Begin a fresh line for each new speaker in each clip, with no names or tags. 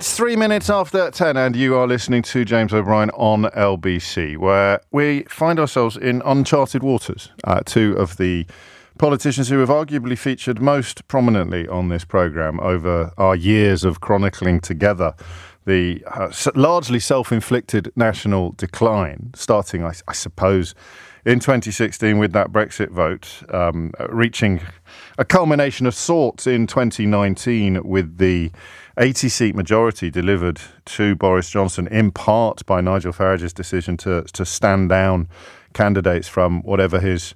It's 3 minutes after 10 and you are listening to James O'Brien on LBC, where we find ourselves in uncharted waters. Two of the politicians who have arguably featured most prominently on this programme over our years of chronicling together the largely self-inflicted national decline, starting, I suppose, in 2016 with that Brexit vote, reaching a culmination of sorts in 2019 with the 80-seat majority delivered to Boris Johnson, in part by Nigel Farage's decision to stand down candidates from whatever his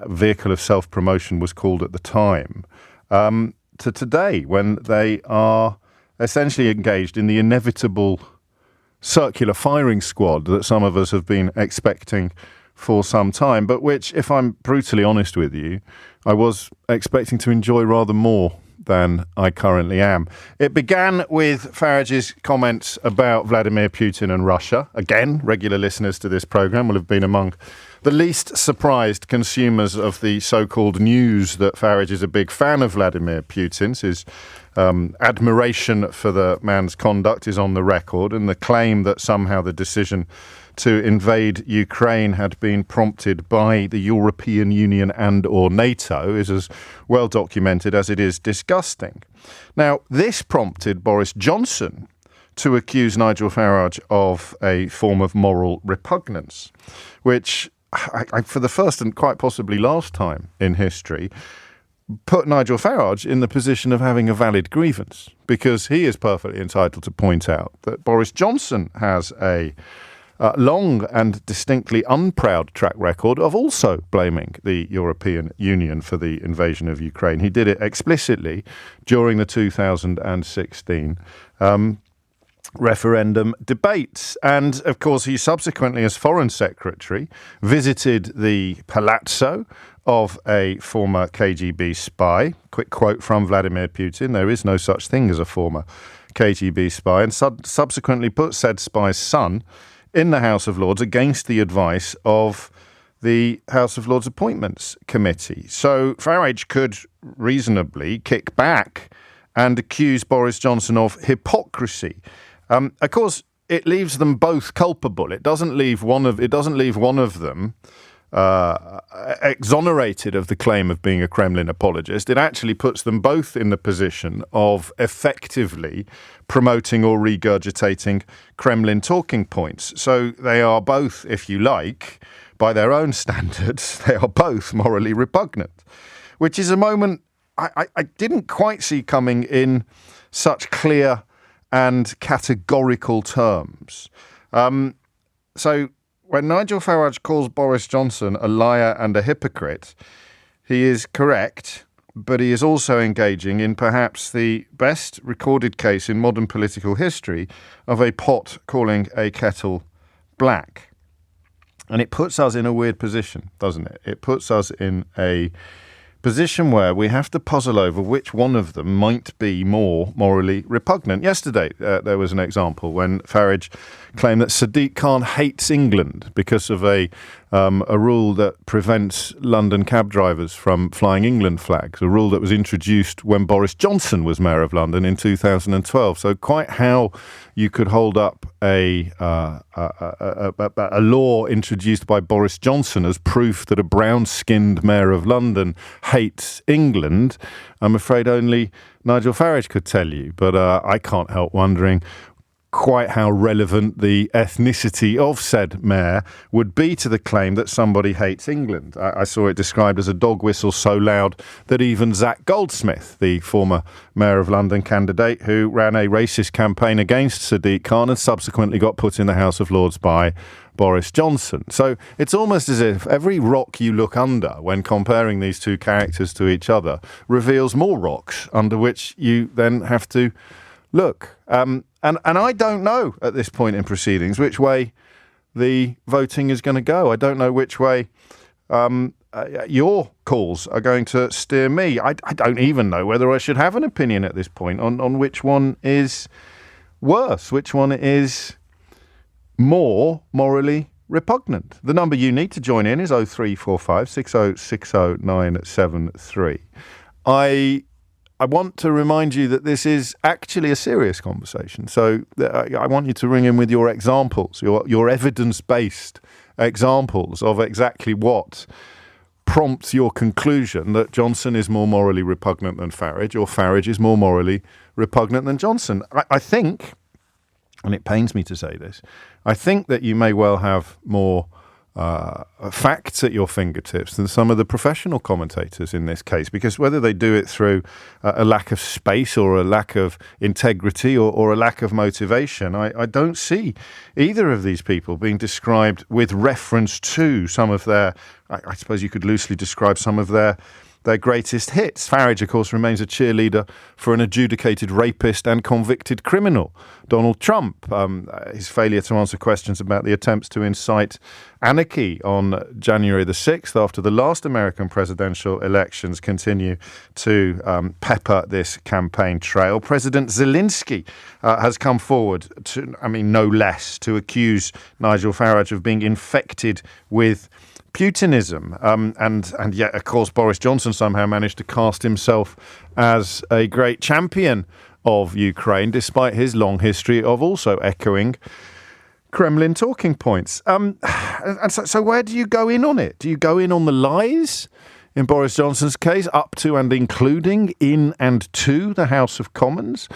vehicle of self-promotion was called at the time, to today, when they are essentially engaged in the inevitable circular firing squad that some of us have been expecting for some time, but which, if I'm brutally honest with you, I was expecting to enjoy rather more than I currently am. It began with Farage's comments about Vladimir Putin and Russia. Again, regular listeners to this programme will have been among the least surprised consumers of the so-called news that Farage is a big fan of Vladimir Putin's. His admiration for the man's conduct is on the record, and the claim that somehow the decision to invade Ukraine had been prompted by the European Union and or NATO is as well documented as it is disgusting. Now, this prompted Boris Johnson to accuse Nigel Farage of a form of moral repugnance, which, for the first and quite possibly last time in history, put Nigel Farage in the position of having a valid grievance, because he is perfectly entitled to point out that Boris Johnson has a long and distinctly unproud track record of also blaming the European Union for the invasion of Ukraine. He did it explicitly during the 2016 referendum debates. And, of course, he subsequently, as Foreign Secretary, visited the palazzo of a former KGB spy. Quick quote from Vladimir Putin: "There is no such thing as a former KGB spy," and subsequently put said spy's son in the House of Lords against the advice of the House of Lords Appointments Committee. So Farage could reasonably kick back and accuse Boris Johnson of hypocrisy. Of course, it leaves them both culpable. It doesn't leave one of them exonerated of the claim of being a Kremlin apologist. It actually puts them both in the position of effectively promoting or regurgitating Kremlin talking points. So they are both, if you like, by their own standards, they are both morally repugnant, which is a moment I didn't quite see coming in such clear and categorical terms. So when Nigel Farage calls Boris Johnson a liar and a hypocrite, he is correct, but he is also engaging in perhaps the best recorded case in modern political history of a pot calling a kettle black. And it puts us in a weird position, doesn't it? It puts us in a position where we have to puzzle over which one of them might be more morally repugnant. Yesterday, there was an example when Farage claimed that Sadiq Khan hates England because of a rule that prevents London cab drivers from flying England flags, a rule that was introduced when Boris Johnson was Mayor of London in 2012. So quite how you could hold up a law introduced by Boris Johnson as proof that a brown-skinned Mayor of London hates England, I'm afraid only Nigel Farage could tell you. But I can't help wondering quite how relevant the ethnicity of said mayor would be to the claim that somebody hates England. I saw it described as a dog whistle so loud that even Zach Goldsmith, the former Mayor of London candidate who ran a racist campaign against Sadiq Khan and subsequently got put in the House of Lords by Boris Johnson. So it's almost as if every rock you look under when comparing these two characters to each other reveals more rocks under which you then have to look. And I don't know at this point in proceedings which way the voting is going to go. I don't know which way your calls are going to steer me. I don't even know whether I should have an opinion at this point on which one is worse, which one is more morally repugnant. The number you need to join in is 0345 6060 973. I I want to remind you that this is actually a serious conversation. So I want you to ring in with your examples, your evidence-based examples of exactly what prompts your conclusion that Johnson is more morally repugnant than Farage, or Farage is more morally repugnant than Johnson. I think, and it pains me to say this, I think that you may well have more facts at your fingertips than some of the professional commentators in this case, because whether they do it through a lack of space or a lack of integrity or a lack of motivation, I don't see either of these people being described with reference to some of their, I suppose you could loosely describe some of their greatest hits. Farage, of course, remains a cheerleader for an adjudicated rapist and convicted criminal. Donald Trump, his failure to answer questions about the attempts to incite anarchy on January the 6th after the last American presidential elections continue to pepper this campaign trail. President Zelensky has come forward to, no less, to accuse Nigel Farage of being infected with Putinism, and yet, of course, Boris Johnson somehow managed to cast himself as a great champion of Ukraine, despite his long history of also echoing Kremlin talking points. And so where do you go in on it? Do you go in on the lies in Boris Johnson's case, up to and including in and to the House of Commons?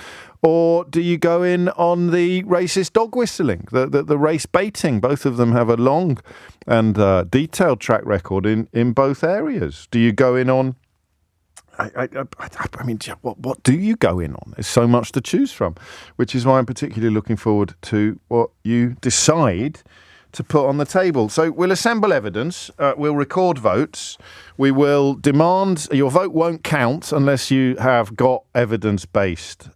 Or do you go in on the racist dog whistling, the race baiting? Both of them have a long and detailed track record in both areas. Do you go in on... what do you go in on? There's so much to choose from, which is why I'm particularly looking forward to what you decide to put on the table. So we'll assemble evidence, we'll record votes, we will demand your vote won't count unless you have got evidence-based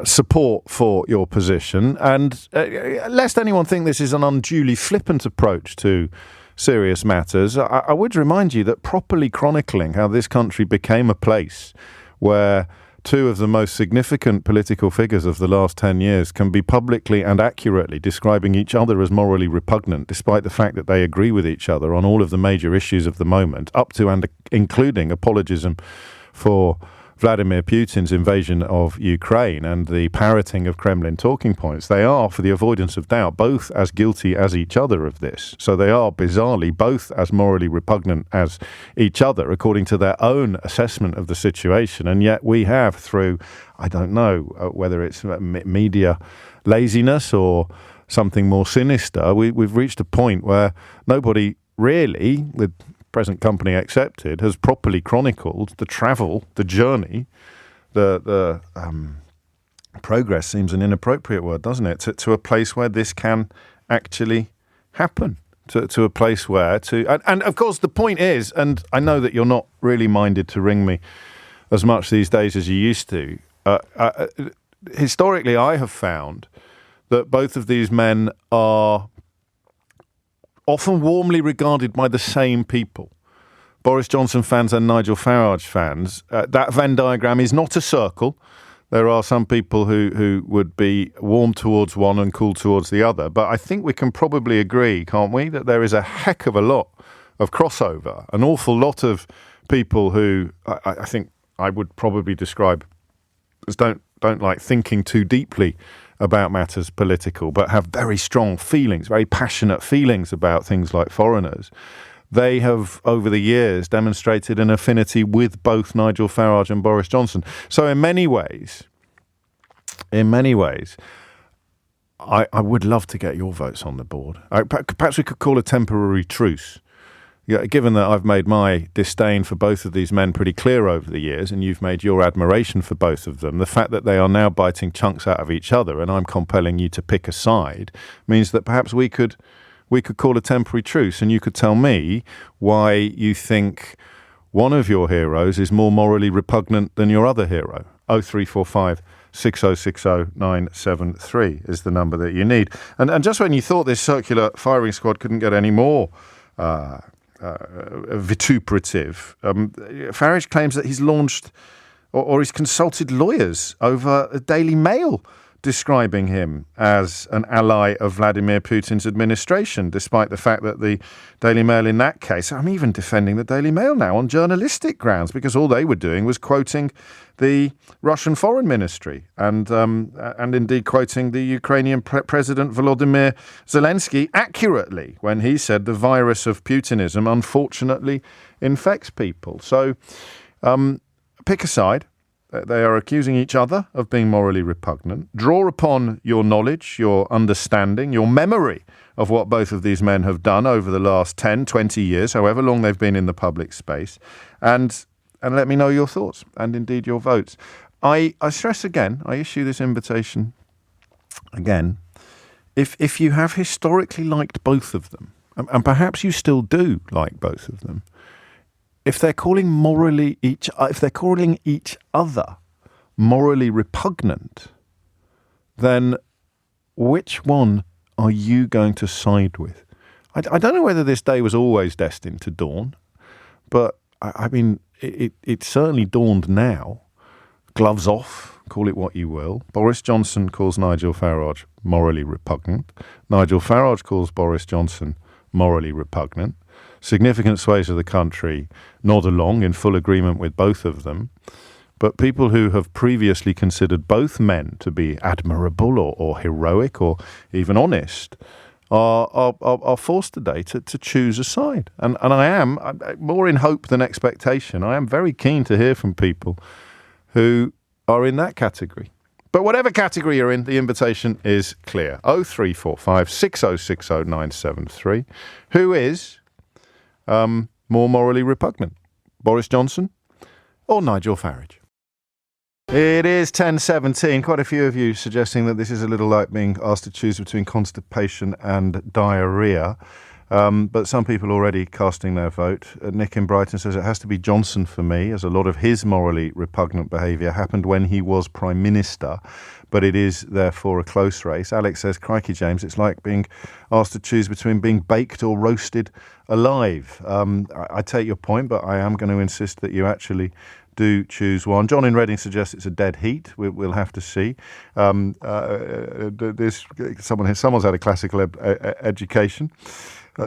support for your position. And lest anyone think this is an unduly flippant approach to serious matters, I would remind you that properly chronicling how this country became a place where two of the most significant political figures of the last 10 years can be publicly and accurately describing each other as morally repugnant, despite the fact that they agree with each other on all of the major issues of the moment, up to and including apologism for Vladimir Putin's invasion of Ukraine and the parroting of Kremlin talking points. They are, for the avoidance of doubt, both as guilty as each other of this. So they are, bizarrely, both as morally repugnant as each other, according to their own assessment of the situation. And yet we have, through, I don't know, whether it's media laziness or something more sinister, we've reached a point where nobody really, with present company accepted, has properly chronicled the travel, the journey, the progress seems an inappropriate word, doesn't it? To a place where this can actually happen, to a place where and of course the point is, and I know that you're not really minded to ring me as much these days as you used to. Historically, I have found that both of these men are often warmly regarded by the same people. Boris Johnson fans and Nigel Farage fans. That Venn diagram is not a circle. There are some people who would be warm towards one and cool towards the other. But I think we can probably agree, can't we, that there is a heck of a lot of crossover. An awful lot of people who I think I would probably describe as don't like thinking too deeply about matters political, but have very strong feelings, very passionate feelings about things like foreigners. They have, over the years, demonstrated an affinity with both Nigel Farage and Boris Johnson. So in many ways, I would love to get your votes on the board. Perhaps we could call a temporary truce. Yeah, given that I've made my disdain for both of these men pretty clear over the years, and you've made your admiration for both of them, the fact that they are now biting chunks out of each other, and I'm compelling you to pick a side, means that perhaps we could call a temporary truce, and you could tell me why you think one of your heroes is more morally repugnant than your other hero. 0345 6060 973 is the number that you need. And just when you thought this circular firing squad couldn't get any more vituperative, Farage claims that he's launched or he's consulted lawyers over a Daily Mail describing him as an ally of Vladimir Putin's administration, despite the fact that the Daily Mail in that case, I'm even defending the Daily Mail now on journalistic grounds, because all they were doing was quoting the Russian Foreign Ministry and indeed quoting the Ukrainian President Volodymyr Zelensky accurately when he said the virus of Putinism unfortunately infects people. So pick a side. They are accusing each other of being morally repugnant. Draw upon your knowledge, your understanding, your memory of what both of these men have done over the last 10, 20 years, however long they've been in the public space, and let me know your thoughts and indeed your votes. I stress again, I issue this invitation again, if you have historically liked both of them, and perhaps you still do like both of them, if they're calling each other morally repugnant, then which one are you going to side with? I don't know whether this day was always destined to dawn, but I mean, it certainly dawned now. Gloves off, call it what you will. Boris Johnson calls Nigel Farage morally repugnant. Nigel Farage calls Boris Johnson morally repugnant. Significant swathes of the country nod along in full agreement with both of them. But people who have previously considered both men to be admirable or heroic or even honest are forced today to choose a side. And I am, more in hope than expectation, I am very keen to hear from people who are in that category. But whatever category you're in, the invitation is clear. 0345 6060 973. Who is more morally repugnant, Boris Johnson or Nigel Farage? It is 10:17. Quite a few of you suggesting that this is a little like being asked to choose between constipation and diarrhea. But some people already casting their vote. Nick in Brighton says it has to be Johnson for me, as a lot of his morally repugnant behaviour happened when he was Prime Minister. But it is therefore a close race. Alex says, crikey, James, it's like being asked to choose between being baked or roasted alive. I take your point, but I am going to insist that you actually do choose one. John in Reading suggests it's a dead heat. We'll have to see. Someone's had a classical education.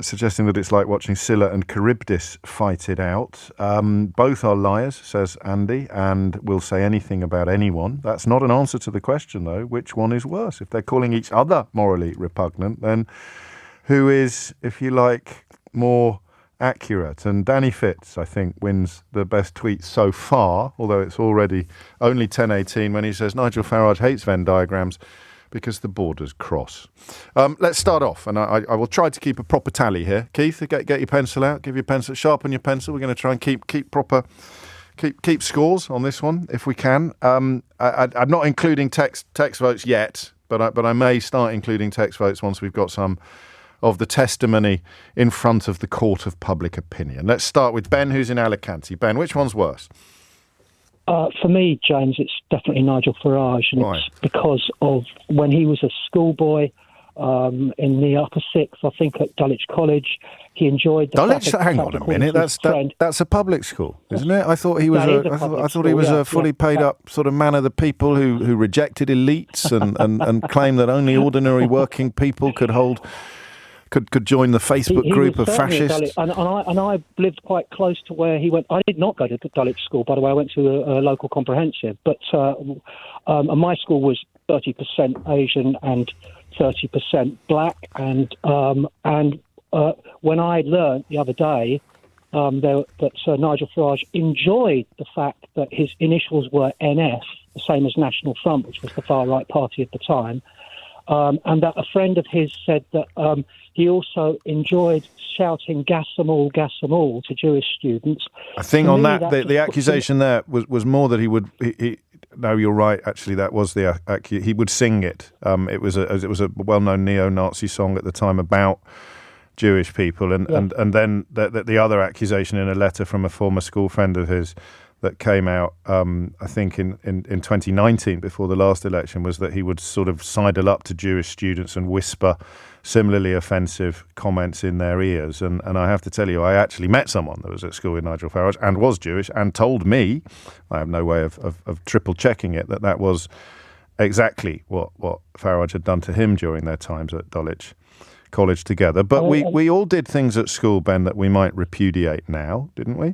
Suggesting that it's like watching Scylla and Charybdis fight it out. Both are liars, says Andy, and will say anything about anyone. That's not an answer to the question, though. Which one is worse? If they're calling each other morally repugnant, then who is, if you like, more accurate? And Danny Fitz, I think, wins the best tweet so far, although it's already only 10:18 when he says Nigel Farage hates Venn diagrams because the borders cross. Let's start off, and I will try to keep a proper tally here. Keith, get your pencil out, give your pencil, sharpen your pencil. We're going to try and keep scores on this one if we can. I'm not including text votes yet, but I may start including text votes once we've got some of the testimony in front of the court of public opinion. Let's start with Ben, who's in Alicante. Ben, which one's worse?
For me, James, it's definitely Nigel Farage, and
Why?
it's because of when he was a schoolboy in the upper sixth, I think, at Dulwich College. He enjoyed the
Dulwich. Hang on a minute. That's a public school, isn't it? I thought he was. I thought he was a fully paid up sort of man of the people who rejected elites and claimed that only ordinary working people could join the Facebook group of fascists.
And I lived quite close to where he went. I did not go to Dulwich School, by the way. I went to a local comprehensive. But my school was 30% Asian and 30% black. And when I learned the other day that Sir Nigel Farage enjoyed the fact that his initials were NF, the same as National Front, which was the far-right party at the time, and that a friend of his said that he also enjoyed shouting "gas 'em all, gas 'em all" to Jewish students.
I think on that, the accusation there was more that he would. No, you're right. Actually, that was the he would sing it. It was a well-known neo-Nazi song at the time about Jewish people, and then the other accusation in a letter from a former school friend of his that came out, I think in 2019 before the last election, was that he would sort of sidle up to Jewish students and whisper similarly offensive comments in their ears. And I have to tell you, I actually met someone that was at school with Nigel Farage and was Jewish and told me, I have no way of triple checking it, that was exactly what Farage had done to him during their times at Dulwich College together. But we all did things at school, Ben, that we might repudiate now, didn't we?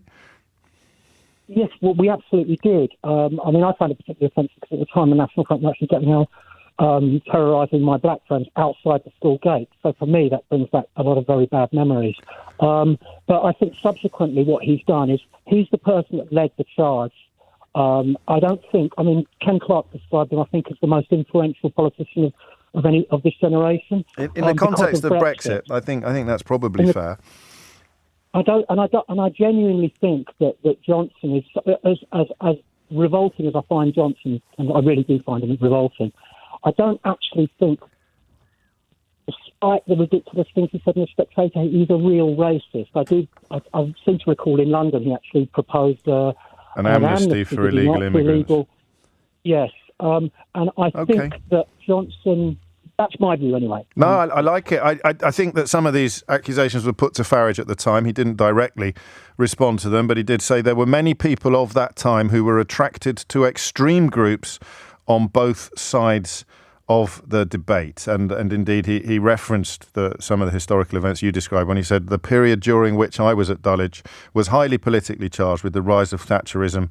Yes, well, we absolutely did. I mean, I find it particularly offensive because at the time the National Front were actually getting out terrorising my black friends outside the school gate. So for me, that brings back a lot of very bad memories. But I think subsequently what he's done is he's the person that led the charge. I don't think, I mean, Ken Clarke described him, I think, as the most influential politician of any of this generation.
In the context of Brexit, I think that's probably fair.
I genuinely think that Johnson is as revolting as I find Johnson, and I really do find him revolting. I don't actually think, despite the ridiculous things he said in The Spectator, he's a real racist. I seem to recall in London he actually proposed
an amnesty for illegal immigrants.
Yes, and I think that Johnson. That's my view, anyway.
No, I like it. I think that some of these accusations were put to Farage at the time. He didn't directly respond to them, but he did say there were many people of that time who were attracted to extreme groups on both sides of the debate. And indeed, he referenced some of the historical events you described when he said the period during which I was at Dulwich was highly politically charged with the rise of Thatcherism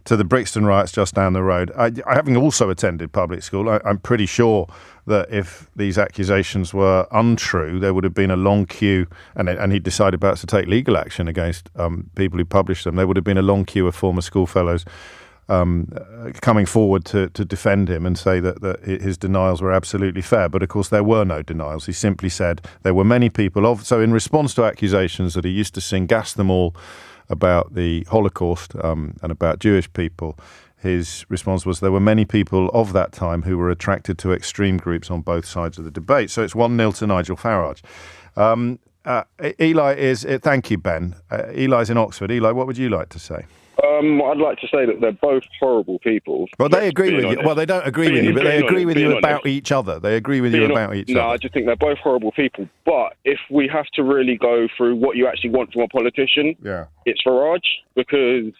to the Brixton riots just down the road. I having also attended public school, I'm pretty sure that if these accusations were untrue, there would have been a long queue, and he decided perhaps to take legal action against people who published them. There would have been a long queue of former schoolfellows coming forward to defend him and say that his denials were absolutely fair. But of course, there were no denials. He simply said there were many people so in response to accusations that he used to sing "Gas Them All" about the Holocaust and about Jewish people, his response was there were many people of that time who were attracted to extreme groups on both sides of the debate. So it's 1-0 to Nigel Farage. Eli is... thank you, Ben. Eli's in Oxford. Eli, what would you like to say?
I'd like to say that they're both horrible people.
Well, they agree with you. Well, they don't agree with you, but they agree with you about each other. They agree with you about each other.
No, I just think they're both horrible people. But if we have to really go through what you actually want from a politician, it's Farage, because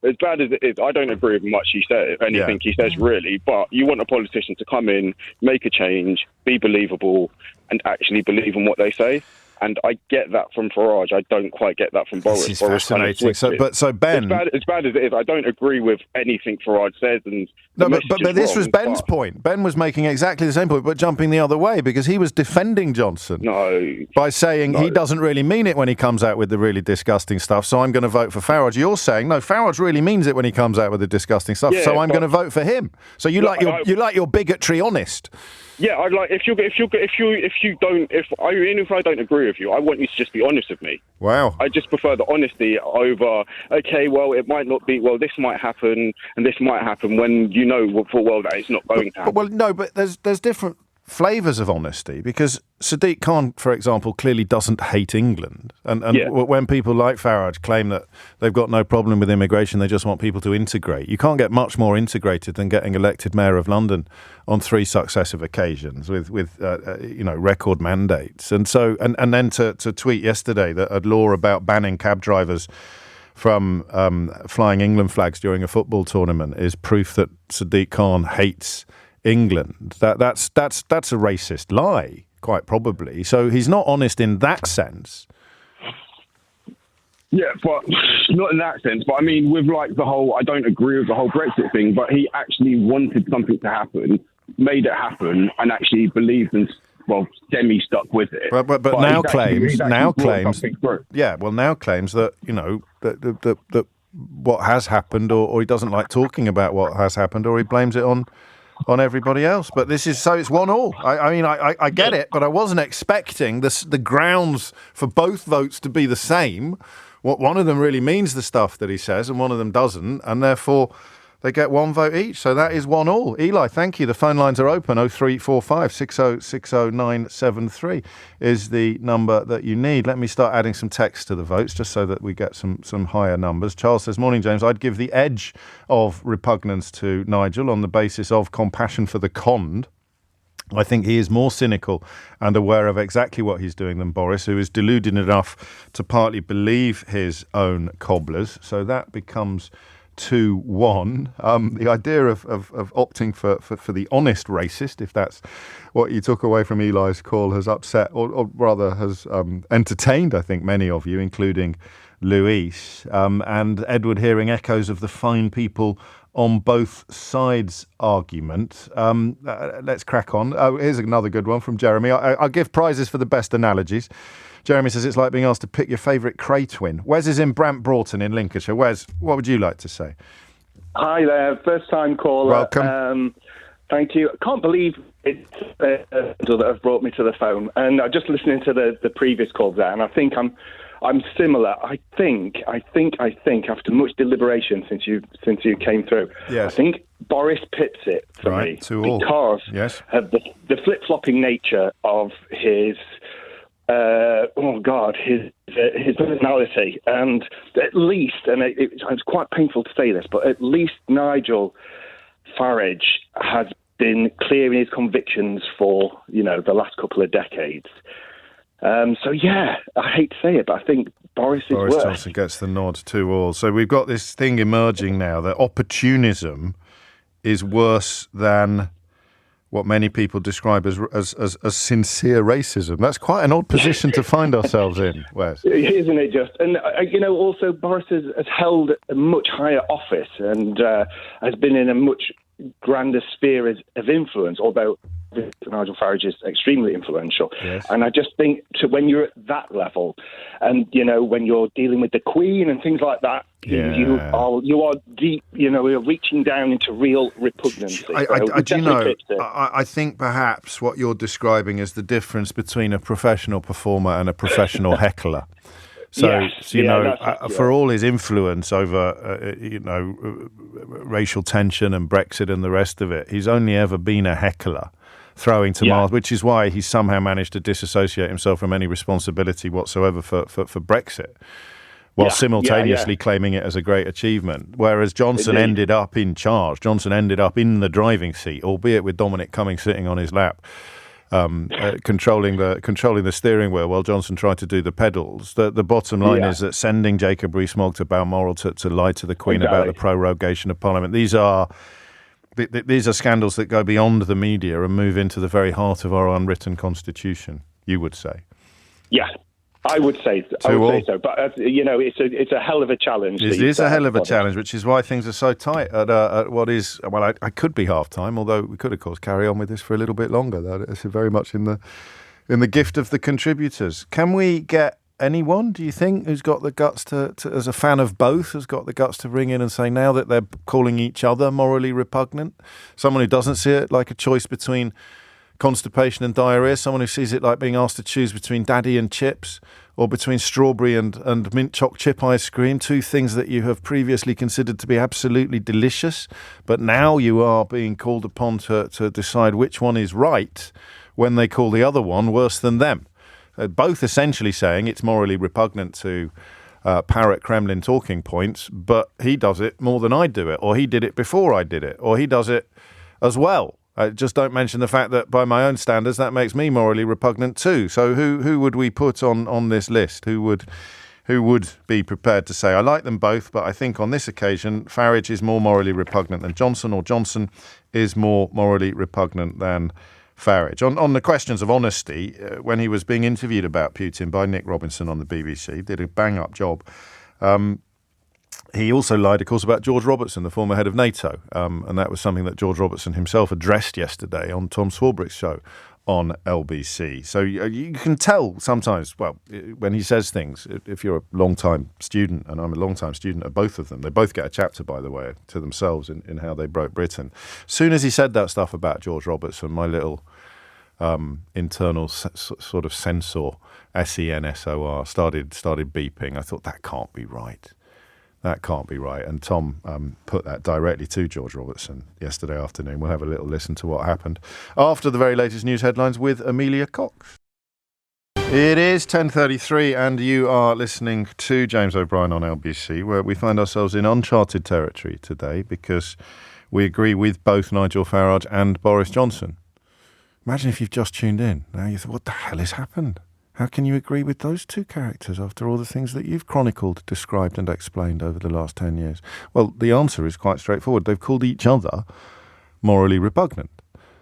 as bad as it is, I don't agree with much he says, anything he says really, but you want a politician to come in, make a change, be believable, and actually believe in what they say. And I get that from Farage. I don't quite get that from Boris.
This is fascinating. So Ben,
as bad as it is, I don't agree with anything Farage says. And
but this was Ben's point. Ben was making exactly the same point, but jumping the other way, because he was defending Johnson by saying he doesn't really mean it when he comes out with the really disgusting stuff. So I'm going to vote for Farage. You're saying no, Farage really means it when he comes out with the disgusting stuff. So I'm going to vote for him. So you like your bigotry honest.
Yeah, I'd like if I don't agree with you, I want you to just be honest with me.
Wow.
I just prefer the honesty over, okay, well, it might not be, well, this might happen and this might happen when you know full well that it's not going to happen.
Well, no, but there's different flavours of honesty, because Sadiq Khan, for example, clearly doesn't hate England. And when people like Farage claim that they've got no problem with immigration, they just want people to integrate. You can't get much more integrated than getting elected Mayor of London on 3 successive occasions with record mandates. And so and then to tweet yesterday that a law about banning cab drivers from flying England flags during a football tournament is proof that Sadiq Khan hates England. That's a racist lie, quite probably. So he's not honest in that sense.
Yeah, but not in that sense. But I mean, with like the whole, I don't agree with the whole Brexit thing, but he actually wanted something to happen, made it happen, and actually believed and semi-stuck with it.
But now claims that that what has happened, or he doesn't like talking about what has happened, or he blames it on everybody else. But this is, so it's 1-1. I get it, but I wasn't expecting the grounds for both votes to be the same. What one of them really means the stuff that he says, and one of them doesn't, and therefore they get 1 vote each. So that is 1-1. Eli, thank you. The phone lines are open. 0345 6060973 is the number that you need. Let me start adding some text to the votes just so that we get some higher numbers. Charles says, morning, James. I'd give the edge of repugnance to Nigel on the basis of compassion for the conned. I think he is more cynical and aware of exactly what he's doing than Boris, who is deluded enough to partly believe his own cobblers. So that becomes 2-1. The idea of opting for the honest racist, if that's what you took away from Eli's call, has upset, or rather has entertained, I think, many of you, including Luis. And Edward hearing echoes of the fine people on both sides argument. Let's crack on. Here's another good one from Jeremy. I'll give prizes for the best analogies. Jeremy says it's like being asked to pick your favourite Cray twin. Wes is in Brant Broughton in Lincolnshire. Wes, what would you like to say?
Hi there, first time caller.
Welcome.
Thank you. I can't believe it's that have brought me to the phone. And I'm just listening to the previous calls there, and I think I'm similar. I think after much deliberation since you came through,
yes.
I think Boris pips it for me because of the flip-flopping nature of his his personality, and at least, and it's quite painful to say this, but at least Nigel Farage has been clear in his convictions for the last couple of decades. So yeah, I hate to say it, but I think Boris
Johnson gets the nod 2-2. So we've got this thing emerging now that opportunism is worse than what many people describe as sincere racism. That's quite an odd position to find ourselves in, Wes.
Isn't it just? And, also Boris has held a much higher office and has been in a much grander sphere of influence, although Nigel Farage is extremely influential.
Yes.
And I just think when you're at that level and, when you're dealing with the Queen and things like that, you are deep, you're reaching down into real repugnancy.
I think perhaps what you're describing is the difference between a professional performer and a professional heckler. So, for all his influence over, racial tension and Brexit and the rest of it, he's only ever been a heckler, throwing tomatoes, which is why he somehow managed to disassociate himself from any responsibility whatsoever for Brexit, while simultaneously claiming it as a great achievement. Whereas Johnson ended up in charge. Johnson ended up in the driving seat, albeit with Dominic Cummings sitting on his lap. Controlling the steering wheel while Johnson tried to do the pedals. The bottom line is that sending Jacob Rees-Mogg to Balmoral to lie to the Queen about the prorogation of Parliament. These are scandals that go beyond the media and move into the very heart of our unwritten constitution, you would say.
Yeah, I would say so. But, it's a hell of a challenge.
It is a hell of a challenge, which is why things are so tight at what is, I could be half-time, although we could, of course, carry on with this for a little bit longer. That's very much in the gift of the contributors. Can we get anyone, do you think, who's got the guts to, as a fan of both, has got the guts to ring in and say now that they're calling each other morally repugnant? Someone who doesn't see it like a choice between constipation and diarrhea, someone who sees it like being asked to choose between daddy and chips or between strawberry and mint choc chip ice cream, two things that you have previously considered to be absolutely delicious, but now you are being called upon to decide which one is right when they call the other one worse than them. Both essentially saying it's morally repugnant to parrot Kremlin talking points, but he does it more than I do it, or he did it before I did it, or he does it as well. Just don't mention the fact that by my own standards, that makes me morally repugnant too. So who would we put on this list? Who would be prepared to say, I like them both, but I think on this occasion, Farage is more morally repugnant than Johnson, or Johnson is more morally repugnant than Farage. On the questions of honesty, when he was being interviewed about Putin by Nick Robinson on the BBC, did a bang-up job. He also lied, of course, about George Robertson, the former head of NATO, and that was something that George Robertson himself addressed yesterday on Tom Swarbrick's show on LBC. So you can tell sometimes, when he says things, if you're a long-time student, and I'm a long-time student of both of them, they both get a chapter, by the way, to themselves in how they broke Britain. As soon as he said that stuff about George Robertson, my little internal sort of sensor, SENSOR, started beeping. I thought, that can't be right. That can't be right. And Tom put that directly to George Robertson yesterday afternoon. We'll have a little listen to what happened after the very latest news headlines with Amelia Cox. It is 10:33 and you are listening to James O'Brien on LBC, where we find ourselves in uncharted territory today because we agree with both Nigel Farage and Boris Johnson. Imagine if you've just tuned in. Now you think, what the hell has happened? How can you agree with those two characters after all the things that you've chronicled, described and explained over the last 10 years? Well, the answer is quite straightforward. They've called each other morally repugnant.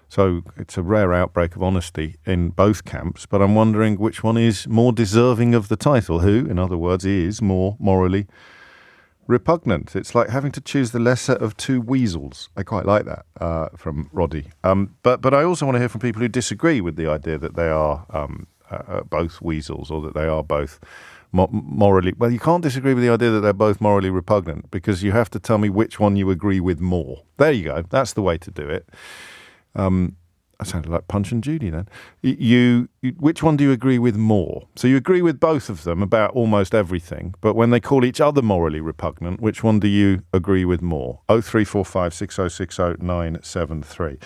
So it's a rare outbreak of honesty in both camps, but I'm wondering which one is more deserving of the title, who, in other words, is more morally repugnant. It's like having to choose the lesser of two weasels. I quite like that from Roddy. But I also want to hear from people who disagree with the idea that they are both weasels or that they are both morally... Well, you can't disagree with the idea that they're both morally repugnant because you have to tell me which one you agree with more. There you go. That's the way to do it. I sounded like Punch and Judy then. Which one do you agree with more? So you agree with both of them about almost everything, but when they call each other morally repugnant, which one do you agree with more? 0345 6060 973.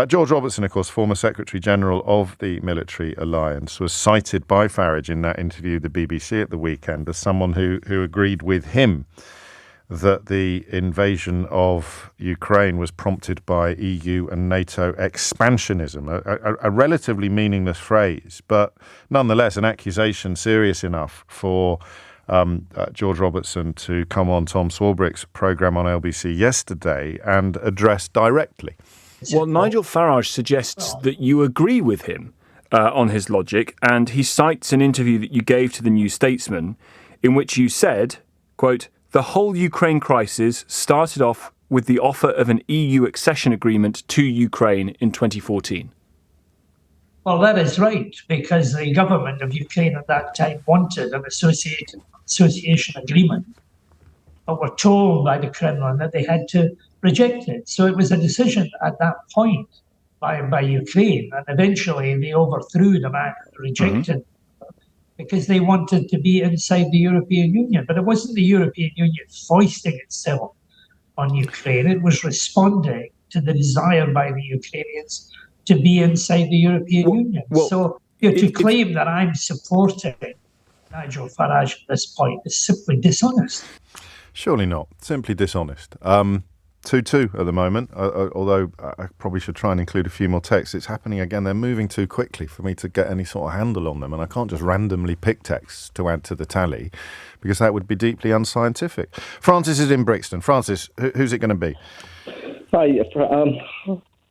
George Robertson, of course, former Secretary General of the Military Alliance, was cited by Farage in that interview with the BBC at the weekend as someone who agreed with him that the invasion of Ukraine was prompted by EU and NATO expansionism, a relatively meaningless phrase, but nonetheless an accusation serious enough for George Robertson to come on Tom Swarbrick's programme on LBC yesterday and address directly.
Well, Nigel Farage suggests that you agree with him on his logic, and he cites an interview that you gave to the New Statesman in which you said, quote, "The whole Ukraine crisis started off with the offer of an EU accession agreement to Ukraine in 2014.
Well, that is right, because the government of Ukraine at that time wanted an association agreement, but were told by the Kremlin that they had to reject it. So it was a decision at that point by Ukraine, and eventually they overthrew the man and rejected because they wanted to be inside the European Union. But it wasn't the European Union foisting itself on Ukraine. It was responding to the desire by the Ukrainians to be inside the European Union. So to claim that I'm supporting Nigel Farage at this point is simply dishonest.
Surely not. Simply dishonest. 2-2 at the moment, although I probably should try and include a few more texts. It's happening again. They're moving too quickly for me to get any sort of handle on them, and I can't just randomly pick texts to add to the tally because that would be deeply unscientific. Francis is in Brixton. Francis, who's it going to be?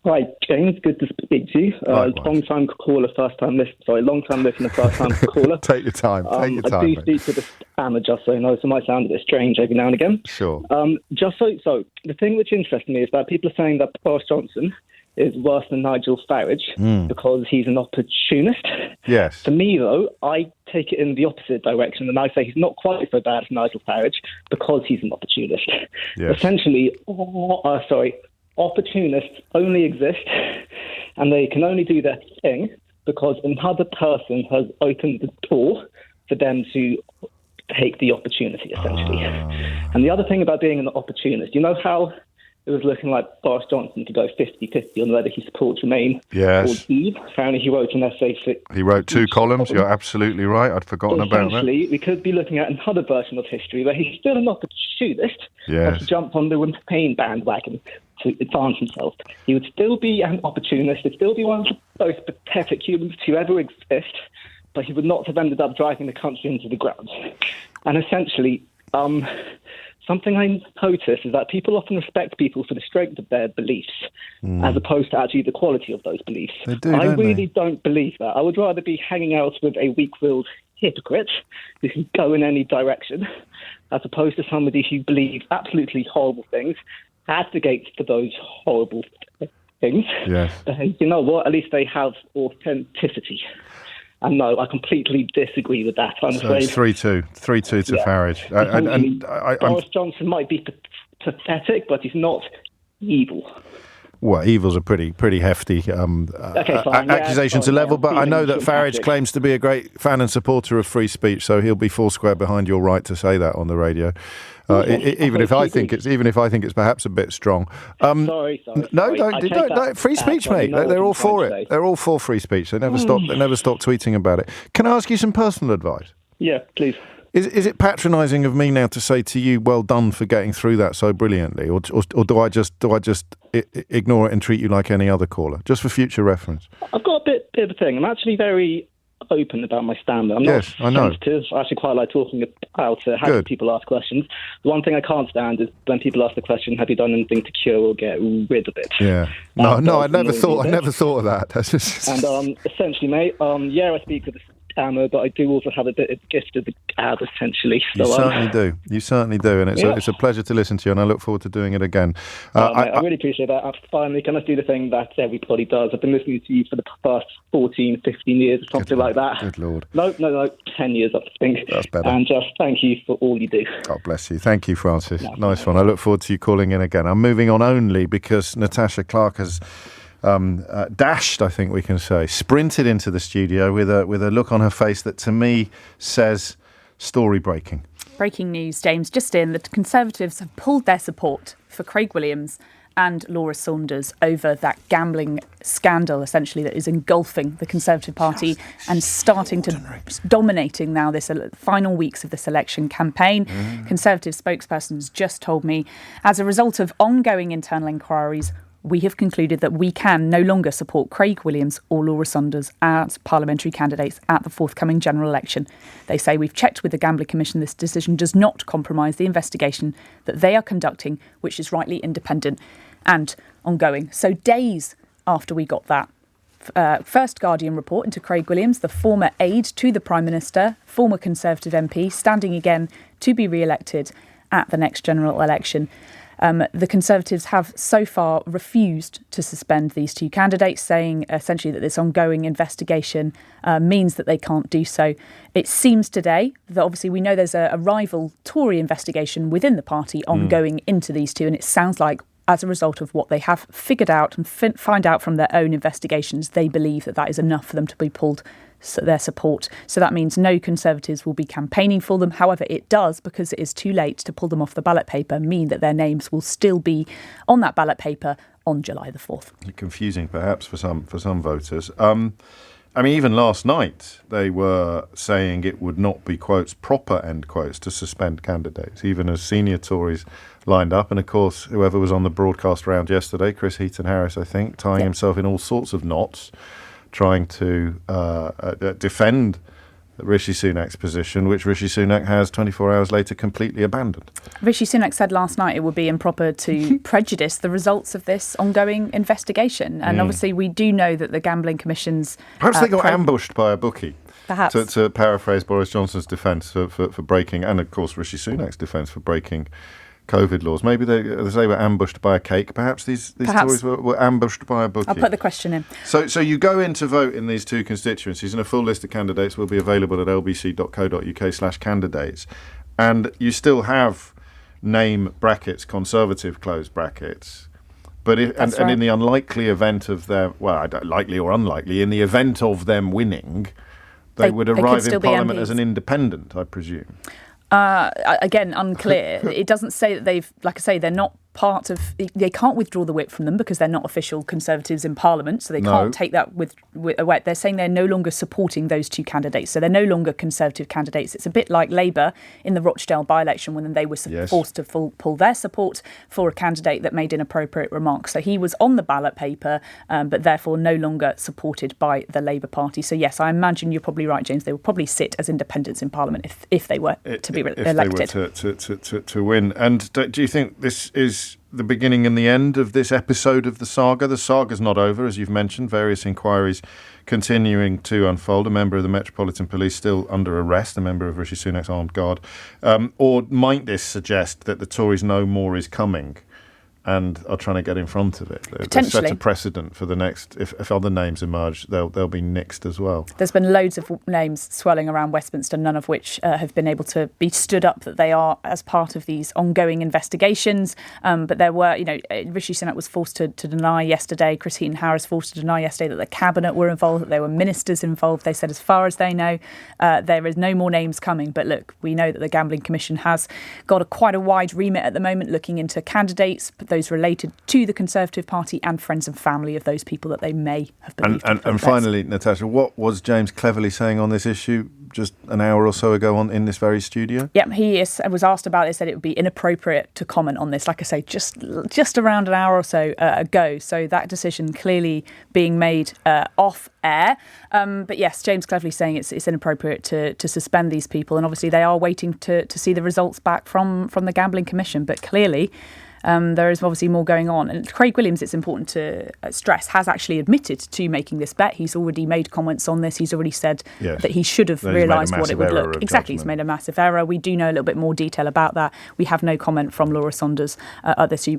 Hi, James. Good to speak to you. Long-time caller, first-time listener. Long-time listener, first-time caller.
Take your time.
I do speak to the spammer, just so you know, so it might sound a bit strange every now and again.
Sure.
So the thing which interests me is that people are saying that Boris Johnson is worse than Nigel Farage because he's an opportunist.
Yes.
For me, though, I take it in the opposite direction, and I say he's not quite so bad as Nigel Farage because he's an opportunist.
Yes.
Essentially, opportunists only exist and they can only do their thing because another person has opened the door for them to take the opportunity, essentially. And the other thing about being an opportunist, you know how it was looking like Boris Johnson to go 50-50 on whether he supports Remain or leave? Apparently he wrote an essay.
He wrote 2 columns. You're absolutely right. I'd forgotten about that.
Essentially, we could be looking at another version of history where he's still an opportunist, but he jumped on the Remain bandwagon to advance himself. He would still be an opportunist. He'd still be one of the most pathetic humans to ever exist, but he would not have ended up driving the country into the ground. And essentially, something I notice is that people often respect people for the strength of their beliefs, as opposed to actually the quality of those beliefs. I really don't believe that. I would rather be hanging out with a weak-willed hypocrite who can go in any direction, as opposed to somebody who believes absolutely horrible things, advocates for those horrible things.
Yes.
You know what? At least they have authenticity. And no, I completely disagree with that. I'm afraid.
It's 3-2 to Farage.
Boris Johnson might be pathetic, but he's not evil.
Well, evil's a pretty hefty accusation to level, but I know that Farage claims to be a great fan and supporter of free speech, so he'll be foursquare behind your right to say that on the radio. Even if I think it's perhaps a bit strong.
Sorry.
No, don't. Free speech, mate. They're all for it. They're all for free speech. They never stop. They never stop tweeting about it. Can I ask you some personal advice?
Yeah, please.
Is it patronising of me now to say to you, "Well done for getting through that so brilliantly," or do I just ignore it and treat you like any other caller, just for future reference?
I've got a bit of a thing. I'm actually very open about my stand. I'm not sensitive. I actually quite like talking about how people ask questions. The one thing I can't stand is when people ask the question, have you done anything to cure or get rid of it?
Yeah. No, I never thought of that. That's just...
And essentially, mate, I speak with a stammer, but I do also have a bit of gift of the gab, essentially. So,
You certainly do. And it's a pleasure to listen to you, and I look forward to doing it again.
Mate, I really appreciate that. I'm finally going to do the thing that everybody does. I've been listening to you for the past 14, 15 years, or something like that.
Good Lord.
No, 10 years, I think.
That's better.
And just thank you for all you do.
God bless you. Thank you, Francis. Nice one. I look forward to you calling in again. I'm moving on only because Natasha Clark has dashed, I think we can say, sprinted into the studio with a look on her face that to me says story breaking.
Breaking news, James. Just in, the Conservatives have pulled their support for Craig Williams and Laura Saunders over that gambling scandal, essentially, that is engulfing the Conservative Party and starting to dominating now this final weeks of this election campaign. Conservative spokespersons just told me, as a result of ongoing internal inquiries, we have concluded that we can no longer support Craig Williams or Laura Saunders as parliamentary candidates at the forthcoming general election. They say, we've checked with the Gambling Commission. This decision does not compromise the investigation that they are conducting, which is rightly independent and ongoing. So days after we got that first Guardian report into Craig Williams, the former aide to the Prime Minister, former Conservative MP, standing again to be re-elected at the next general election. The Conservatives have so far refused to suspend these two candidates, saying essentially that this ongoing investigation means that they can't do so. It seems today that obviously we know there's a rival Tory investigation within the party ongoing into these two, and it sounds like as a result of what they have figured out and find out from their own investigations, they believe that that is enough for them to be pulled their support. So that means no Conservatives will be campaigning for them. However, it does, because it is too late to pull them off the ballot paper, mean that their names will still be on that ballot paper on July the 4th.
Confusing, perhaps, for some voters. I mean, even last night, they were saying it would not be, quotes, proper, end quotes, to suspend candidates, even as senior Tories lined up. And, of course, whoever was on the broadcast round yesterday, Chris Heaton-Harris, I think, tying himself in all sorts of knots, trying to defend Rishi Sunak's position, which Rishi Sunak has 24 hours later completely abandoned.
Rishi Sunak said last night it would be improper to prejudice the results of this ongoing investigation. And obviously we do know that the Gambling Commission's...
Perhaps they got ambushed by a bookie.
Perhaps.
To paraphrase Boris Johnson's defence for breaking, and of course Rishi Sunak's defence for breaking COVID laws. Maybe they were ambushed by a cake. Perhaps these Tories were ambushed by a bookie.
I'll put the question in.
So you go in to vote in these two constituencies, and a full list of candidates will be available at lbc.co.uk/candidates. And you still have name brackets, Conservative close brackets. But and in the unlikely event of their, likely or unlikely, in the event of them winning, they would arrive in Parliament as an independent, I presume.
Again, unclear. It doesn't say that they've, like I say, they're not part of... They can't withdraw the whip from them because they're not official Conservatives in Parliament, so they can't take that away. They're saying they're no longer supporting those two candidates, so they're no longer Conservative candidates. It's a bit like Labour in the Rochdale by-election when they were forced to pull their support for a candidate that made inappropriate remarks. So he was on the ballot paper, but therefore no longer supported by the Labour Party. So yes, I imagine you're probably right, James. They will probably sit as independents in Parliament if they were to be elected.
If they were to win. And do you think this is the beginning and the end of this episode of the saga? The saga's not over, as you've mentioned. Various inquiries continuing to unfold. A member of the Metropolitan Police still under arrest, a member of Rishi Sunak's armed guard. Or might this suggest that the Tories know more is coming and are trying to get in front of it? Potentially. Set a precedent for the next, if other names emerge, they'll be nixed as well.
There's been loads of names swirling around Westminster, none of which have been able to be stood up that they are as part of these ongoing investigations. But there were, Rishi Sunak was forced to deny yesterday, Chris Heaton-Harris forced to deny yesterday that the Cabinet were involved, that there were ministers involved. They said as far as they know, there is no more names coming. But look, we know that the Gambling Commission has got quite a wide remit at the moment, looking into candidates, but those related to the Conservative Party and friends and family of those people that they may have believed.
And finally, Natasha, what was James cleverly saying on this issue just an hour or so ago in this very studio?
Yep, he was asked about it, said it would be inappropriate to comment on this, like I say, just around an hour or so ago. So that decision clearly being made off air. But yes, James cleverly saying it's inappropriate to suspend these people. And obviously they are waiting to see the results back from the Gambling Commission. But clearly there is obviously more going on. And Craig Williams, it's important to stress, has actually admitted to making this bet. He's already made comments on this. He's already said that he should have realised what it would look. Exactly, he's made a massive error. We do know a little bit more detail about that. We have no comment from Laura Saunders.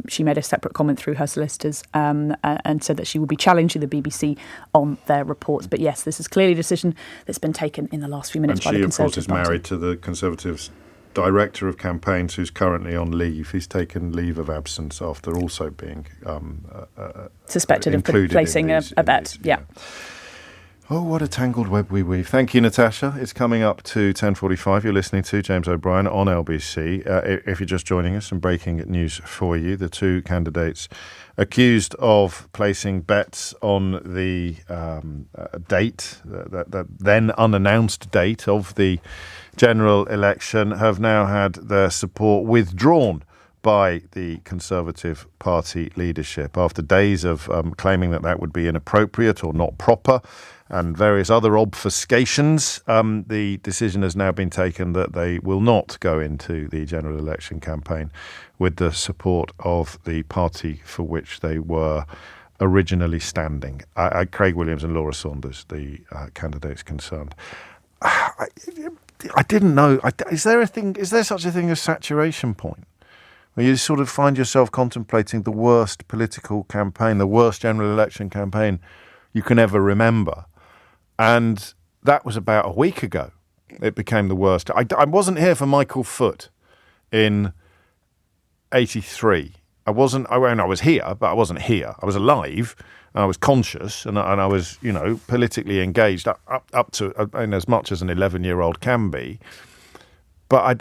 She made a separate comment through her solicitors and said that she will be challenging the BBC on their reports. But yes, this is clearly a decision that's been taken in the last few minutes by the Conservative Party.
And she, of course, is married to the Conservatives' Director of Campaigns, who's currently on leave. He's taken leave of absence after also being
suspected of placing a bet. Yeah.
Oh, what a tangled web we weave. Thank you, Natasha. It's coming up to 10:45. You're listening to James O'Brien on LBC. If you're just joining us, some breaking news for you. The two candidates accused of placing bets on the date, the then unannounced date of the general election, have now had their support withdrawn by the Conservative Party leadership after days of claiming that would be inappropriate or not proper and various other obfuscations. The decision has now been taken that they will not go into the general election campaign with the support of the party for which they were originally standing. Craig Williams and Laura Saunders, the candidates concerned. I didn't know. Is there such a thing as saturation point, where you sort of find yourself contemplating the worst political campaign, the worst general election campaign you can ever remember? And that was about a week ago. It became the worst. I wasn't here for Michael Foot in 1983. I was here, but I wasn't here. I was alive, and I was conscious, and I was, politically engaged up to as much as an 11-year-old can be. But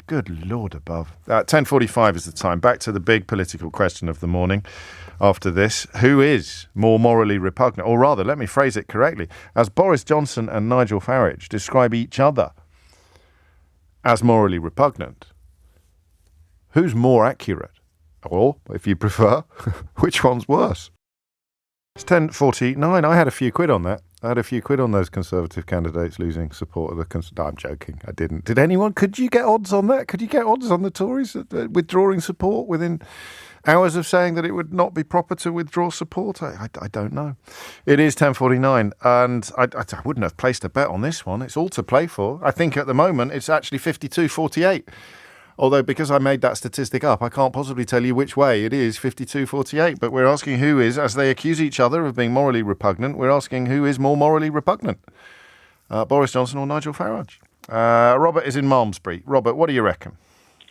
good Lord above. 10:45 is the time. Back to the big political question of the morning. After this, who is more morally repugnant? Or rather, let me phrase it correctly. As Boris Johnson and Nigel Farage describe each other as morally repugnant, who's more accurate? Or, if you prefer, which one's worse? It's 10:49. I had a few quid on that. I had a few quid on those Conservative candidates losing support of the... I'm joking. I didn't. Did anyone? Could you get odds on that? Could you get odds on the Tories withdrawing support within hours of saying that it would not be proper to withdraw support? I don't know. It is 10:49, and I wouldn't have placed a bet on this one. It's all to play for. I think at the moment it's actually 52-48. Although, because I made that statistic up, I can't possibly tell you which way it is 52-48. But we're asking who is, as they accuse each other of being morally repugnant, we're asking who is more morally repugnant, Boris Johnson or Nigel Farage. Robert is in Malmesbury. Robert, what do you reckon?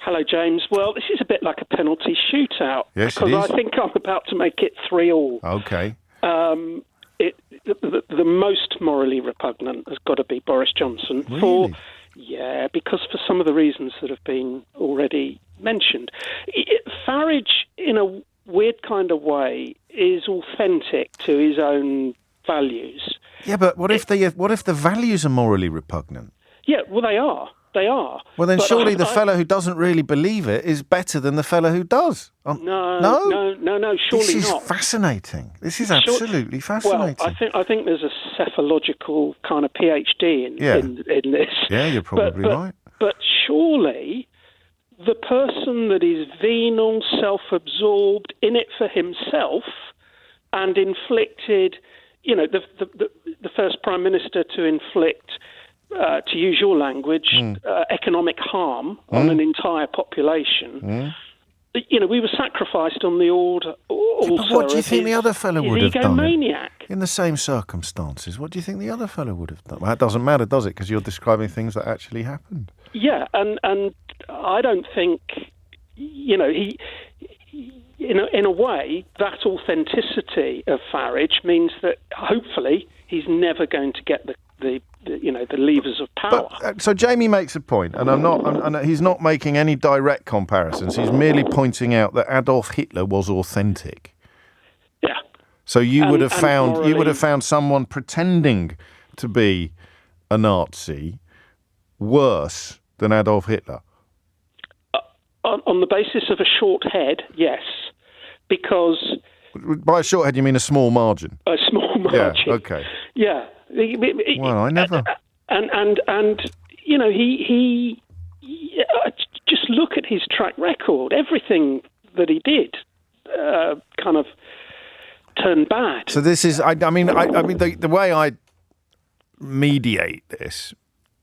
Hello, James. Well, this is a bit like a penalty shootout.
Yes,
because
it is.
I think I'm about to make it 3-3.
Okay.
The most morally repugnant has got to be Boris Johnson.
Really?
Because for some of the reasons that have been already mentioned. Farage, in a weird kind of way, is authentic to his own values.
Yeah, but what if the values are morally repugnant?
Yeah, well, they are. They are.
Well, then surely the fellow who doesn't really believe it is better than the fellow who does.
No, surely
this is
not.
Fascinating. This is absolutely fascinating.
Well, I think there's a psephological kind of PhD in this.
Yeah, you're probably right.
But surely the person that is venal, self-absorbed, in it for himself, and inflicted, the first Prime Minister to inflict, to use your language, economic harm on an entire population. We were sacrificed on the altar.
But what do you think the other fellow would have done?
Egomaniac.
In the same circumstances, what do you think the other fellow would have done? Well, that doesn't matter, does it? Because you're describing things that actually happened.
Yeah, and I don't think, he... In a way, that authenticity of Farage means that hopefully he's never going to get the levers of power.
But, so Jamie makes a point, and he's not making any direct comparisons. He's merely pointing out that Adolf Hitler was authentic.
Yeah.
So you would have found someone pretending to be a Nazi worse than Adolf Hitler?
On the basis of a short head, yes, because...
By a short head, you mean a small margin?
A small margin.
Yeah, okay.
Yeah.
Well, I never...
And you know, he just look at his track record. Everything that he did kind of turned bad.
So this is... I mean, the way I mediate this...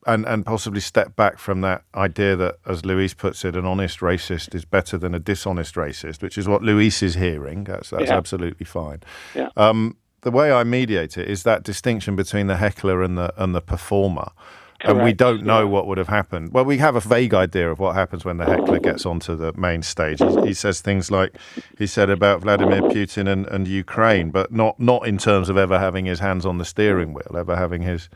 And possibly step back from that idea that, as Luis puts it, an honest racist is better than a dishonest racist, which is what Luis is hearing. That's absolutely fine.
Yeah.
The way I mediate it is that distinction between the heckler and the performer.
Correct.
And we don't know what would have happened. Well, we have a vague idea of what happens when the heckler gets onto the main stage. He says things like he said about Vladimir Putin and Ukraine, but not in terms of ever having his hands on the steering wheel, ever having his...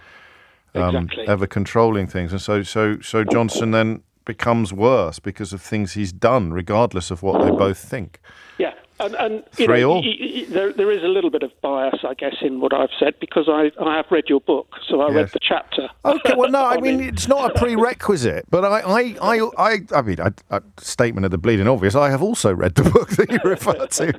ever controlling things. And so Johnson then becomes worse because of things he's done, regardless of what they both think.
Yeah, and there is a little bit of bias, I guess, in what I've said, because I have read your book, so I read the chapter.
Okay, well, no, I mean, it's not a prerequisite, but I mean, statement of the bleeding obvious, I have also read the book that you refer to,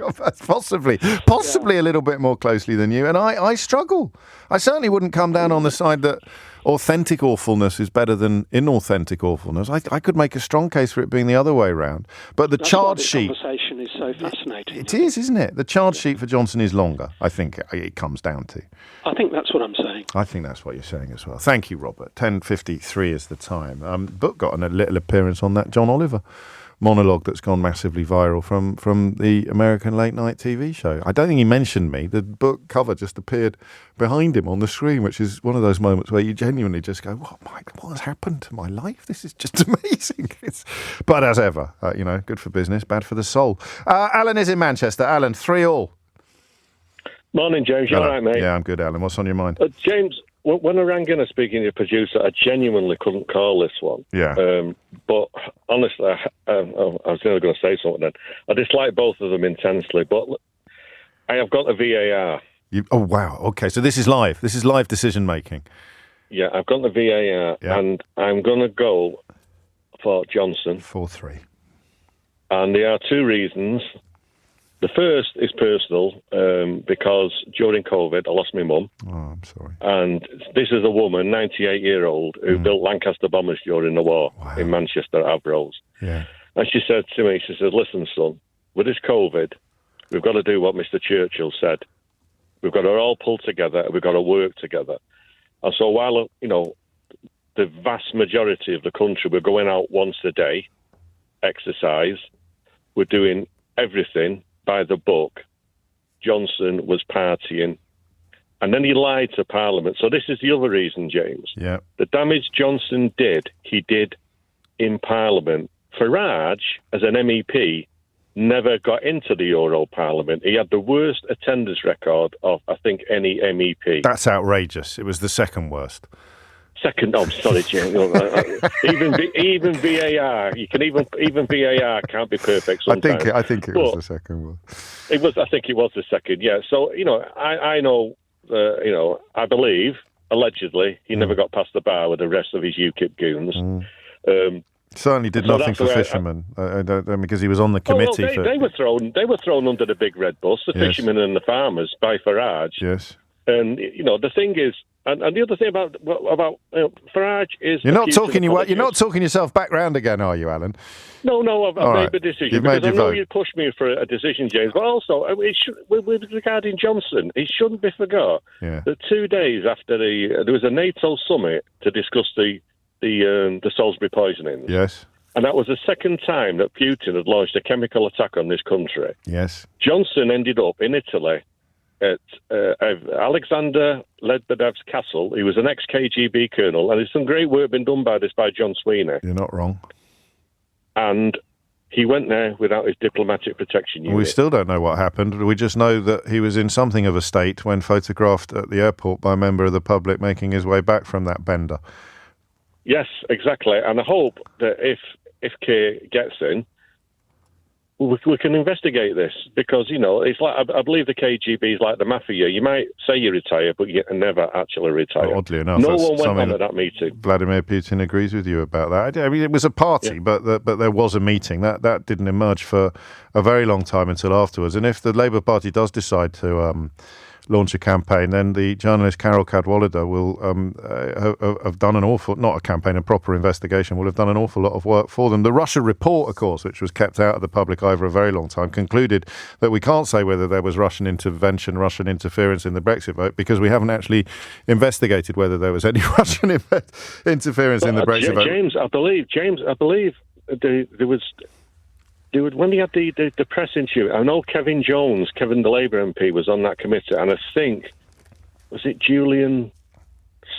possibly a little bit more closely than you, and I struggle. I certainly wouldn't come down on the side that authentic awfulness is better than inauthentic awfulness. I could make a strong case for it being the other way around. But the charge sheet...
This conversation is so fascinating.
It is, isn't it? The charge sheet for Johnson is longer, I think it comes down to.
I think that's what I'm saying.
I think that's what you're saying as well. Thank you, Robert. 10:53 is the time. Book got a little appearance on that John Oliver monologue that's gone massively viral from the American late night TV show. I don't think he mentioned me. The book cover just appeared behind him on the screen, which is one of those moments where you genuinely just go, what has happened to my life? This is just amazing. But as ever, good for business, bad for the soul. Alan is in Manchester. Alan, 3-3.
Morning, James. You all right, mate?
Yeah, I'm good, Alan. What's on your mind?
James, when I rang in speaking to your producer, I genuinely couldn't call this one.
Yeah.
But honestly, I was going to say something then. I dislike both of them intensely, but I have got a VAR.
Oh, wow. Okay, so this is live. This is live decision-making.
Yeah, I've got the VAR, and I'm going to go for Johnson.
4-3.
And there are two reasons. The first is personal, because during COVID, I lost my mum.
Oh, I'm sorry.
And this is a woman, 98-year-old, who built Lancaster bombers during the war in Manchester at Abbot.
Yeah.
And she said to me, she said, listen, son, with this COVID, we've got to do what Mr. Churchill said. We've got to all pull together and we've got to work together. And so while, the vast majority of the country, we're going out once a day, exercise, we're doing everything by the book, Johnson was partying. And then he lied to Parliament. So this is the other reason, James.
Yeah.
The damage Johnson did, he did in Parliament. Farage, as an MEP, never got into the Euro Parliament. He had the worst attendance record of, I think, any MEP.
That's outrageous. It was the second worst.
Second, sorry, James. even VAR, you can even VAR can't be perfect sometimes.
I think it was the second one.
I think it was the second. Yeah. So I know. I believe allegedly he never got past the bar with the rest of his UKIP goons.
Certainly did nothing for fishermen because he was on the committee.
They were thrown under the big red bus, the fishermen and the farmers by Farage.
Yes.
And the thing is, and the other thing about Farage is
you're not talking yourself back round again, are you, Alan?
No, I've made the decision because I know you pushed me for a decision, James. But also, with regarding Johnson, it shouldn't be forgot that 2 days after there was a NATO summit to discuss the Salisbury poisoning.
Yes.
And that was the second time that Putin had launched a chemical attack on this country.
Yes.
Johnson ended up in Italy at Alexander Ledbedev's castle. He was an ex-KGB colonel, and there's some great work been done by John Sweeney.
You're not wrong.
And he went there without his diplomatic protection unit.
We still don't know what happened. We just know that he was in something of a state when photographed at the airport by a member of the public making his way back from that bender.
Yes, exactly. And I hope that if Kay gets in, we can investigate this because, it's like, I believe the KGB is like the mafia. You might say you retire, but you never actually retire.
Well, oddly enough,
no one went on at that meeting.
Vladimir Putin agrees with you about that. I mean, it was a party, but there was a meeting. That didn't emerge for a very long time until afterwards. And if the Labour Party does decide to launch a campaign, then the journalist Carol Cadwallader will have done a proper investigation, will have done an awful lot of work for them. The Russia report, of course, which was kept out of the public eye for a very long time, concluded that we can't say whether there was Russian intervention, Russian interference in the Brexit vote, because we haven't actually investigated whether there was any Russian interference in the Brexit vote.
James, I believe there was... When he had the press interview, I know Kevin, the Labour MP, was on that committee, and I think, was it Julian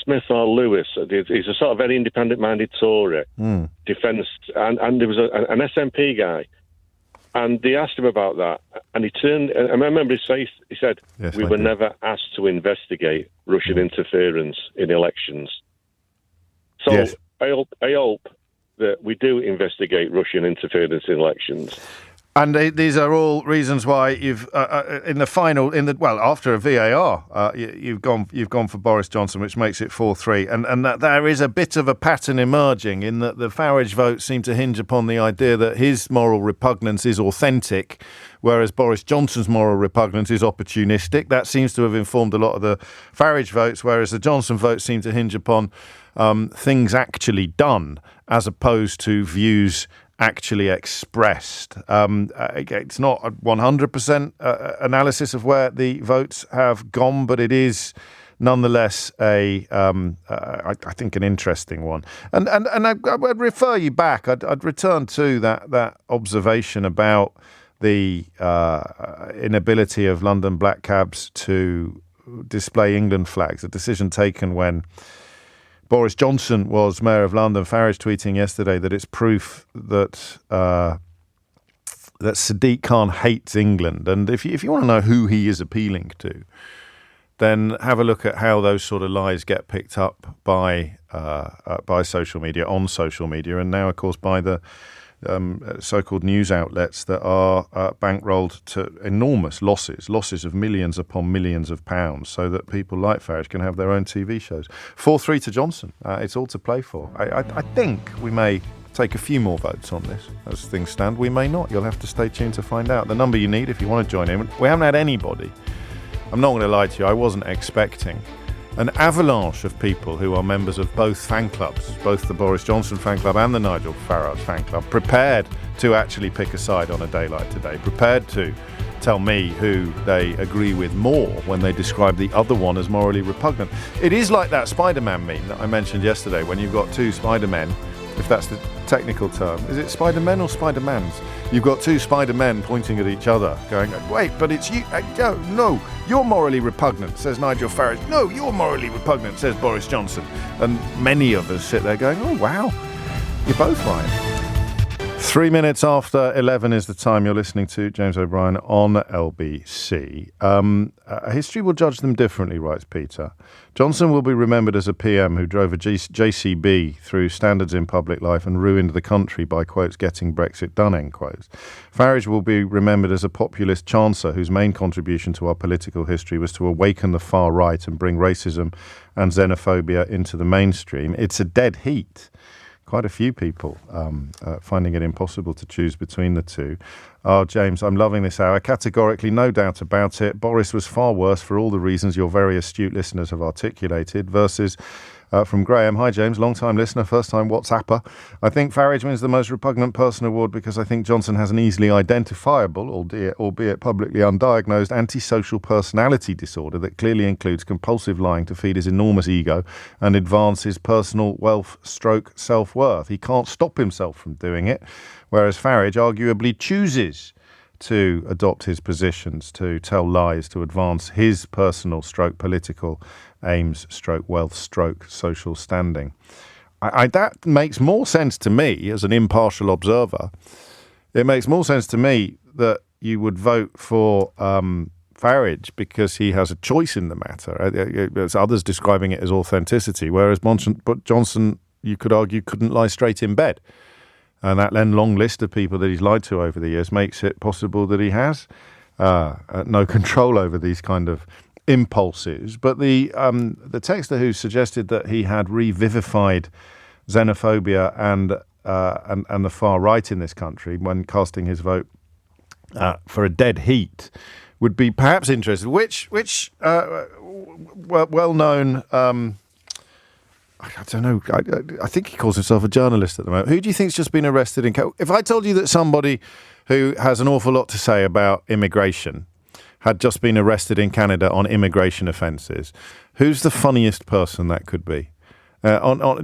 Smith or Lewis? He's a sort of very independent-minded Tory defence, and there was an SNP guy, and they asked him about that, and he turned, and I remember his face, he said, we were never asked to investigate Russian interference in elections. So yes. I hope that we do investigate Russian interference in elections.
And these are all reasons why you've after a VAR, you've gone for Boris Johnson, which makes it 4-3, and that there is a bit of a pattern emerging in that the Farage votes seem to hinge upon the idea that his moral repugnance is authentic, whereas Boris Johnson's moral repugnance is opportunistic. That seems to have informed a lot of the Farage votes, whereas the Johnson votes seem to hinge upon things actually done as opposed to views actually expressed. It's not a 100% analysis of where the votes have gone, but it is nonetheless I think an interesting one. And I'd refer you back. I'd return to that observation about the inability of London black cabs to display England flags, a decision taken when Boris Johnson was Mayor of London. Farage tweeting yesterday that it's proof that that Sadiq Khan hates England. And if you want to know who he is appealing to, then have a look at how those sort of lies get picked up by social media, on social media, and now, of course, by the so-called news outlets that are bankrolled to enormous losses of millions upon millions of pounds, so that people like Farage can have their own TV shows. 4-3 to Johnson. It's all to play for. I think we may take a few more votes on this as things stand. We may not. You'll have to stay tuned to find out. The number you need if you want to join in. We haven't had anybody. I'm not going to lie to you. I wasn't expecting an avalanche of people who are members of both fan clubs, both the Boris Johnson fan club and the Nigel Farage fan club, prepared to actually pick a side on a day like today, prepared to tell me who they agree with more when they describe the other one as morally repugnant. It is like that Spider-Man meme that I mentioned yesterday, when you've got two Spider-Men, if that's the technical term. Is it Spider-Men or Spider-Mans? You've got two Spider-Men pointing at each other, going, wait, but it's you. No, you're morally repugnant, says Nigel Farage. No, you're morally repugnant, says Boris Johnson. And many of us sit there going, oh, wow, you're both right. 3 minutes after 11 is the time. You're listening to James O'Brien on LBC. History will judge them differently, writes Peter. Johnson will be remembered as a PM who drove a JCB through standards in public life and ruined the country by, quotes, getting Brexit done, end quotes. Farage will be remembered as a populist chancer whose main contribution to our political history was to awaken the far right and bring racism and xenophobia into the mainstream. It's a dead heat. Quite a few people finding it impossible to choose between the two. Oh, James, I'm loving this hour. Categorically, no doubt about it. Boris was far worse for all the reasons your very astute listeners have articulated. Versus from Graham. Hi, James, long-time listener, first-time WhatsApper. I think Farage wins the most repugnant person award because I think Johnson has an easily identifiable, albeit publicly undiagnosed, antisocial personality disorder that clearly includes compulsive lying to feed his enormous ego and advance his personal wealth/self-worth. He can't stop himself from doing it, whereas Farage arguably chooses to adopt his positions, to tell lies, to advance his personal/political aims/wealth/social standing. That makes more sense to me as an impartial observer. It makes more sense to me that you would vote for Farage because he has a choice in the matter. There's others describing it as authenticity, whereas Johnson, you could argue, couldn't lie straight in bed. And that then long list of people that he's lied to over the years makes it possible that he has no control over these kind of impulses. But the texter who suggested that he had revivified xenophobia and the far right in this country when casting his vote for a dead heat would be perhaps interested. Which well-known, I don't know, I think he calls himself a journalist at the moment. Who do you think's just been arrested in? If I told you that somebody who has an awful lot to say about immigration had just been arrested in Canada on immigration offences, who's the funniest person that could be?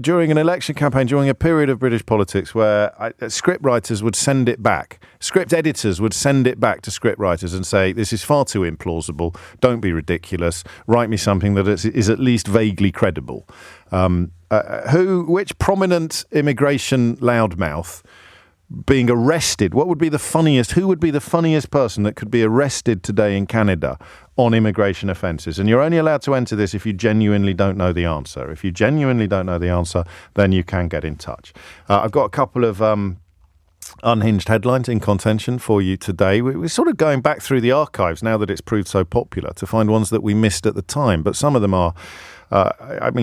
During an election campaign, during a period of British politics where script writers would send it back, script editors would send it back to script writers and say, this is far too implausible, don't be ridiculous, write me something that is at least vaguely credible. Which prominent immigration loudmouth being arrested, who would be the funniest person that could be arrested today in Canada on immigration offences? And you're only allowed to enter this if you genuinely don't know the answer. If you genuinely don't know the answer, then you can get in touch. I've got a couple of unhinged headlines in contention for you today. We're sort of going back through the archives now that it's proved so popular to find ones that we missed at the time, but some of them are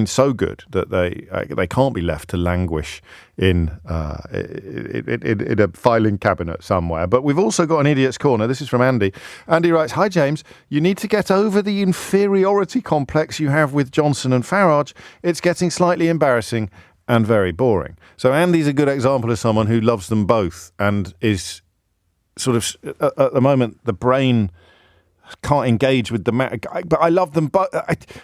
so good that they can't be left to languish in a filing cabinet somewhere. But we've also got an Idiot's Corner. This is from Andy. Andy writes, "Hi James, you need to get over the inferiority complex you have with Johnson and Farage. It's getting slightly embarrassing and very boring." So Andy's a good example of someone who loves them both and is sort of, at the moment, the brain can't engage with the matter. But I love them both.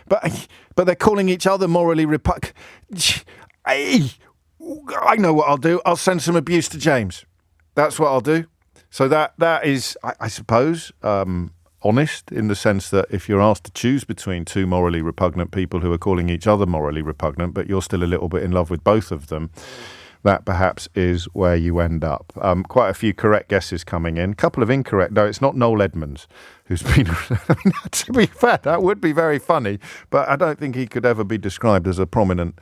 But they're calling each other morally repugnant. I know what I'll do. I'll send some abuse to James. That's what I'll do. So that is, I suppose, honest in the sense that if you're asked to choose between two morally repugnant people who are calling each other morally repugnant, but you're still a little bit in love with both of them, that perhaps is where you end up. Quite a few correct guesses coming in. A couple of incorrect. No, it's not Noel Edmonds who's been... to be fair, that would be very funny, but I don't think he could ever be described as a prominent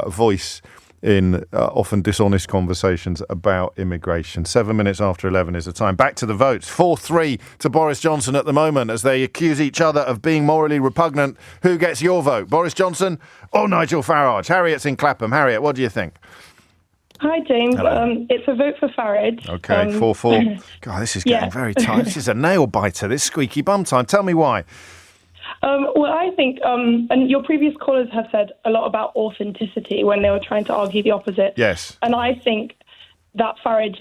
voice in often dishonest conversations about immigration. 7 minutes after 11 is the time. Back to the votes. 4-3 to Boris Johnson at the moment as they accuse each other of being morally repugnant. Who gets your vote? Boris Johnson or Nigel Farage? Harriet's in Clapham. Harriet, what do you think?
Hi, James. It's a vote for Farage.
Okay, 4-4. God, this is getting very tight. This is a nail biter, this squeaky bum time. Tell me why.
Well, I think, and your previous callers have said a lot about authenticity when they were trying to argue the opposite.
Yes.
And I think that Farage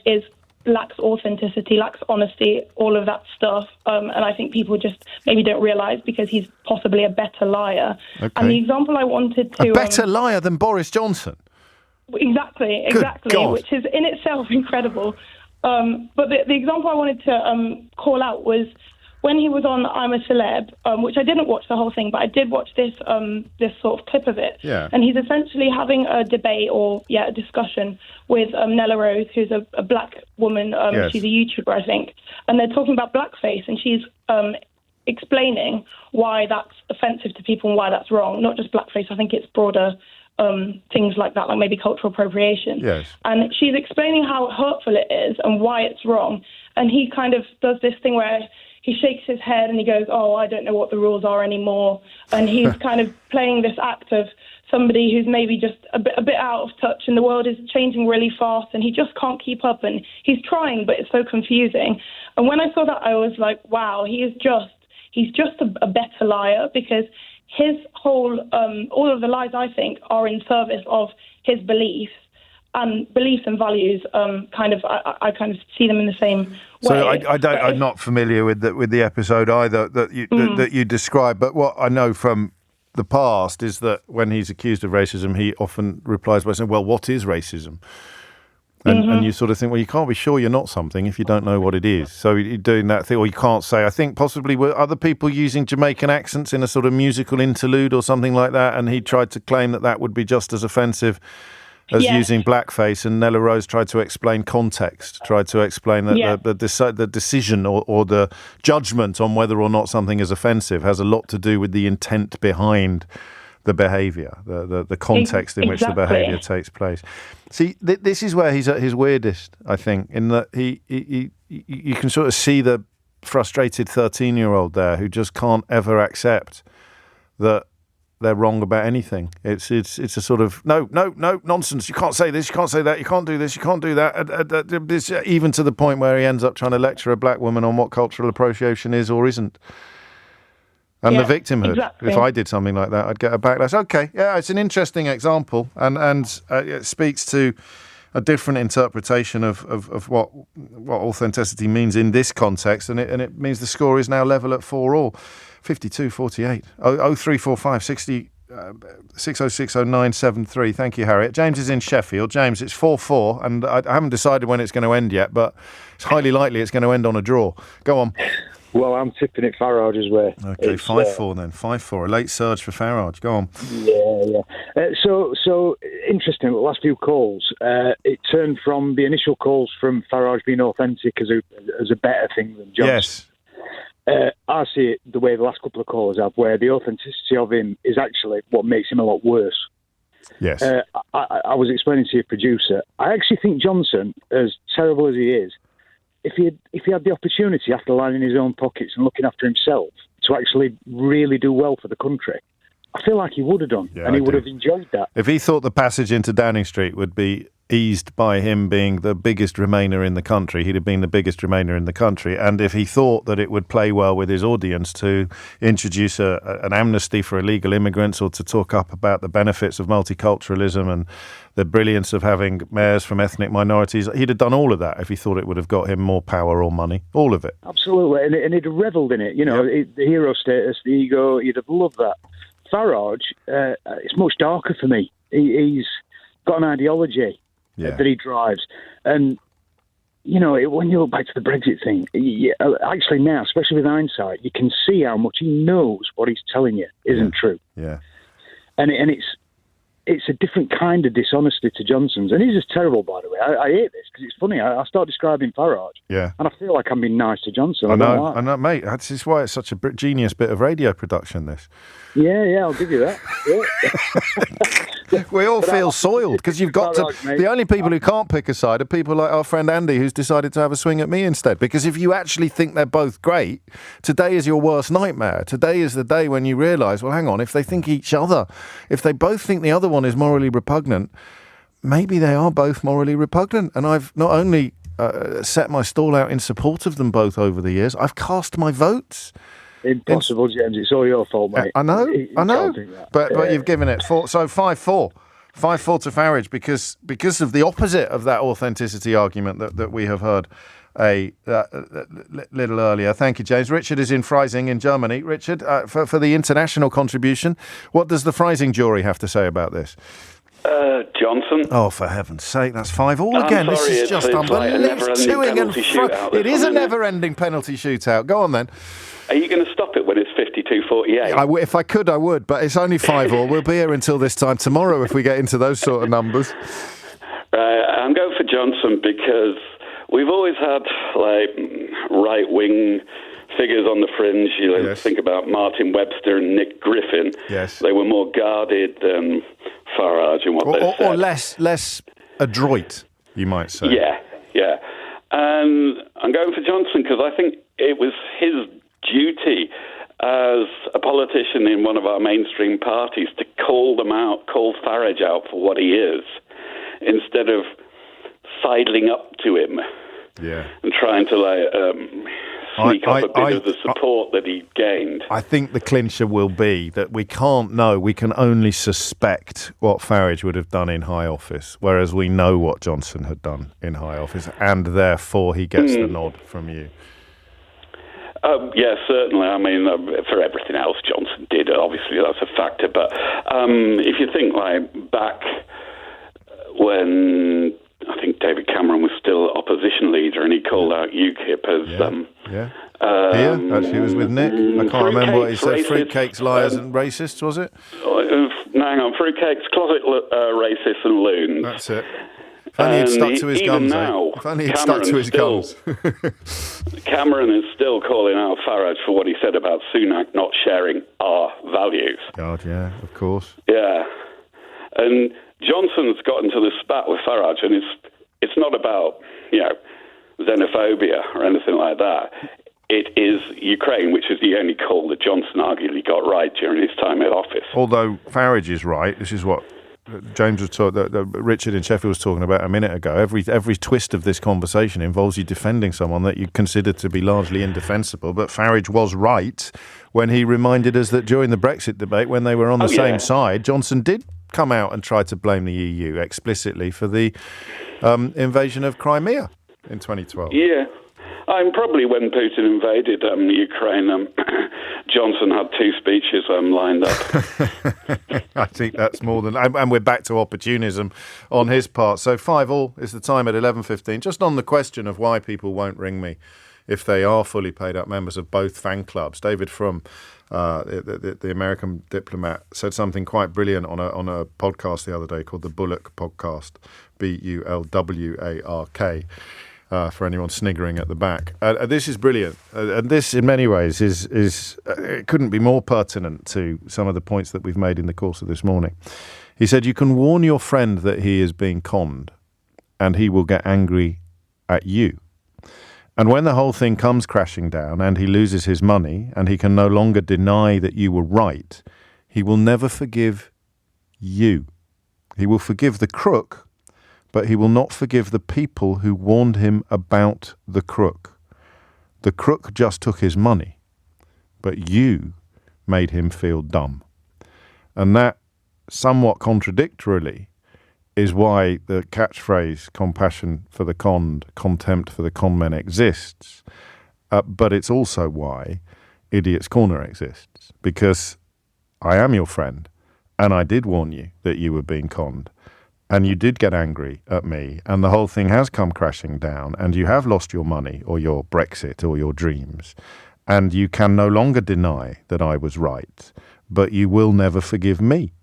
lacks authenticity, lacks honesty, all of that stuff. And I think people just maybe don't realise because he's possibly a better liar. Okay. And the example I wanted to...
A better liar than Boris Johnson?
Exactly, which is in itself incredible. But the example I wanted to call out was when he was on I'm a Celeb, which I didn't watch the whole thing, but I did watch this sort of clip of it.
Yeah.
And he's essentially having a debate a discussion with Nella Rose, who's a black woman. Yes. She's a YouTuber, I think. And they're talking about blackface, and she's explaining why that's offensive to people and why that's wrong. Not just blackface, I think it's broader things like that, like maybe cultural appropriation.
Yes.
And she's explaining how hurtful it is and why it's wrong. And he kind of does this thing where he shakes his head and he goes, "Oh, I don't know what the rules are anymore." And he's kind of playing this act of somebody who's maybe just a bit out of touch, and the world is changing really fast and he just can't keep up, and he's trying, but it's so confusing. And when I saw that, I was like, wow, he's just a better liar, because his whole, all of the lies, I think, are in service of his beliefs and values. I kind of see them in the same way.
So I'm not familiar with the episode either that you described. But what I know from the past is that when he's accused of racism, he often replies by saying, "Well, what is racism?" And you sort of think, well, you can't be sure you're not something if you don't know what it is. So you're doing that thing, or you can't say. I think possibly were other people using Jamaican accents in a sort of musical interlude or something like that, and he tried to claim that would be just as offensive as using blackface, and Nella Rose tried to explain context, tried to explain that the decision or the judgment on whether or not something is offensive has a lot to do with the intent behind the behaviour, the context in which the behaviour takes place. See, this is where he's at his weirdest, I think, in that you can sort of see the frustrated 13-year-old there who just can't ever accept that they're wrong about anything. It's a sort of no nonsense. You can't say this. You can't say that. You can't do this. You can't do that. Even to the point where he ends up trying to lecture a black woman on what cultural appropriation is or isn't. And the victimhood. Exactly. If I did something like that, I'd get a backlash. Okay, yeah, it's an interesting example, and it speaks to a different interpretation of what authenticity means in this context, and it means the score is now level at 4-all, 52-48. 0345 60 6060973. Thank you, Harriet. James is in Sheffield. James, it's 4-4, and I haven't decided when it's going to end yet, but it's highly likely it's going to end on a draw. Go on.
Well, I'm tipping it Farage's way.
Okay, 5-4 then. 5-4. A late surge for Farage. Go on.
Yeah. So interesting. The last few calls, it turned from the initial calls from Farage being authentic as a better thing than Johnson. Yes. I see it the way the last couple of callers have, where the authenticity of him is actually what makes him a lot worse.
Yes.
I was explaining to your producer, I actually think Johnson, as terrible as he is, if he had the opportunity after lining his own pockets and looking after himself to actually really do well for the country, I feel like he would have done, and he would have enjoyed that.
If he thought the passage into Downing Street would be eased by him being the biggest Remainer in the country, he'd have been the biggest Remainer in the country. And if he thought that it would play well with his audience to introduce an amnesty for illegal immigrants or to talk up about the benefits of multiculturalism and the brilliance of having mayors from ethnic minorities, he'd have done all of that if he thought it would have got him more power or money. All of it.
Absolutely. And he'd have revelled in it. You know, the hero status, the ego, he'd have loved that. Farage, it's much darker for me. He's got an ideology that he drives. And, you know, when you look back to the Brexit thing, actually now, especially with hindsight, you can see how much he knows what he's telling you isn't true.
Yeah.
And it's a different kind of dishonesty to Johnson's. And he's just terrible, by the way. I hate this because it's funny. I start describing Farage, and I feel like I'm being nice to Johnson.
I know, mate. This is why it's such a genius bit of radio production, this.
Yeah, I'll give you that. Yeah.
We all feel soiled because you've got to... The only people who can't pick a side are people like our friend Andy, who's decided to have a swing at me instead. Because if you actually think they're both great, today is your worst nightmare. Today is the day when you realise, well, hang on, if they think if they both think the other one is morally repugnant, maybe they are both morally repugnant. And I've not only set my stall out in support of them both over the years, I've cast my votes.
Impossible, James. It's all your fault, mate.
I know. But you've given it 4. So 5-4. 5-4 to Farage because of the opposite of that authenticity argument that we have heard a little earlier. Thank you, James. Richard is in Freising in Germany. Richard, for the international contribution, what does the Freising jury have to say about this?
Johnson.
Oh, for heaven's sake, that's 5-5 again. This is just unbelievable. It is a never-ending penalty shootout. Go on, then.
Are you going to stop it when it's 52-48?
If I could, I would, but it's only 5-5. We'll be here until this time tomorrow if we get into those sort of numbers.
I'm going for Johnson because we've always had right-wing figures on the fringe. Think about Martin Webster and Nick Griffin.
Yes.
They were more guarded than Farage in what they said.
Or less adroit, you might say.
Yeah. And I'm going for Johnson because I think it was his duty as a politician in one of our mainstream parties to call Farage out for what he is, instead of sidling up to him and trying to sneak up a bit of the support that he gained.
I think the clincher will be that we can't know, we can only suspect what Farage would have done in high office, whereas we know what Johnson had done in high office, and therefore he gets the nod from you.
Yeah, certainly. I mean, for everything else Johnson did, obviously that's a factor. But if you think back when I think David Cameron was still opposition leader and he called out UKIP as...
He was with Nick. I can't remember what he said. Fruitcakes, liars and racists, was it?
No, hang on. Fruitcakes, closet racists and loons.
That's it. If only he'd stuck to his guns.
Now,
if only he'd stuck to his guns.
Cameron is still calling out Farage for what he said about Sunak not sharing our values.
God, yeah, of course.
Yeah. And Johnson's got into this spat with Farage, and it's not about, xenophobia or anything like that. It is Ukraine, which is the only call that Johnson arguably got right during his time in office.
Although Farage is right, this is what James was talking, Richard in Sheffield was talking about a minute ago. Every twist of this conversation involves you defending someone that you consider to be largely indefensible. But Farage was right when he reminded us that during the Brexit debate, when they were on the same side, Johnson did come out and try to blame the EU explicitly for the invasion of Crimea in 2012.
Yeah. Probably when Putin invaded Ukraine, Johnson had 2 speeches lined up.
I think that's more than... And we're back to opportunism on his part. So 5-5 is the time at 11:15. Just on the question of why people won't ring me if they are fully paid up members of both fan clubs. David from the American diplomat said something quite brilliant on a podcast the other day called the Bulwark Podcast, Bulwark. For anyone sniggering at the back. This is brilliant. And this, in many ways, is it couldn't be more pertinent to some of the points that we've made in the course of this morning. He said, you can warn your friend that he is being conned, and he will get angry at you. And when the whole thing comes crashing down, and he loses his money, and he can no longer deny that you were right, he will never forgive you. He will forgive the crook, but he will not forgive the people who warned him about the crook. The crook just took his money, but you made him feel dumb. And that, somewhat contradictorily, is why the catchphrase compassion for the conned, contempt for the conmen exists. But it's also why Idiot's Corner exists. Because I am your friend, and I did warn you that you were being conned. And you did get angry at me, and the whole thing has come crashing down, and you have lost your money or your Brexit or your dreams, and you can no longer deny that I was right, but you will never forgive me.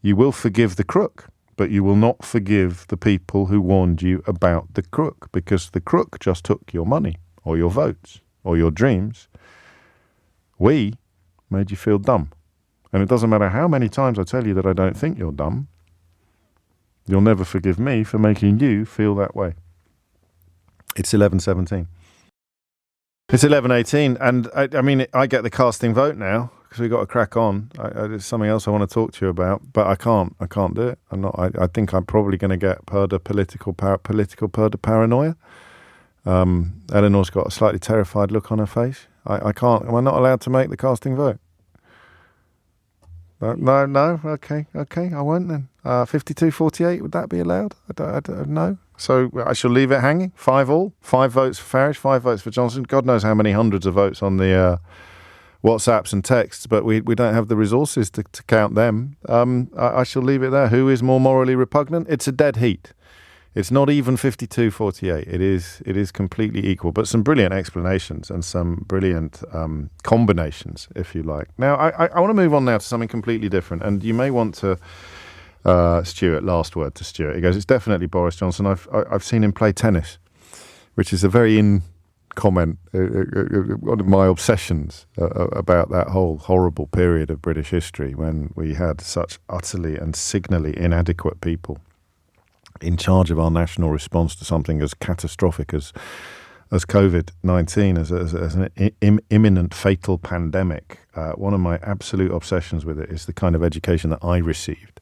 You will forgive the crook, but you will not forgive the people who warned you about the crook, because the crook just took your money or your votes or your dreams. We made you feel dumb. And it doesn't matter how many times I tell you that I don't think you're dumb, you'll never forgive me for making you feel that way. It's 11:17. It's 11:18, and I get the casting vote now because we've got to crack on. There's something else I want to talk to you about, but I can't do it. I'm not. I think I'm probably going to get political paranoia. Eleanor's got a slightly terrified look on her face. I can't. Am I not allowed to make the casting vote? No. Okay. I won't then. 52-48. Would that be allowed? I don't know. So I shall leave it hanging. 5-5. 5 votes for Farage. 5 votes for Johnson. God knows how many hundreds of votes on the WhatsApps and texts, but we don't have the resources to count them. I shall leave it there. Who is more morally repugnant? It's a dead heat. It's not even 52-48. It is completely equal, but some brilliant explanations and some brilliant combinations, if you like. Now, I want to move on now to something completely different, and you may want to, Stuart, last word to Stuart. He goes, it's definitely Boris Johnson. I've seen him play tennis, which is a very in comment, one of my obsessions about that whole horrible period of British history when we had such utterly and signally inadequate people in charge of our national response to something as catastrophic as COVID-19, as an imminent fatal pandemic. One of my absolute obsessions with it is the kind of education that I received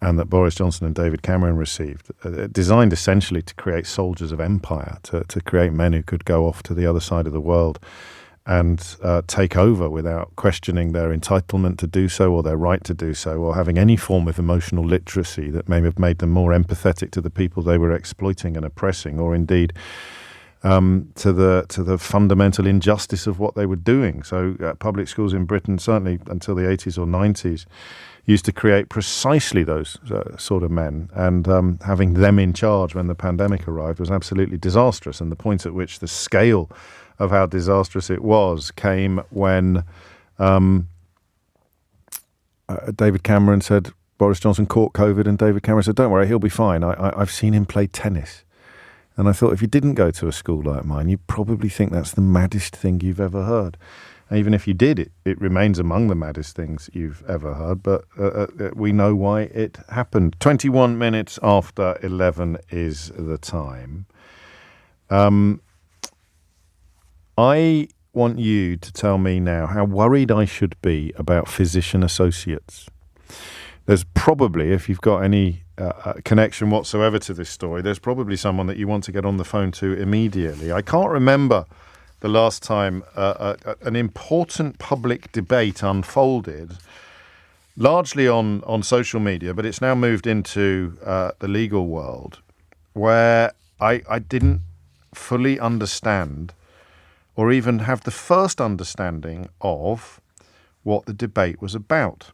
and that Boris Johnson and David Cameron received, designed essentially to create soldiers of empire, to create men who could go off to the other side of the world and take over without questioning their entitlement to do so or their right to do so, or having any form of emotional literacy that may have made them more empathetic to the people they were exploiting and oppressing, or indeed to the fundamental injustice of what they were doing. So public schools in Britain, certainly until the 80s or 90s, used to create precisely those sort of men, and having them in charge when the pandemic arrived was absolutely disastrous. And the point at which the scale of how disastrous it was came when David Cameron said, Boris Johnson caught COVID and David Cameron said, don't worry, he'll be fine. I've seen him play tennis. And I thought, if you didn't go to a school like mine, you'd probably think that's the maddest thing you've ever heard. And even if you did, it remains among the maddest things you've ever heard. But we know why it happened. 21 minutes after 11 is the time. I want you to tell me now how worried I should be about physician associates. There's probably, if you've got any connection whatsoever to this story, there's probably someone that you want to get on the phone to immediately. I can't remember the last time an important public debate unfolded, largely on social media, but it's now moved into the legal world, where I didn't fully understand or even have the first understanding of what the debate was about.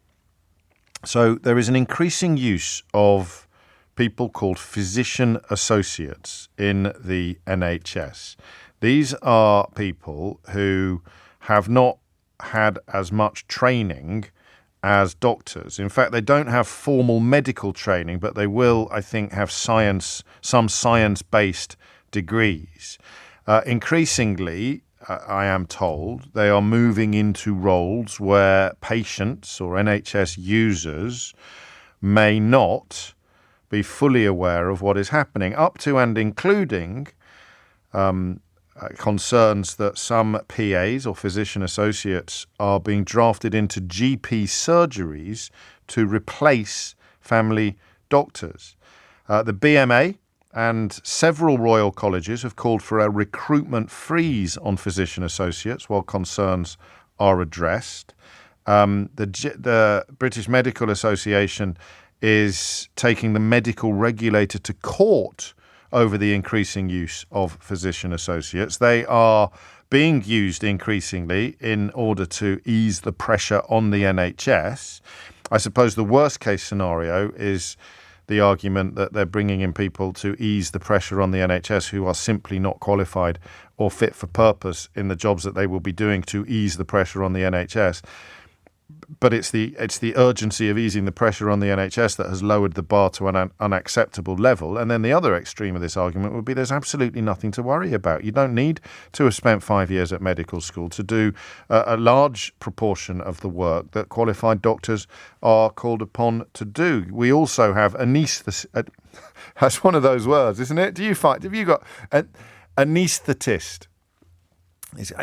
So there is an increasing use of people called physician associates in the NHS. These are people who have not had as much training as doctors. In fact, they don't have formal medical training, but they will, I think, have some science-based degrees. Increasingly, I am told, they are moving into roles where patients or NHS users may not be fully aware of what is happening, up to and including concerns that some PAs or physician associates are being drafted into GP surgeries to replace family doctors. The BMA and several royal colleges have called for a recruitment freeze on physician associates while concerns are addressed. The British Medical Association is taking the medical regulator to court over the increasing use of physician associates. They are being used increasingly in order to ease the pressure on the NHS. I suppose the worst case scenario is the argument that they're bringing in people to ease the pressure on the NHS who are simply not qualified or fit for purpose in the jobs that they will be doing to ease the pressure on the NHS. But it's the urgency of easing the pressure on the NHS that has lowered the bar to an unacceptable level. And then the other extreme of this argument would be there's absolutely nothing to worry about. You don't need to have spent 5 years at medical school to do a large proportion of the work that qualified doctors are called upon to do. We also have anaesthetist. That's one of those words, isn't it? Have you got an anaesthetist?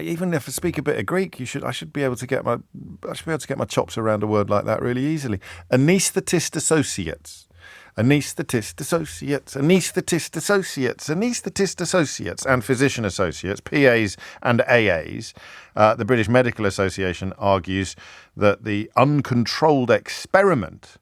Even if I speak a bit of Greek, I should be able to get my chops around a word like that really easily. Anaesthetist associates, anaesthetist associates, anaesthetist associates, anaesthetist associates, and physician associates, PAs and AAs. The British Medical Association argues that the uncontrolled experiment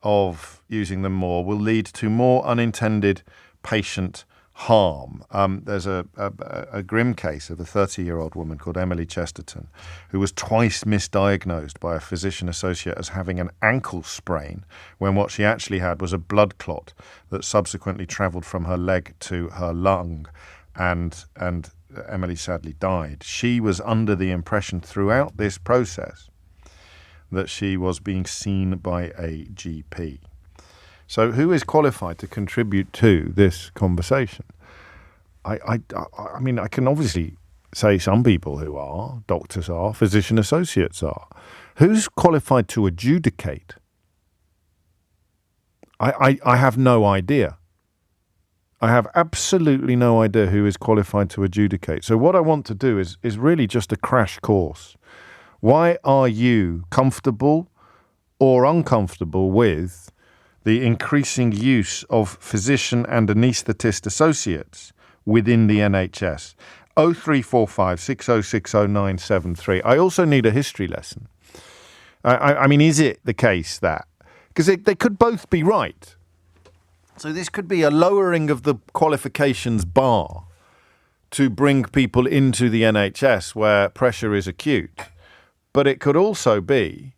of using them more will lead to more unintended patient harm. There's a grim case of a 30-year-old woman called Emily Chesterton who was twice misdiagnosed by a physician associate as having an ankle sprain when what she actually had was a blood clot that subsequently travelled from her leg to her lung, and Emily sadly died. She was under the impression throughout this process that she was being seen by a GP. So who is qualified to contribute to this conversation? I mean, I can obviously say some people who are, doctors are, physician associates are. Who's qualified to adjudicate? I have no idea. I have absolutely no idea who is qualified to adjudicate. So what I want to do is really just a crash course. Why are you comfortable or uncomfortable with the increasing use of physician and anaesthetist associates within the NHS? 0345 6060 973. I also need a history lesson. I mean, is it the case that... Because they could both be right. So this could be a lowering of the qualifications bar to bring people into the NHS where pressure is acute. But it could also be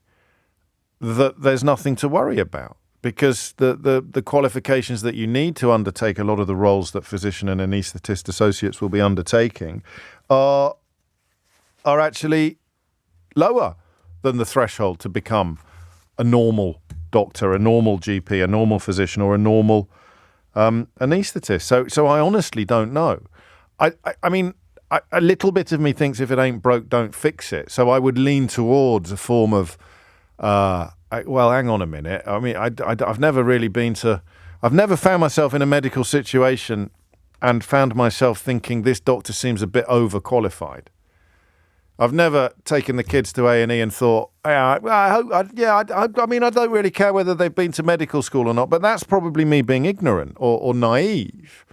that there's nothing to worry about, because the qualifications that you need to undertake a lot of the roles that physician and anaesthetist associates will be undertaking are actually lower than the threshold to become a normal doctor, a normal GP, a normal physician, or a normal anaesthetist. So I honestly don't know. I mean, a little bit of me thinks if it ain't broke, don't fix it. So I would lean towards a form of, well, hang on a minute. I mean, I've never really I've never found myself in a medical situation and found myself thinking this doctor seems a bit overqualified. I've never taken the kids to A&E and thought, I mean, I don't really care whether they've been to medical school or not, but that's probably me being ignorant or naive.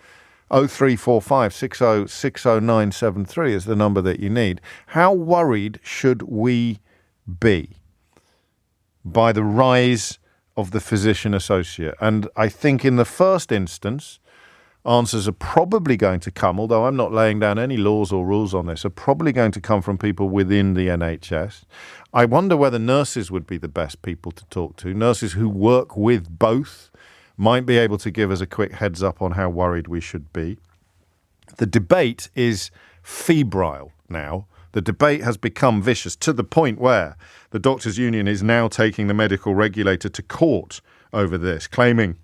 0345 60 60973 is the number that you need. How worried should we be by the rise of the physician associate? And I think in the first instance, answers are probably going to come, although I'm not laying down any laws or rules on this, are probably going to come from people within the NHS. I wonder whether nurses would be the best people to talk to. Nurses who work with both might be able to give us a quick heads up on how worried we should be. The debate is febrile now. The debate has become vicious to the point where the Doctors' Union is now taking the medical regulator to court over this, claiming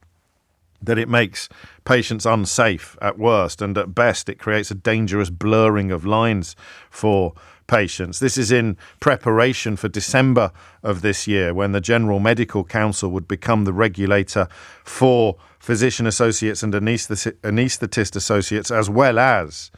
that it makes patients unsafe at worst, and at best it creates a dangerous blurring of lines for patients. This is in preparation for December of this year, when the General Medical Council would become the regulator for physician associates and anaesthetist associates, as well as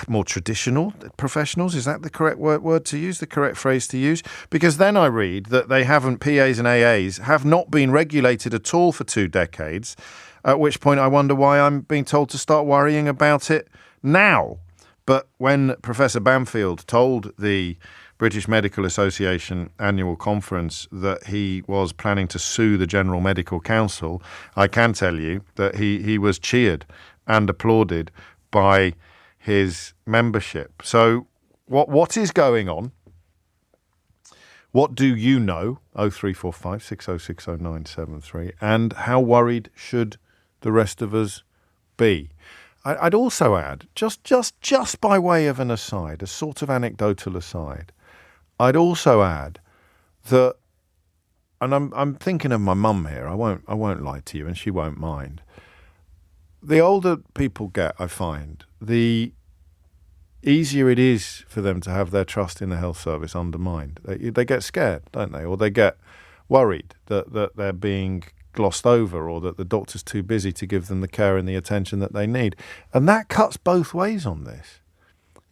more traditional professionals. Is that the correct word to use, the correct phrase to use? Because then I read that they haven't, PAs and AAs have not been regulated at all for 2 decades, at which point I wonder why I'm being told to start worrying about it now. But when Professor Bamfield told the British Medical Association annual conference that he was planning to sue the General Medical Council, I can tell you that he was cheered and applauded by his membership. So what is going on? What do you know? 0345 60 60973. And how worried should the rest of us be? I'd also add, just by way of an aside, a sort of anecdotal aside, I'd also add that, and I'm thinking of my mum here. I won't lie to you, and she won't mind. The older people get, I find, the easier it is for them to have their trust in the health service undermined. They get scared, don't they? Or they get worried that they're being glossed over, or that the doctor's too busy to give them the care and the attention that they need. And that cuts both ways on this.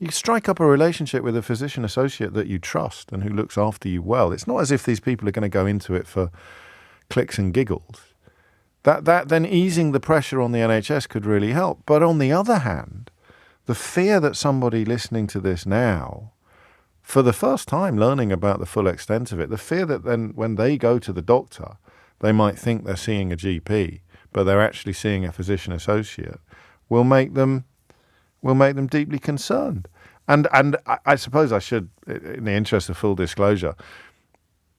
You strike up a relationship with a physician associate that you trust and who looks after you well. It's not as if these people are going to go into it for clicks and giggles. That then easing the pressure on the NHS could really help. But on the other hand, the fear that somebody listening to this now, for the first time learning about the full extent of it, the fear that then when they go to the doctor, they might think they're seeing a GP, but they're actually seeing a physician associate, will make them deeply concerned. And I suppose I should, in the interest of full disclosure,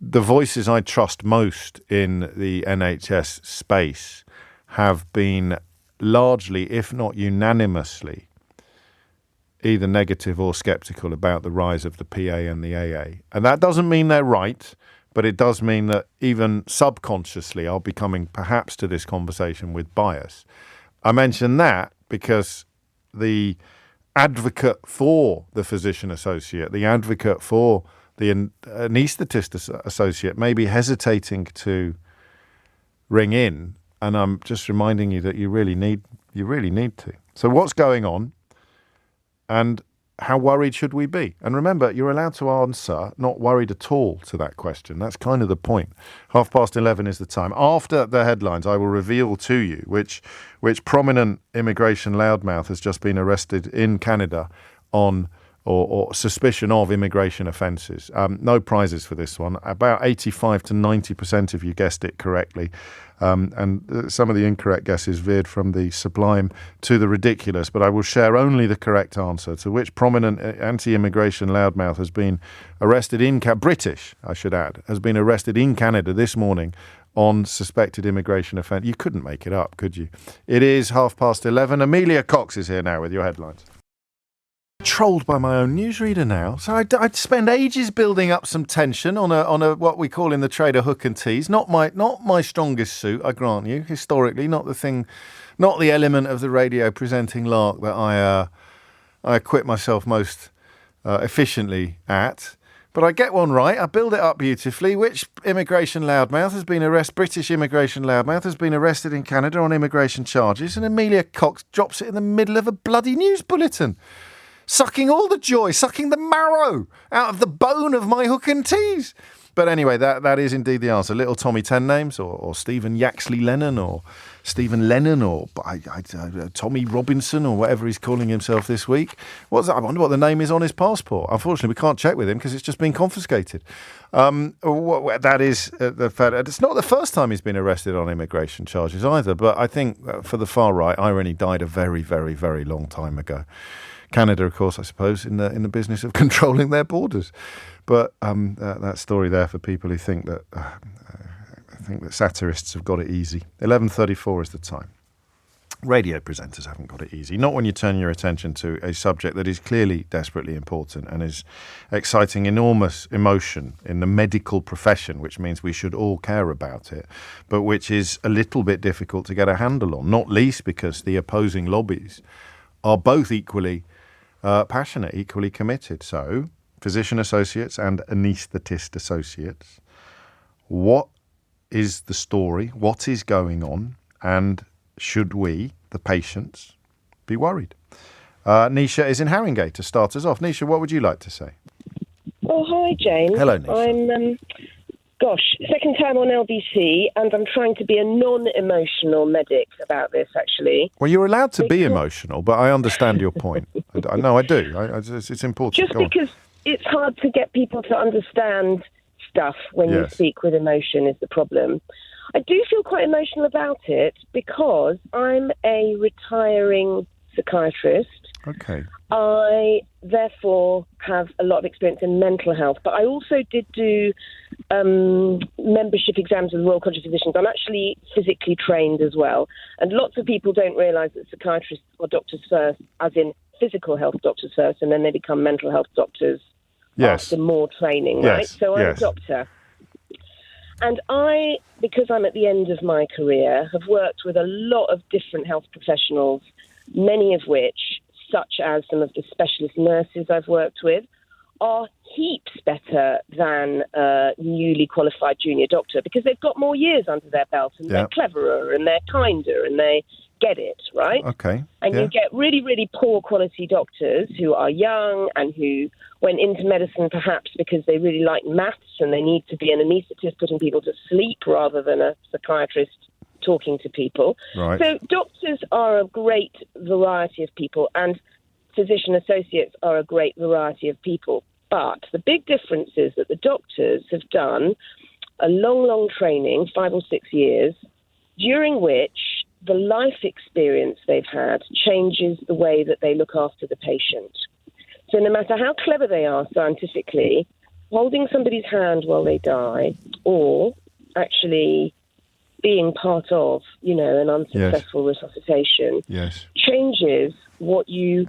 the voices I trust most in the NHS space have been largely, if not unanimously, either negative or sceptical about the rise of the PA and the AA. And that doesn't mean they're right, but it does mean that even subconsciously I'll be coming perhaps to this conversation with bias. I mention that because the advocate for the physician associate, the advocate for the anaesthetist associate may be hesitating to ring in, and I'm just reminding you that you really need to. So what's going on, and how worried should we be? And remember, you're allowed to answer not worried at all to that question. That's kind of the point. 11:30 is the time. After the headlines, I will reveal to you which prominent immigration loudmouth has just been arrested in Canada on or suspicion of immigration offences. No prizes for this one. About 85 to 90% of you guessed it correctly. And some of the incorrect guesses veered from the sublime to the ridiculous, but I will share only the correct answer to which prominent anti-immigration loudmouth has been arrested in British, I should add, has been arrested in Canada this morning on suspected immigration offence. You couldn't make it up, could you? It is 11:30. Amelia Cox is here now with your headlines. trolled by my own newsreader now. So I'd spend ages building up some tension on a what we call in the trade a hook and tease. Not my strongest suit, I grant you. Historically, not the element of the radio presenting lark that I acquit myself most efficiently at. But I get one right. I build it up beautifully. Which immigration loudmouth has been arrested? British immigration loudmouth has been arrested in Canada on immigration charges, and Amelia Cox drops it in the middle of a bloody news bulletin, sucking all the joy, sucking the marrow out of the bone of my hook and tease. But anyway, that is indeed the answer. Little Tommy Ten Names, or Stephen Yaxley Lennon, or Stephen Lennon, or Tommy Robinson, or whatever he's calling himself this week. I wonder what the name is on his passport. Unfortunately, we can't check with him because it's just been confiscated. That is the fact. It's not the first time he's been arrested on immigration charges either. But I think for the far right, irony died a very, very, very long time ago. Canada, of course, I suppose, in the business of controlling their borders. But that story there for people who think that satirists have got it easy. 11:34 is the time. Radio presenters haven't got it easy. Not when you turn your attention to a subject that is clearly desperately important and is exciting enormous emotion in the medical profession, which means we should all care about it, but which is a little bit difficult to get a handle on, not least because the opposing lobbies are both equally passionate, equally committed. So, physician associates and anaesthetist associates, what is the story? What is going on? And should we, the patients, be worried? Nisha is in Haringey to start us off. Nisha, what would you like to say?
Oh, hi, James.
Hello, Nisha.
I'm, second time on LBC, and I'm trying to be a non-emotional medic about this, actually.
Well, you're allowed to be emotional, but I understand your point. No, I do. It's important.
Just because it's hard to get people to understand stuff when you speak with emotion is the problem. I do feel quite emotional about it because I'm a retiring psychiatrist.
Okay.
I, therefore, have a lot of experience in mental health, but I also did do membership exams with the Royal College of Physicians. I'm actually physically trained as well, and lots of people don't realise that psychiatrists are doctors first, as in physical health doctors first, and then they become mental health doctors after more training, right? So I'm a doctor. And I, because I'm at the end of my career, have worked with a lot of different health professionals, many of which, such as some of the specialist nurses I've worked with, are heaps better than a newly qualified junior doctor because they've got more years under their belt and they're cleverer and they're kinder and they get it, right?
Okay.
And you get really, really poor quality doctors who are young and who went into medicine perhaps because they really like maths and they need to be an anaesthetist putting people to sleep rather than a psychiatrist talking to people.
Right.
So doctors are a great variety of people and physician associates are a great variety of people. But the big difference is that the doctors have done a long training, 5 or 6 years, during which the life experience they've had changes the way that they look after the patient. So no matter how clever they are scientifically, holding somebody's hand while they die or actually being part of, an unsuccessful resuscitation changes what you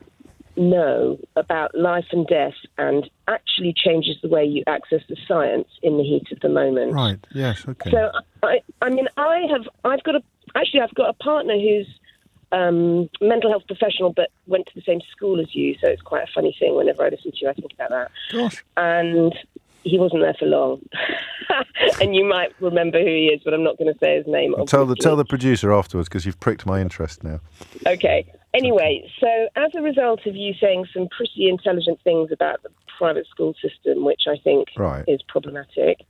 know about life and death and actually changes the way you access the science in the heat of the moment.
Right, yes, okay.
So, I've got a partner who's mental health professional but went to the same school as you, so it's quite a funny thing. Whenever I listen to you, I think about that.
Gosh.
And he wasn't there for long. And you might remember who he is, but I'm not going to say his name.
Tell the producer afterwards because you've pricked my interest now.
Okay. Anyway, so as a result of you saying some pretty intelligent things about the private school system, which I think is problematic,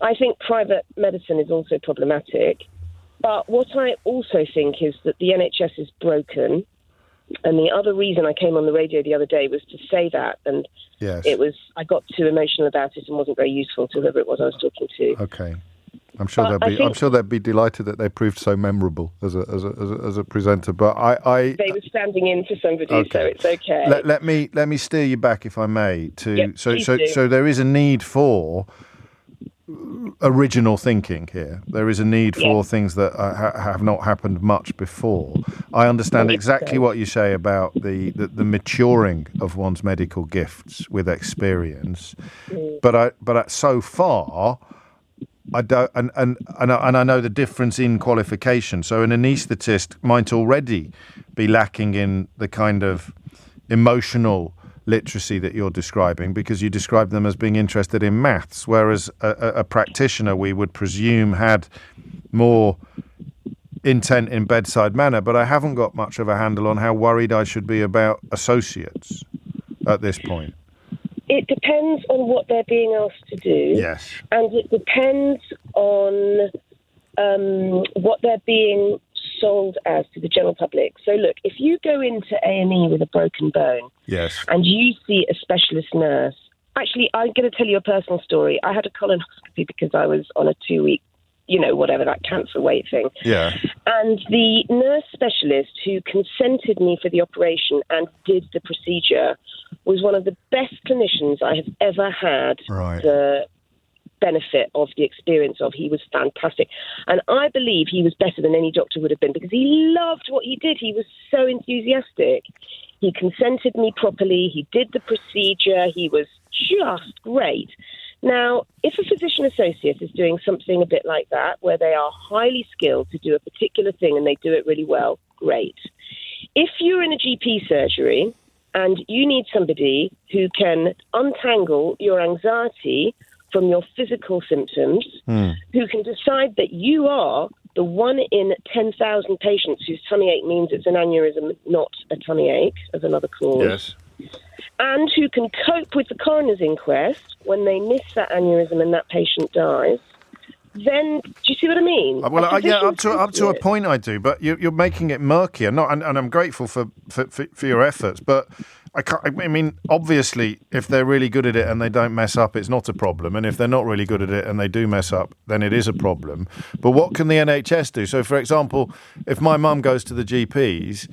I think private medicine is also problematic. But what I also think is that the NHS is broken. And the other reason I came on the radio the other day was to say that. And I got too emotional about it and wasn't very useful to whoever it was I was talking to.
Okay. I'm sure they'd be delighted that they proved so memorable as a presenter. But
they were standing in for somebody, so it's okay.
Let me steer you back, if I may. So there is a need for original thinking here. There is a need for things that have not happened much before. I understand exactly what you say about the maturing of one's medical gifts with experience, but so far, I don't, and I know the difference in qualification. So an anaesthetist might already be lacking in the kind of emotional literacy that you're describing, because you describe them as being interested in maths, whereas a practitioner, we would presume, had more intent in bedside manner. But I haven't got much of a handle on how worried I should be about associates at this point.
It depends on what they're being asked to do.
Yes.
And it depends on what they're being sold as to the general public. So look, if you go into A&E with a broken bone, and you see a specialist nurse, actually, I'm going to tell you a personal story. I had a colonoscopy because I was on a 2-week, whatever, that cancer weight thing. Yeah. And the nurse specialist who consented me for the operation and did the procedure was one of the best clinicians I have ever had the benefit of the experience of. He was fantastic. And I believe he was better than any doctor would have been, because he loved what he did. He was so enthusiastic. He consented me properly. He did the procedure. He was just great. Now, if a physician associate is doing something a bit like that, where they are highly skilled to do a particular thing and they do it really well, great. If you're in a GP surgery and you need somebody who can untangle your anxiety from your physical symptoms, who can decide that you are the 1 in 10,000 patients whose tummy ache means it's an aneurysm, not a tummy ache, as another cause. Yes. And who can cope with the coroner's inquest when they miss that aneurysm and that patient dies, then do you see what I mean?
Well, up to a point I do, but you're making it murkier. And I'm grateful for your efforts, but I mean, obviously, if they're really good at it and they don't mess up, it's not a problem. And if they're not really good at it and they do mess up, then it is a problem. But what can the NHS do? So, for example, if my mum goes to the GPs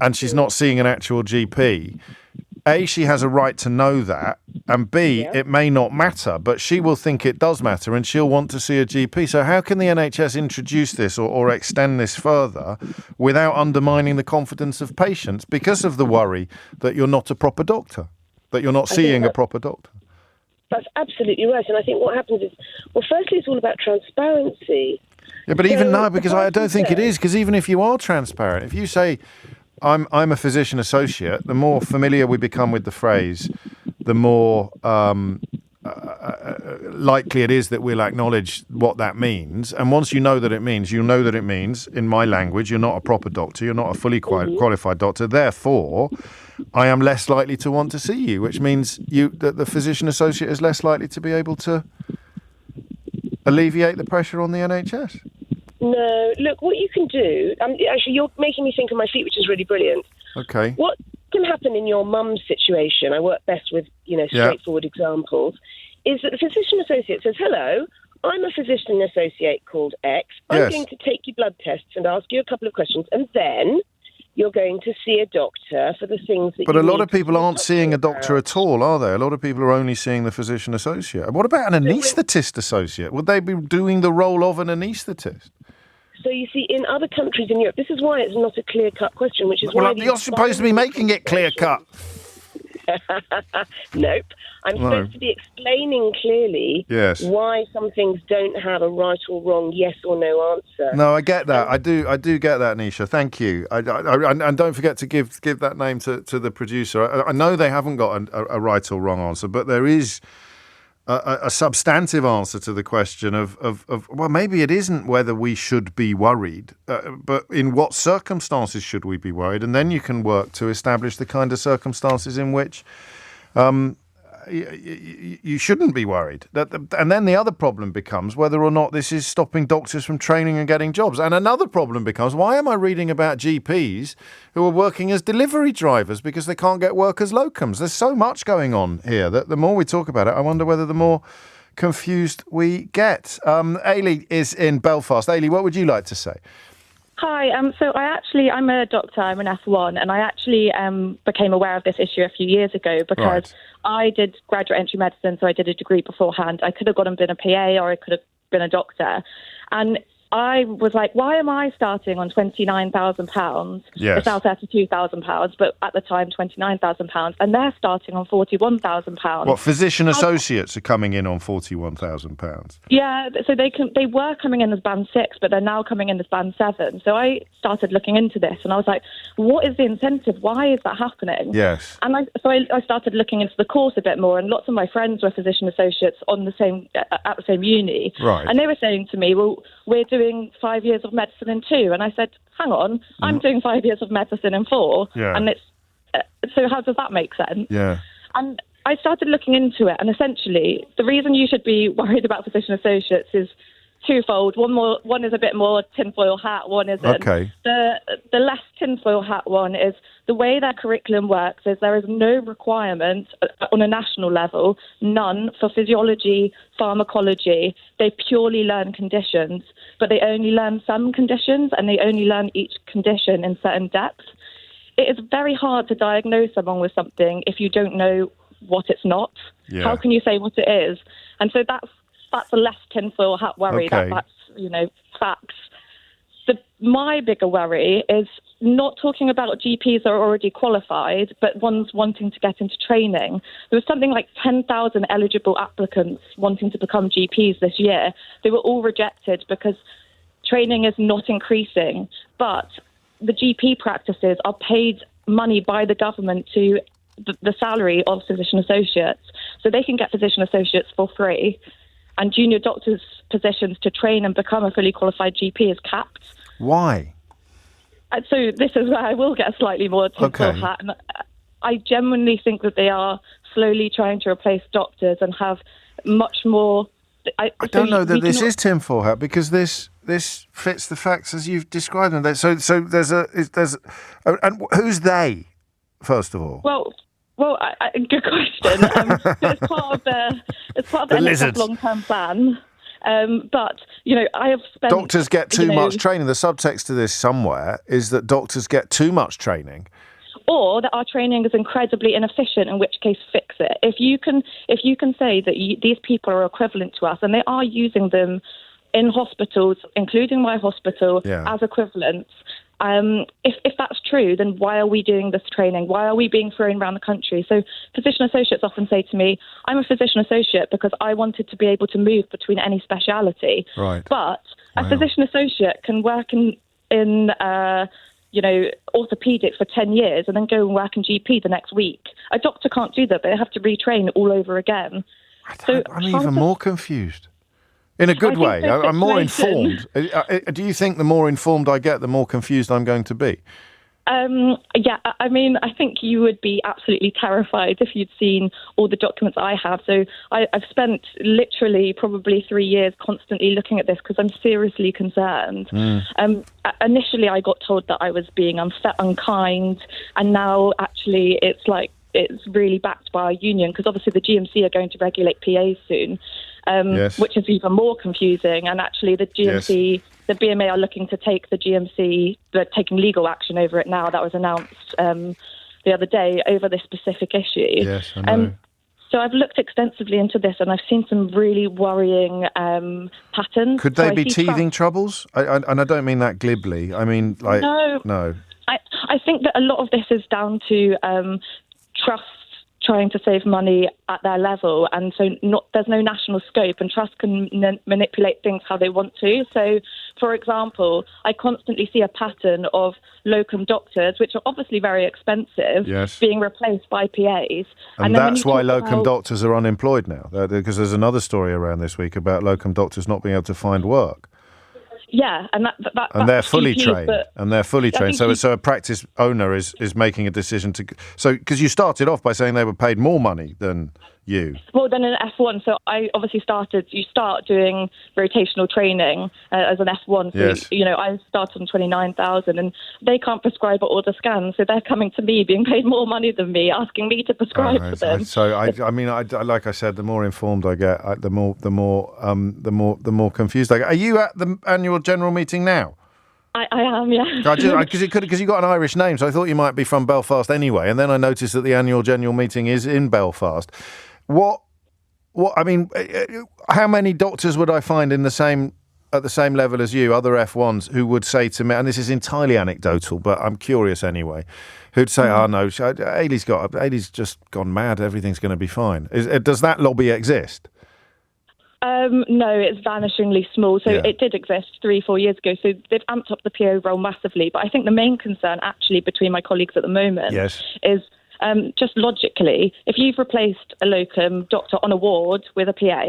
and she's not seeing an actual GP, A, she has a right to know that, and B, it may not matter, but she will think it does matter and she'll want to see a GP. So how can the NHS introduce this or extend this further without undermining the confidence of patients because of the worry that you're not a proper doctor, that you're not seeing a proper doctor?
That's absolutely right. And I think what happens is, well, firstly, it's all about transparency.
Yeah, but even now, because I don't think it is, because even if you are transparent, if you say, I'm a physician associate, the more familiar we become with the phrase, the more likely it is that we'll acknowledge what that means. And once you know that it means, you'll know that it means, in my language, you're not a proper doctor, you're not a fully qualified doctor. Therefore, I am less likely to want to see you, which means that the physician associate is less likely to be able to alleviate the pressure on the NHS.
No, look, what you can do, actually, you're making me think on my feet, which is really brilliant.
Okay.
What can happen in your mum's situation, I work best with, straightforward examples, is that the physician associate says, hello, I'm a physician associate called X. I'm going to take your blood tests and ask you a couple of questions, and then you're going to see a doctor for the things that
But a lot of people aren't seeing a doctor at all, are they? A lot of people are only seeing the physician associate. What about an anaesthetist associate? Would they be doing the role of an anaesthetist?
So you see, in other countries in Europe, this is why it's not a clear-cut question, which is why...
Well, you're supposed to be making it clear-cut.
Nope. I'm supposed to be explaining clearly why some things don't have a right or wrong, yes or no answer.
No, I get that. I do get that, Nisha. Thank you. And don't forget to give that name to the producer. I know they haven't got a right or wrong answer, but there is a substantive answer to the question of well, maybe it isn't whether we should be worried, but in what circumstances should we be worried? And then you can work to establish the kind of circumstances in which you shouldn't be worried. And then the other problem becomes whether or not this is stopping doctors from training and getting jobs. And another problem becomes, why am I reading about GPs who are working as delivery drivers because they can't get work as locums? There's so much going on here that the more we talk about it, I wonder whether the more confused we get. Ailey is in Belfast. Ailey, what would you like to say?
Hi. So I'm a doctor. I'm an F1, and I actually became aware of this issue a few years ago because I did graduate entry medicine, so I did a degree beforehand. I could have gone and been a PA, or I could have been a doctor, and I was like, why am I starting on £29,000?
Yes.
It's now £32,000, but at the time £29,000, and they're starting on £41,000.
What, physician associates are coming in on £41,000?
Yeah, so they were coming in as band 6, but they're now coming in as band 7. So I started looking into this, and I was like, what is the incentive? Why is that happening?
Yes.
And I started looking into the course a bit more, and lots of my friends were physician associates at the same uni.
Right.
And they were saying to me, well, we're doing 5 years of medicine in 2. And I said, hang on, I'm doing 5 years of medicine in 4.
Yeah.
And so how does that make sense?
Yeah.
And I started looking into it, and essentially the reason you should be worried about physician associates is twofold. One is a bit more tinfoil hat, one isn't.
Okay.
The less tinfoil hat one is the way their curriculum works is there is no requirement on a national level, none, for physiology, pharmacology. They purely learn conditions, but they only learn some conditions, and they only learn each condition in certain depth. It is very hard to diagnose someone with something if you don't know what it's not.
Yeah.
How can you say what it is? And so that's a less tinfoil hat worry.
Okay.
That's facts. My bigger worry is not talking about GPs that are already qualified, but ones wanting to get into training. There was something like 10,000 eligible applicants wanting to become GPs this year. They were all rejected because training is not increasing, but the GP practices are paid money by the government to the salary of physician associates, so they can get physician associates for free. And junior doctors' positions to train and become a fully qualified GP is capped.
Why?
So this is where I will get a slightly more tinfoil hat. And I genuinely think that they are slowly trying to replace doctors and have much more...
I don't know that this is tinfoil hat, because this fits the facts as you've described them. So and who's they, first of all?
Well, good question. It's part of the NHS long-term plan. But I have spent.
Doctors get too much training. The subtext to this somewhere is that doctors get too much training,
or that our training is incredibly inefficient. In which case, fix it. If you can say that these people are equivalent to us, and they are using them in hospitals, including my hospital, as equivalents. If that's true, then why are we doing this training? Why are we being thrown around the country? So physician associates often say to me, I'm a physician associate because I wanted to be able to move between any speciality.
Right.
But a physician associate can work in orthopedics for 10 years and then go and work in GP the next week. A doctor can't do that. They have to retrain all over again.
I'm even more confused. In a good way. I'm more informed. Do you think the more informed I get, the more confused I'm going to be?
Yeah, I mean, I think you would be absolutely terrified if you'd seen all the documents I have. So I've spent literally probably 3 years constantly looking at this because I'm seriously concerned. Initially, I got told that I was being unkind, and now actually it's really backed by our union, because obviously the GMC are going to regulate PAs soon. Which is even more confusing. And actually the GMC, the BMA are looking to take the GMC, they're taking legal action over it now. That was announced the other day over this specific issue.
Yes, I know.
So I've looked extensively into this, and I've seen some really worrying patterns.
Could they be teething troubles? And I don't mean that glibly. I mean, no.
I think that a lot of this is down to trusts trying to save money at their level, and so there's no national scope, and trusts can manipulate things how they want to. So, for example, I constantly see a pattern of locum doctors, which are obviously very expensive, being replaced by PAs.
And that's why locum doctors are unemployed now, because there's another story around this week about locum doctors not being able to find work.
Yeah, and
they're fully trained. So a practice owner is making a decision to. So because you started off by saying they were paid more money than you.
Well, then an F1. So I obviously you start doing rotational training as an F1. So, I started on 29,000, and they can't prescribe or order scans. So they're coming to me, being paid more money than me, asking me to prescribe for them.
So like I said, the more informed I get, the more confused I get. Are you at the annual general meeting now?
I am, yeah.
Because you got an Irish name, so I thought you might be from Belfast anyway. And then I noticed that the annual general meeting is in Belfast. I mean, how many doctors would I find at the same level as you, other F1s, who would say to me, and this is entirely anecdotal, but I'm curious anyway, who'd say, "Oh no, Ailey's just gone mad. Everything's going to be fine." Does that lobby exist?
No, it's vanishingly small. So it did exist 3-4 years ago. So they've amped up the PO role massively. But I think the main concern actually between my colleagues at the moment is just logically, if you've replaced a locum doctor on a ward with a PA,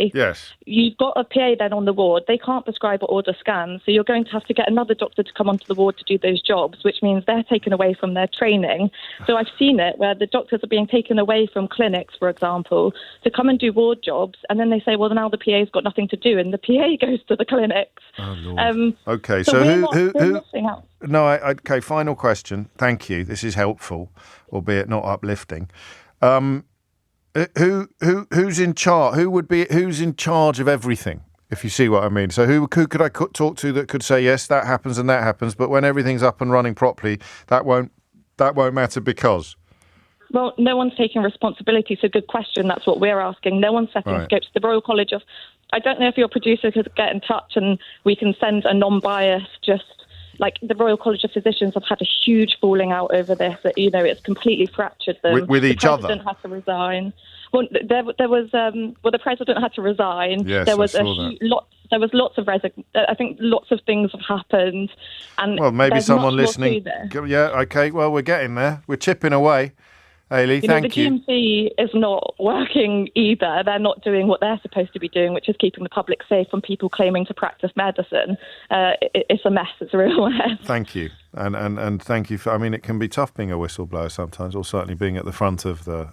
you've got a PA then on the ward. They can't prescribe or order scans. So you're going to have to get another doctor to come onto the ward to do those jobs, which means they're taken away from their training. So I've seen it where the doctors are being taken away from clinics, for example, to come and do ward jobs. And then they say, well, now the PA's got nothing to do. And the PA goes to the clinics.
Oh, Lord. Okay, so
we're missing out.
No, okay, final question. Thank you. This is helpful, albeit not uplifting. Who's in charge? Who's in charge of everything? If you see what I mean. So who could I talk to that could say yes, that happens and that happens, but when everything's up and running properly, that won't matter because.
Well, no one's taking responsibility. So good question. That's what we're asking. No one's setting scopes. The Royal College of. I don't know if your producer could get in touch and we can send a non-biased like the Royal College of Physicians have had a huge falling out over this. It's completely fractured them.
With each other?
The president had to resign. Well, there was the president had to resign.
Yes,
there was
I saw that.
There was lots of I think lots of things have happened. And
well, maybe someone listening. Yeah, okay. Well, we're getting there. We're chipping away. Ailey, thank you.
The GMC is not working either. They're not doing what they're supposed to be doing, which is keeping the public safe from people claiming to practice medicine. It's a mess. It's a real mess.
Thank you. And thank you for, I mean, it can be tough being a whistleblower sometimes, or certainly being at the front of the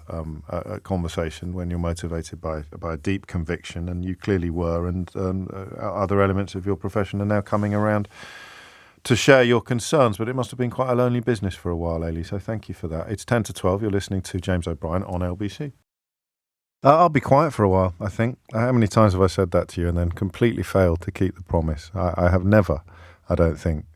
conversation when you're motivated by a deep conviction, and you clearly were, and other elements of your profession are now coming around to share your concerns, but it must have been quite a lonely business for a while, Ailey, so thank you for that. It's 10 to 12, you're listening to James O'Brien on LBC. I'll be quiet for a while, I think. How many times have I said that to you and then completely failed to keep the promise? I have never, I don't think,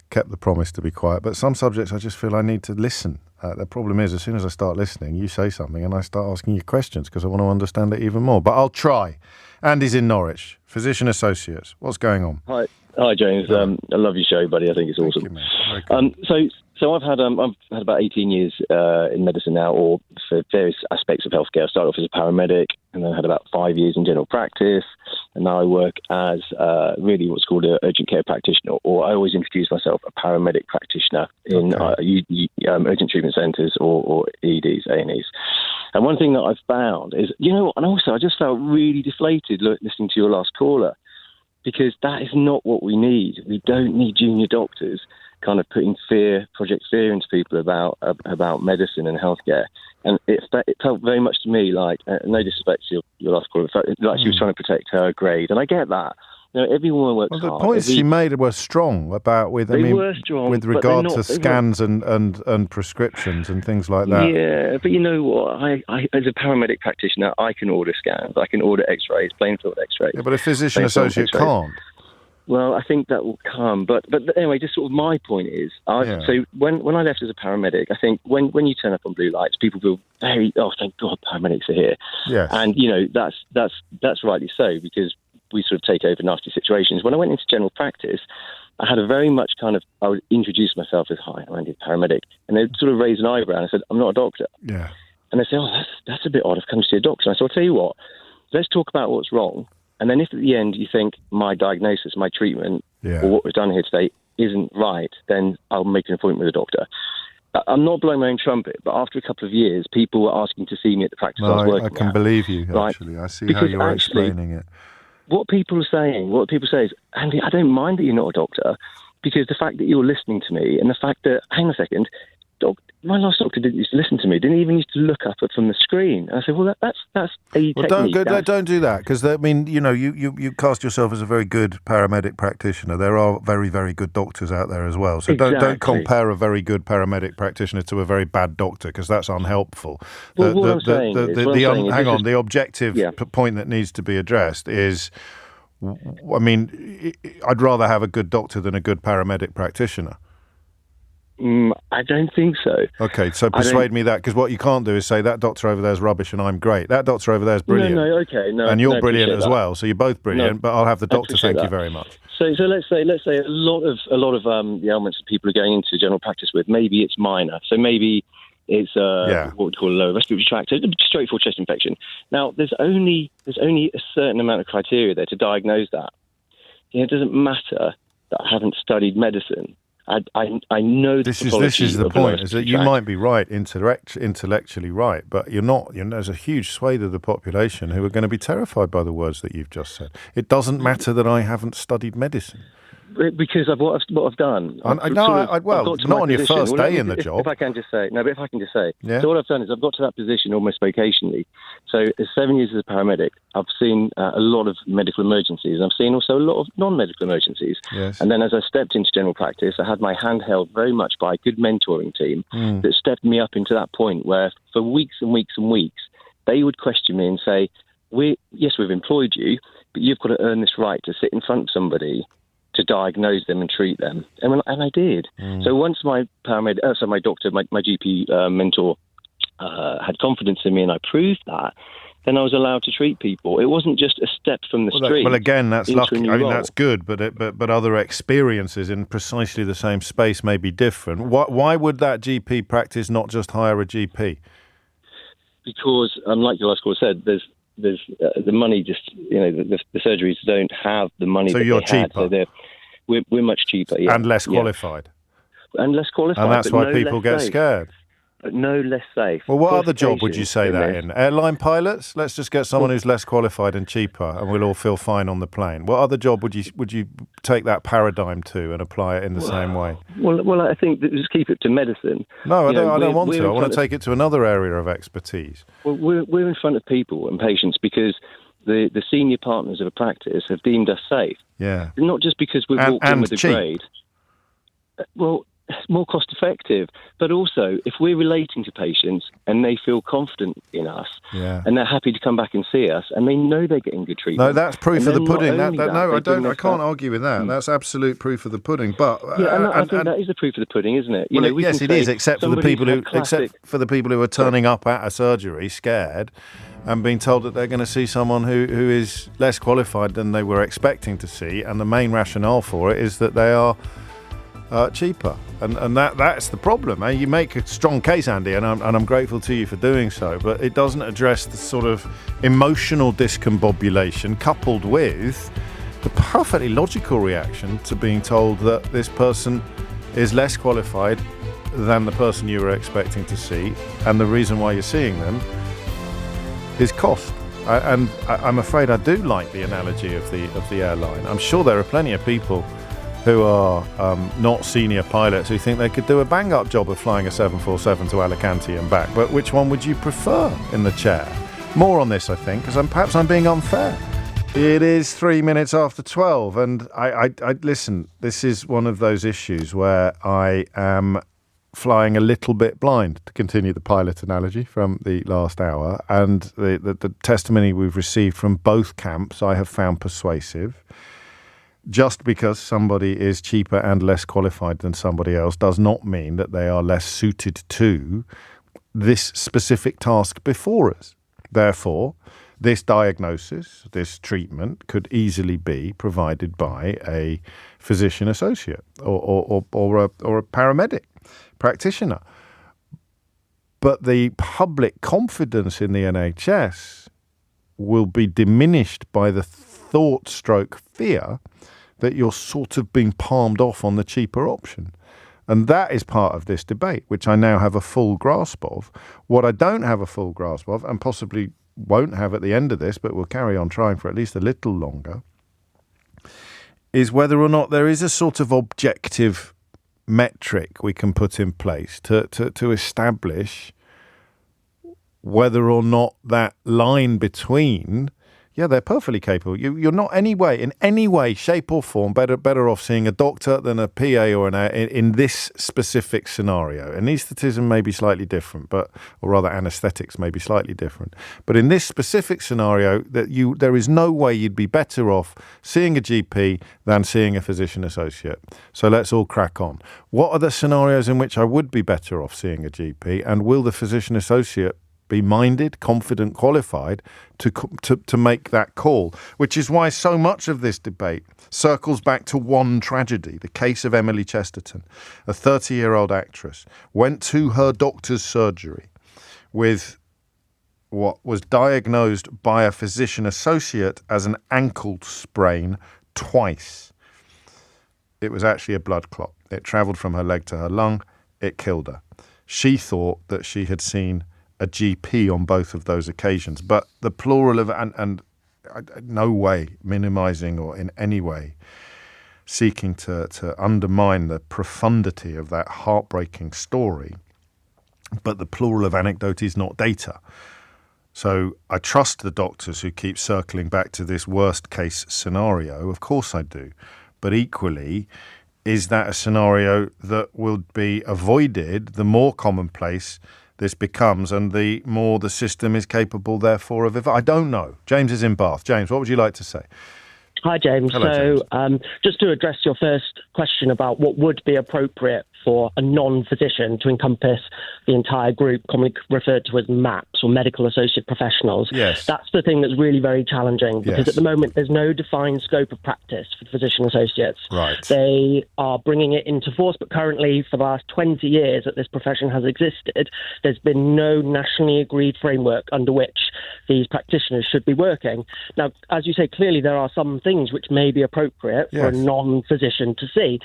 kept the promise to be quiet, but some subjects I just feel I need to listen. The problem is, as soon as I start listening, you say something and I start asking you questions because I want to understand it even more. But I'll try. Andy's in Norwich, Physician Associates. What's going on?
Hi, James. I love your show, buddy. I think it's awesome.
Thank you,
so I've had about 18 years in medicine now, or for various aspects of healthcare. I started off as a paramedic, and then I had about 5 years in general practice, and now I work as really what's called an urgent care practitioner, or I always introduce myself a paramedic practitioner in urgent treatment centres or EDs, A&Es. And one thing that I've found is, and also I just felt really deflated listening to your last caller, because that is not what we need. We don't need junior doctors kind of putting Project Fear into people about medicine and healthcare. And it felt very much to me like, no disrespect to your last caller, like she was trying to protect her grade. And I get that. Everyone works hard.
The points she made were strong with regard to scans and prescriptions and things like that.
Yeah, but you know what? I as a paramedic practitioner, I can order scans, I can order X-rays, plain field X-rays.
Yeah, but a physician associate can't.
Well, I think that will come. But anyway, just sort of my point is, so when I left as a paramedic, I think when you turn up on blue lights, people feel very, thank God paramedics are here.
Yes.
And that's rightly so, because we sort of take over nasty situations. When I went into general practice, I had a very much I would introduce myself as, hi, I'm Andy, paramedic. And they'd sort of raise an eyebrow and I said, I'm not a doctor.
Yeah.
And they say, that's a bit odd. I've come to see a doctor. And I said, I'll tell you what, let's talk about what's wrong. And then if at the end you think my diagnosis, my treatment, or what we've done here today isn't right, then I'll make an appointment with a doctor. I'm not blowing my own trumpet, but after a couple of years, people were asking to see me at the practice I was working at.
I can believe you, actually. I see how you're explaining it.
What people say is, Andy, I don't mind that you're not a doctor, because the fact that you're listening to me and the fact that, hang on a second, my last doctor didn't used to listen to me, didn't even used to look up from the screen. And I said, well, that's a technique.
Don't do that, because, I mean, you cast yourself as a very good paramedic practitioner. There are very, very good doctors out there as well. So don't compare a very good paramedic practitioner to a very bad doctor, because that's unhelpful.
The objective
point that needs to be addressed is, I mean, I'd rather have a good doctor than a good paramedic practitioner.
I don't think so.
Okay, so persuade me that, because what you can't do is say that doctor over there is rubbish and I'm great. That doctor over there is brilliant.
No,
and you're
no,
brilliant as
that.
well. So you're both brilliant, but I'll have the doctor. Thank you very much.
So let's say a lot of the ailments that people are going into general practice with, maybe it's minor. So maybe it's what we call a lower respiratory tract, so straightforward chest infection. Now there's only a certain amount of criteria there to diagnose that. It doesn't matter that I haven't studied medicine. I know
this is the point, is that you might be right, intellectually right, but you're not. There's a huge swathe of the population who are going to be terrified by the words that you've just said. It doesn't matter that I haven't studied medicine.
Because of what I've done.
Not on your first day in the job.
If I can just say,
yeah.
So what I've done is I've got to that position almost vocationally. So 7 years as a paramedic, I've seen a lot of medical emergencies. I've seen also a lot of non-medical emergencies.
Yes.
And then as I stepped into general practice, I had my hand held very much by a good mentoring team that stepped me up into that point where for weeks and weeks and weeks, they would question me and say, we've employed you, but you've got to earn this right to sit in front of somebody to diagnose them and treat them. And I did. So once my my doctor, my GP mentor had confidence in me and I proved that, then I was allowed to treat people. It wasn't just a step from the street.
Well, again, that's lucky. I mean, that's good, but other experiences in precisely the same space may be different. Why would that GP practice not just hire a GP?
Because, like your last caller said, there's the money just, the surgeries don't have the money that
you're
they
cheaper.
Had. So we're much cheaper. Yeah.
And less qualified.
And less qualified.
And that's why people get scared.
But no less safe.
Well, what other job would you say that in? Airline pilots? Let's just get someone who's less qualified and cheaper, and we'll all feel fine on the plane. What other job would you take that paradigm to and apply it in the same way?
Well, I think that just keep it to medicine.
No, I don't want to. I want to take it to another area of expertise.
Well, we're in front of people and patients because the senior partners of a practice have deemed us safe.
Yeah.
Not just because we've walked in with a
cheap.
grade. Well, it's more cost effective, but also if we're relating to patients and they feel confident in us and they're happy to come back and see us and they know they're getting good treatment.
No, that's proof of the pudding. I can't argue with that. That's absolute proof of the pudding. But
I think that is the proof of the pudding, isn't it?
Yes, it is, except for the people who are turning up at a surgery scared and being told that they're going to see someone who is less qualified than they were expecting to see, and the main rationale for it is that they are cheaper, and that's the problem. You make a strong case, Andy, and I'm grateful to you for doing so, but it doesn't address the sort of emotional discombobulation coupled with the perfectly logical reaction to being told that this person is less qualified than the person you were expecting to see, and the reason why you're seeing them is cost. I'm afraid I do like the analogy of the airline. I'm sure there are plenty of people who are not senior pilots who think they could do a bang-up job of flying a 747 to Alicante and back. But which one would you prefer in the chair? More on this, I think, because perhaps I'm being unfair. It is 3 minutes after 12, and I listen, this is one of those issues where I am flying a little bit blind, to continue the pilot analogy from the last hour, and the testimony we've received from both camps I have found persuasive. Just because somebody is cheaper and less qualified than somebody else does not mean that they are less suited to this specific task before us. Therefore, this diagnosis, this treatment could easily be provided by a physician associate or a paramedic practitioner. But the public confidence in the NHS will be diminished by the fear that you're sort of being palmed off on the cheaper option. And that is part of this debate, which I now have a full grasp of. What I don't have a full grasp of, and possibly won't have at the end of this, but we'll carry on trying for at least a little longer, is whether or not there is a sort of objective metric we can put in place to establish whether or not that line between Yeah, they're perfectly capable. You're not in any way, shape or form, better off seeing a doctor than a PA or in this specific scenario. Anaesthetism may be slightly different, or rather anaesthetics may be slightly different. But in this specific scenario, there is no way you'd be better off seeing a GP than seeing a physician associate. So let's all crack on. What are the scenarios in which I would be better off seeing a GP, and will the physician associate be minded, confident, qualified to make that call? Which is why so much of this debate circles back to one tragedy, the case of Emily Chesterton, a 30-year-old actress, went to her doctor's surgery with what was diagnosed by a physician associate as an ankle sprain twice. It was actually a blood clot. It travelled from her leg to her lung. It killed her. She thought that she had seen a GP on both of those occasions, but the plural of and no way minimising or in any way seeking to undermine the profundity of that heartbreaking story, but the plural of anecdote is not data. So I trust the doctors who keep circling back to this worst case scenario. Of course I do, but equally, is that a scenario that will be avoided the more commonplace this becomes and the more the system is capable, therefore, of... I don't know. James is in Bath. James, what would you like to say?
Hi, James.
Hello, James.
Just to address your first question about what would be appropriate for a non-physician to encompass the entire group, commonly referred to as MAPs, or medical associate professionals.
Yes.
That's the thing that's really very challenging, because
Yes.
at the moment there's no defined scope of practice for physician associates.
Right.
They are bringing it into force, but currently, for the last 20 years that this profession has existed, there's been no nationally agreed framework under which these practitioners should be working. Now, as you say, clearly there are some things which may be appropriate for a
Yes.
non-physician to see.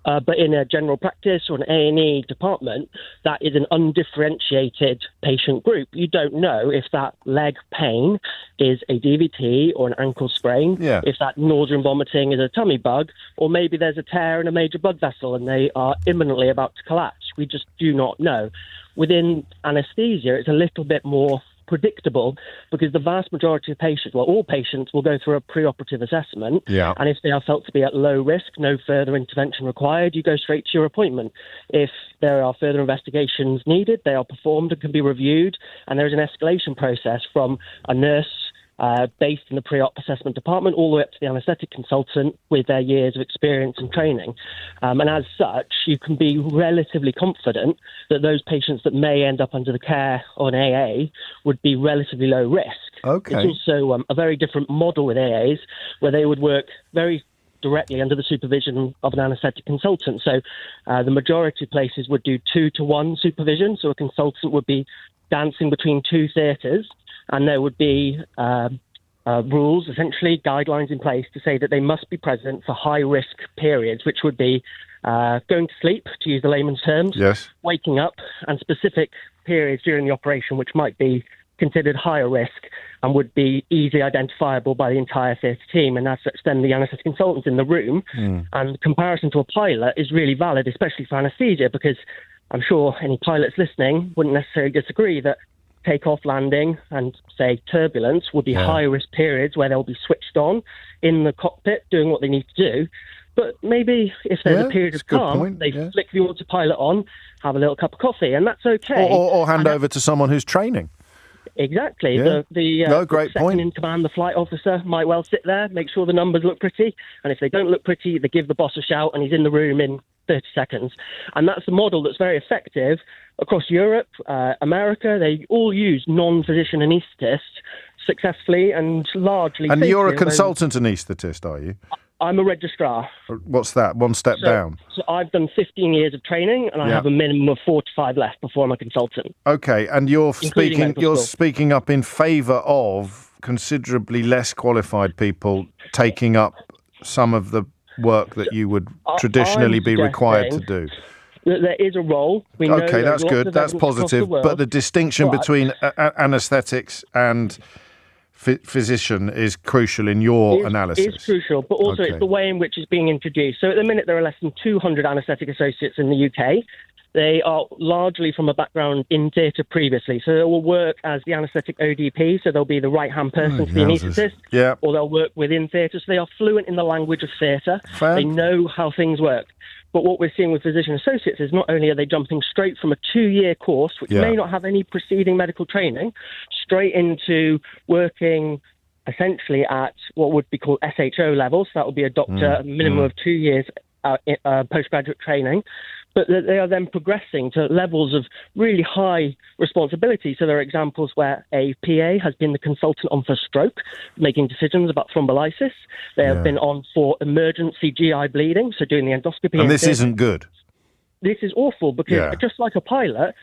But in a general practice or an A&E department, that is an undifferentiated patient group. You don't know if that leg pain is a DVT or an ankle sprain, if that nausea and vomiting is a tummy bug, or maybe there's a tear in a major blood vessel and they are imminently about to collapse. We just do not know. Within anaesthesia, it's a little bit more predictable, because the vast majority of patients, well, all patients will go through a preoperative assessment.
Yeah.
And if they are felt to be at low risk, no further intervention required, you go straight to your appointment. If there are further investigations needed, they are performed and can be reviewed. And there is an escalation process from a nurse based in the pre-op assessment department all the way up to the anaesthetic consultant with their years of experience and training. And as such, you can be relatively confident that those patients that may end up under the care of an AA would be relatively low risk.
Okay.
It's also a very different model with AAs, where they would work very directly under the supervision of an anaesthetic consultant. So the majority of places would do 2-to-1 supervision. So a consultant would be dancing between two theatres, and there would be rules, essentially guidelines in place to say that they must be present for high-risk periods, which would be going to sleep, to use the layman's terms,
Yes.
waking up, and specific periods during the operation which might be considered higher risk and would be easily identifiable by the entire theatre team. And as such, then the anaesthetic consultant's in the room. And the comparison to a pilot is really valid, especially for anaesthesia, because I'm sure any pilots listening wouldn't necessarily disagree that takeoff, landing, and, say, turbulence would be high-risk periods where they'll be switched on in the cockpit doing what they need to do. But maybe if there's a period of calm, they flick the autopilot on, have a little cup of coffee, and that's okay.
Or hand over to someone who's training.
Exactly.
Yeah.
The
great
second
point.
in command, the flight officer, might well sit there, make sure the numbers look pretty, and if they don't look pretty, they give the boss a shout, and he's in the room in 30 seconds. And that's a model that's very effective across Europe, America. They all use non-physician anaesthetists successfully and largely.
And you're a
safely,
consultant anaesthetist, are you?
I'm a registrar.
What's that? One step down.
So I've done 15 years of training, and I have a minimum of 4 to 5 left before I'm a consultant.
Okay, and you're
Including medical school.
speaking up in favour of considerably less qualified people taking up some of the work that you would traditionally be required to do.
There is a role. We know
Okay, that's
lots
good.
of
That's
evidence across
positive.
the world,
But the distinction between anaesthetics and physician is crucial in your analysis.
Is crucial, but also it's the way in which it's being introduced. So at the minute there are less than 200 anaesthetic associates in the UK. they are largely from a background in theatre previously. So they will work as the anaesthetic ODP, so they'll be the right-hand person to the anaesthetist, or they'll work within theatre. So they are fluent in the language of theatre. They know how things work. But what we're seeing with physician associates is not only are they jumping straight from a 2-year course, which may not have any preceding medical training, straight into working essentially at what would be called SHO levels. So that would be a doctor, a minimum of 2 years postgraduate training, but they are then progressing to levels of really high responsibility. So there are examples where a PA has been the consultant on for stroke, making decisions about thrombolysis. They have been on for emergency GI bleeding, so doing the endoscopy.
And this isn't good.
This is awful because just like a pilot,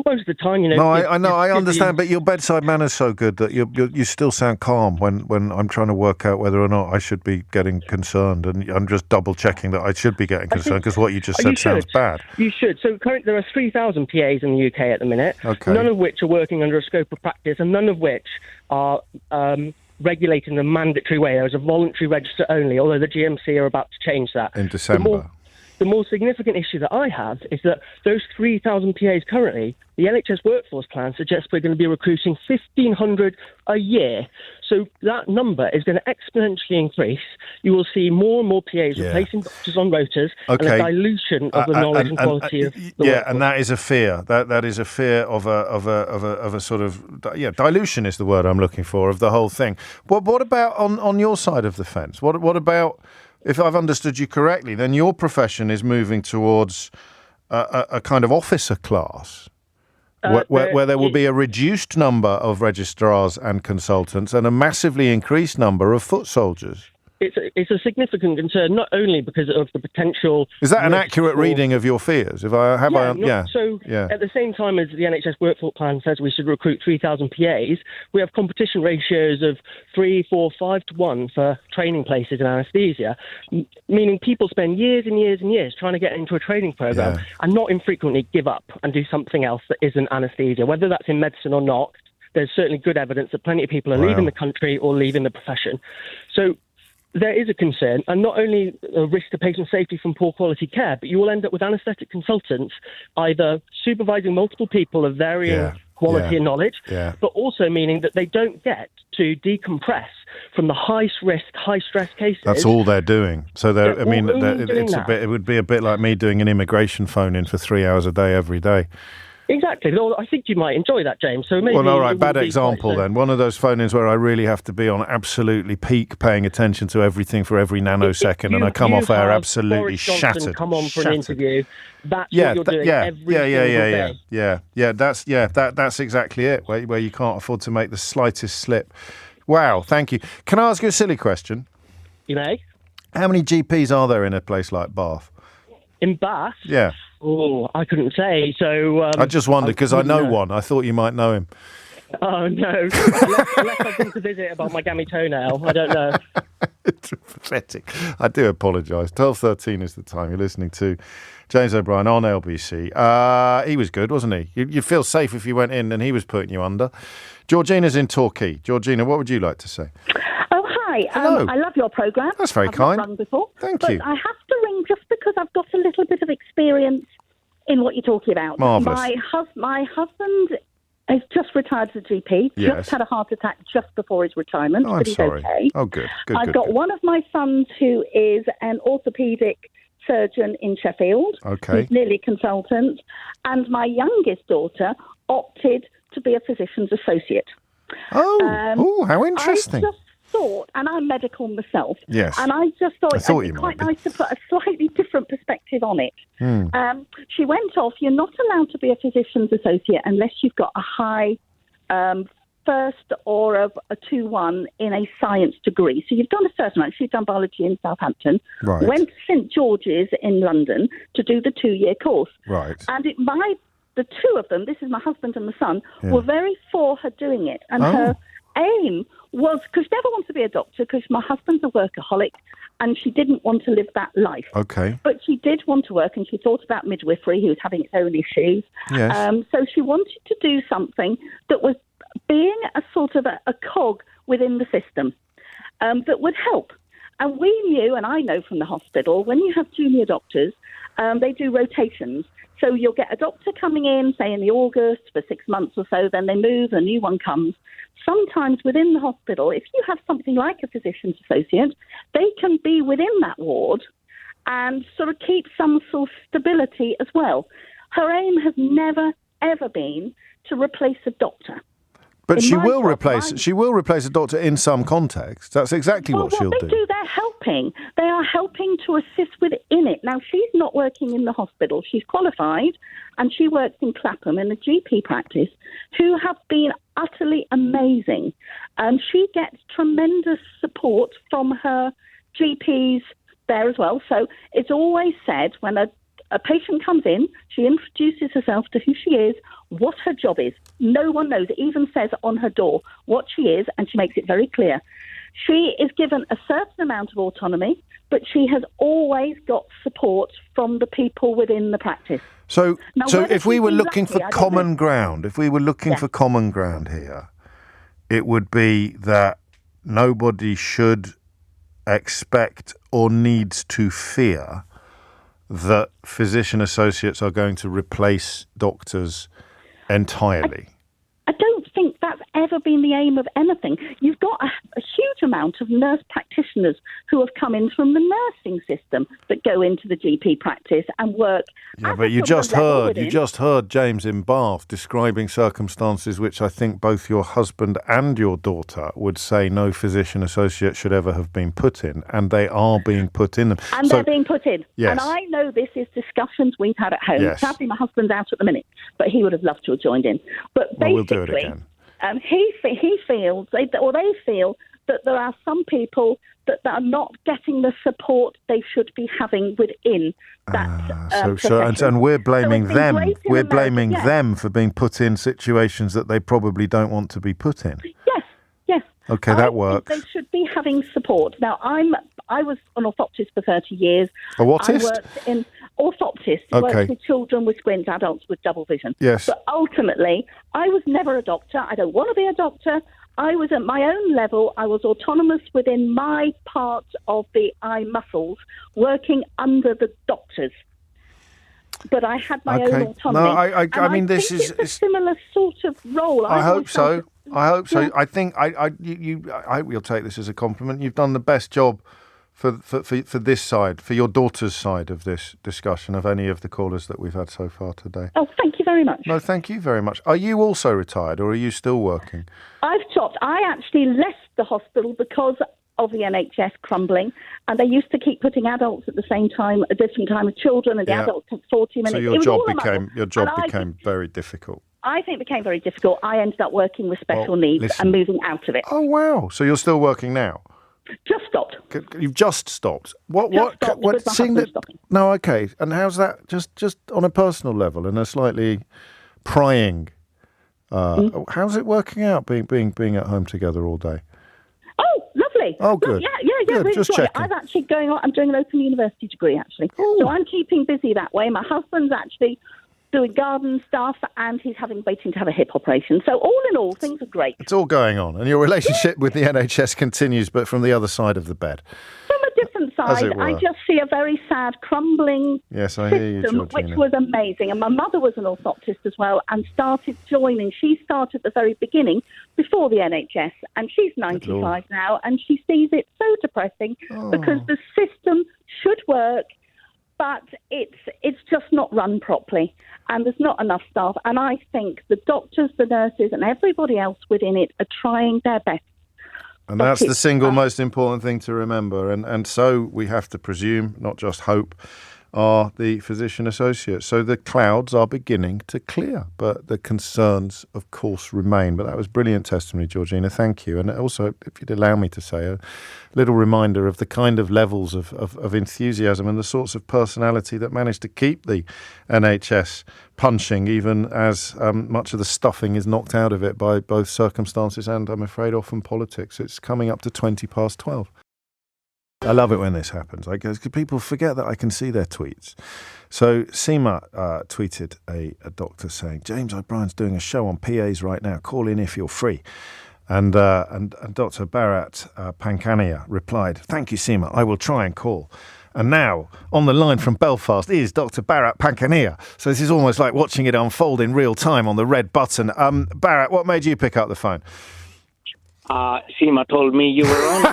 most of the time,
No, I know, I understand, but your bedside manner's so good that you still sound calm when I'm trying to work out whether or not I should be getting concerned, and I'm just double checking that I should be getting concerned because what you just said sounds bad.
You should. So currently there are 3,000 PAs in the UK at the minute, none of which are working under a scope of practice, and none of which are regulated in a mandatory way. There is a voluntary register only, although the GMC are about to change that.
In December.
The more significant issue that I have is that those 3,000 PAs currently, the NHS workforce plan suggests we're going to be recruiting 1,500 a year. So that number is going to exponentially increase. You will see more and more PAs replacing doctors on rotas and a dilution of the knowledge and quality of the workforce.
And that is a fear. That is a fear of a sort of dilution is the word I'm looking for of the whole thing. What about on your side of the fence? What about? If I've understood you correctly, then your profession is moving towards a kind of officer class where there will be a reduced number of registrars and consultants and a massively increased number of foot soldiers.
It's a significant concern, not only because of the potential...
Is that an accurate reading of your fears?
So at the same time as the NHS workforce plan says we should recruit 3,000 PAs, we have competition ratios of 3, 4, 5 to 1 for training places in anaesthesia, meaning people spend years and years and years trying to get into a training programme and not infrequently give up and do something else that isn't anaesthesia, whether that's in medicine or not. There's certainly good evidence that plenty of people are leaving the country or leaving the profession. So there is a concern, and not only a risk to patient safety from poor quality care, but you will end up with anaesthetic consultants either supervising multiple people of varying quality and knowledge, but also meaning that they don't get to decompress from the high-risk, high-stress cases.
That's all they're doing. So it would be a bit like me doing an immigration phone-in for 3 hours a day every day.
Exactly. Well, I think you might enjoy that, James. So maybe.
Well, all right. Bad example then. One of those phone-ins where I really have to be on absolutely peak, paying attention to everything for every nanosecond, and I come off air absolutely shattered.
Come on for an interview. That's what you're doing every single day.
That's exactly it. Where you can't afford to make the slightest slip. Wow. Thank you. Can I ask you a silly question?
You may.
How many GPs are there in a place like Bath?
In Bath?
Yeah.
Oh, I couldn't say. So
I just wondered because I know one. I thought you might know him.
Oh, no. unless I've been to visit about my gammy toenail. I don't know.
It's pathetic. I do apologise. 12:13 is the time. You're listening to James O'Brien on LBC. He was good, wasn't he? You'd feel safe if you went in and he was putting you under. Georgina's in Torquay. Georgina, what would you like to say?
Oh, hi.
Hello.
I love your programme.
That's very kind.
I've not rung before.
Thank
but
you.
I have to ring just because I've got a little bit of experience in what you're talking about.
Marvellous.
My husband has just retired as a GP, just had a heart attack just before his retirement,
I'm
but he's
sorry.
okay.
Oh, good.
I've got one of my sons who is an orthopaedic surgeon in Sheffield.
Okay.
He's nearly consultant. And my youngest daughter opted to be a physician's associate.
Oh, how interesting.
I just thought, and I'm medical myself,
yes.
and I just thought it would be
you
quite
might be.
nice to put a slightly different perspective on it. She went off, you're not allowed to be a physician's associate unless you've got a high first or a 2-1 in a science degree. So you've done a certain amount. She's done biology in Southampton, went to St George's in London to do the 2-year course.
Right.
And the two of them, this is my husband and my son, were very for her doing it. And her aim was, because she never wanted to be a doctor, because my husband's a workaholic, and she didn't want to live that life.
Okay.
But she did want to work, and she thought about midwifery, who was having its own issues.
Yes.
So she wanted to do something that was being a sort of a cog within the system that would help. And we knew, and I know from the hospital, when you have junior doctors, they do rotations. So you'll get a doctor coming in, say in the August for 6 months or so, then they move, a new one comes. Sometimes within the hospital, if you have something like a physician's associate, they can be within that ward and sort of keep some sort of stability as well. Her aim has never, ever been to replace a doctor.
But she will replace a doctor in some context. That's exactly what she'll do.
They're helping. They are helping to assist within it. Now, she's not working in the hospital. She's qualified, and she works in Clapham in a GP practice, who have been utterly amazing. She gets tremendous support from her GPs there as well. So it's always said when a patient comes in, she introduces herself to who she is, what her job is. No one knows. It even says on her door what she is, and she makes it very clear. She is given a certain amount of autonomy, but she has always got support from the people within the practice.
So if we were looking for common ground, for common ground here, it would be that nobody should expect or needs to fear that physician associates are going to replace doctors entirely.
I don't think that's ever been the aim of anything. You've got a huge amount of nurse practitioners who have come in from the nursing system that go into the GP practice and work.
Yeah, but you just heard James in Bath describing circumstances which I think both your husband and your daughter would say no physician associate should ever have been put in, and they are being put in them.
And they're being put in.
Yes.
And I know this is discussions we've had at home.
Yes.
Sadly, my husband's out at the minute, but he would have loved to have joined in. But basically,
we'll do it again.
He feels, they feel that there are some people that are not getting the support they should be having within that profession.
And we're blaming them. We're blaming
yes.
them for being put in situations that they probably don't want to be put in.
Yes.
Okay, that works.
They should be having support. Now, I was an orthoptist for 30 years.
A whatist?
I worked in orthoptist.
Okay.
Worked with children with squint, adults with double vision.
Yes.
But ultimately, I was never a doctor. I don't want to be a doctor. I was at my own level. I was autonomous within my part of the eye muscles, working under the doctors. But I had my own autonomy.
No, I mean, this is
a similar sort of role.
I hope so. Yeah. I think we'll take this as a compliment. You've done the best job for this side, for your daughter's side of this discussion of any of the callers that we've had so far today.
Oh, thank you very much.
No, thank you very much. Are you also retired, or are you still working?
I've stopped. I actually left the hospital because of the NHS crumbling, and they used to keep putting adults at the same time, a different time of children, and the adults took 40 minutes.
So your job became very difficult.
I think it became very difficult. I ended up working with special needs and moving out of it.
Oh wow! So you're still working now?
Just stopped.
You've just stopped. What?
Seeing that?
No, okay. And how's that? Just on a personal level, and a slightly prying. How's it working out? Being at home together all day.
Oh, lovely.
Oh, good.
Yeah. Really
just
enjoy it.
checking.
I'm actually I'm doing an open university degree actually, so I'm keeping busy that way. My husband's actually doing garden stuff, and he's waiting to have a hip operation. So all in all, things are great.
It's all going on, and your relationship with the NHS continues, but from the other side of the bed.
From a different side, I just see a very sad, crumbling
system,
hear you, which was amazing. And my mother was an orthoptist as well, and started joining. She started at the very beginning, before the NHS, and she's 95 now, and she sees it so depressing because the system should work, but it's just not run properly, and there's not enough staff. And I think the doctors, the nurses, and everybody else within it are trying their best.
And that's the single most important thing to remember. And so we have to presume, not just hope, are the physician associates. So the clouds are beginning to clear, but the concerns, of course, remain. But that was brilliant testimony, Georgina. Thank you. And also, if you'd allow me to say, a little reminder of the kind of levels of enthusiasm and the sorts of personality that managed to keep the NHS punching, even as much of the stuffing is knocked out of it by both circumstances and, I'm afraid, often politics. It's coming up to 12:20. I love it when this happens. Because people forget that I can see their tweets. So Seema tweeted a doctor saying, James O'Brien's doing a show on PAs right now. Call in if you're free. And Dr. Bharat Pankania replied, thank you, Seema. I will try and call. And now, on the line from Belfast is Dr. Bharat Pankania. So this is almost like watching it unfold in real time on the red button. Bharat, what made you pick up the phone?
Seema told me you were on.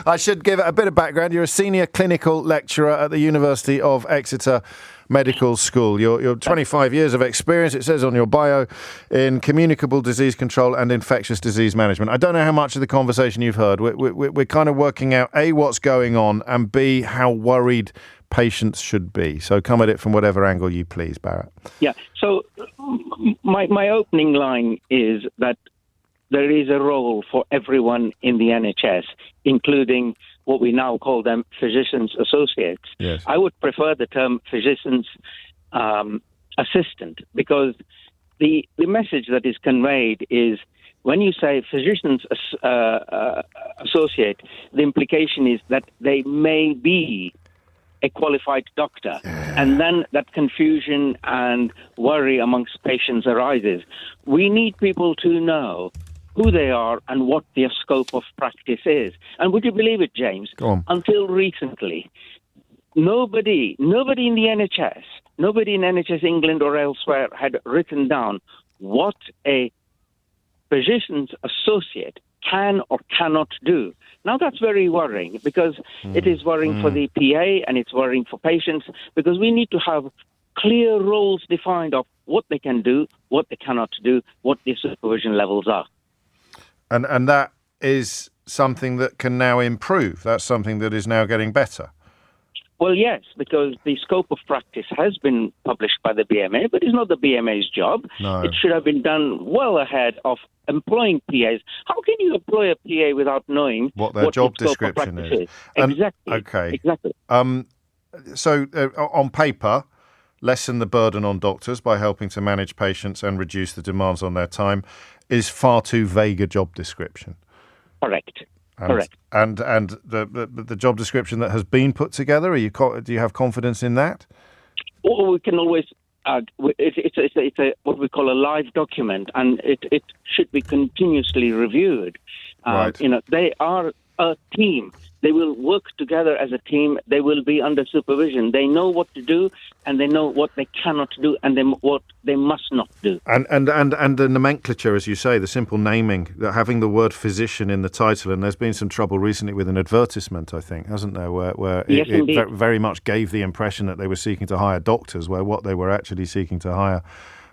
I should give it a bit of background. You're a senior clinical lecturer at the University of Exeter Medical School. You're 25 years of experience, it says on your bio, in communicable disease control and infectious disease management. I don't know how much of the conversation you've heard. We're kind of working out, A, what's going on, and B, how worried patients should be. So come at it from whatever angle you please, Bharat.
Yeah, so my opening line is that there is a role for everyone in the NHS, including what we now call them physicians associates.
Yes.
I would prefer the term physicians assistant, because the message that is conveyed is, when you say physicians associate, the implication is that they may be a qualified doctor. And then that confusion and worry amongst patients arises. We need people to know who they are and what their scope of practice is. And would you believe it, James?
Go on.
Until recently, nobody in the NHS, nobody in NHS England or elsewhere had written down what a physician's associate can or cannot do. Now that's very worrying, because it is worrying for the PA and it's worrying for patients, because we need to have clear roles defined of what they can do, what they cannot do, what their supervision levels are.
And that is something that can now improve. That's something that is now getting better.
Well, yes, because the scope of practice has been published by the BMA, but it's not the BMA's job.
No.
It should have been done well ahead of employing PAs. How can you employ a PA without knowing
what their job description is?
Exactly.
Okay.
Exactly.
So on paper, lessen the burden on doctors by helping to manage patients and reduce the demands on their time is far too vague a job description.
Correct.
Correct. And the job description that has been put together, do you have confidence in that?
Well, we can always. It's a what we call a live document, and it should be continuously reviewed.
Right.
They are a team. They will work together as a team. They will be under supervision. They know what to do, and they know what they cannot do, and what they must not do.
And the nomenclature, as you say, the simple naming, having the word physician in the title. And there's been some trouble recently with an advertisement, I think, hasn't there, where
Yes,
it very much gave the impression that they were seeking to hire doctors, where what they were actually seeking to hire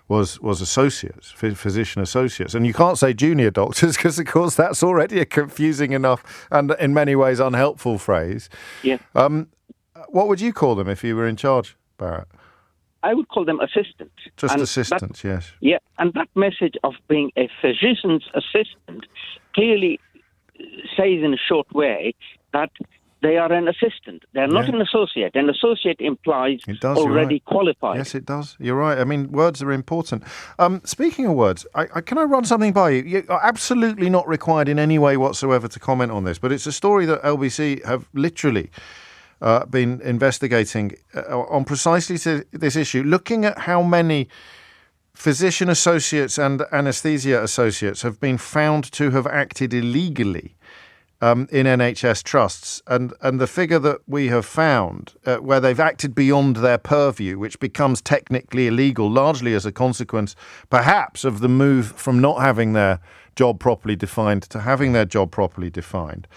was associates, physician associates. And you can't say junior doctors, because, of course, that's already a confusing enough and in many ways unhelpful phrase.
Yeah.
What would you call them if you were in charge, Bharat?
I would call them assistants.
Just assistants, yes.
Yeah, and that message of being a physician's assistant clearly says in a short way that they are an assistant. They're not an associate. An associate implies already qualified.
Yes, it does. You're right. I mean, words are important. Speaking of words, can I run something by you? You are absolutely not required in any way whatsoever to comment on this, but it's a story that LBC have literally been investigating on precisely this issue, looking at how many physician associates and anaesthesia associates have been found to have acted illegally in NHS trusts, and the figure that we have found where they've acted beyond their purview, which becomes technically illegal, largely as a consequence, perhaps, of the move from not having their job properly defined to having their job properly defined.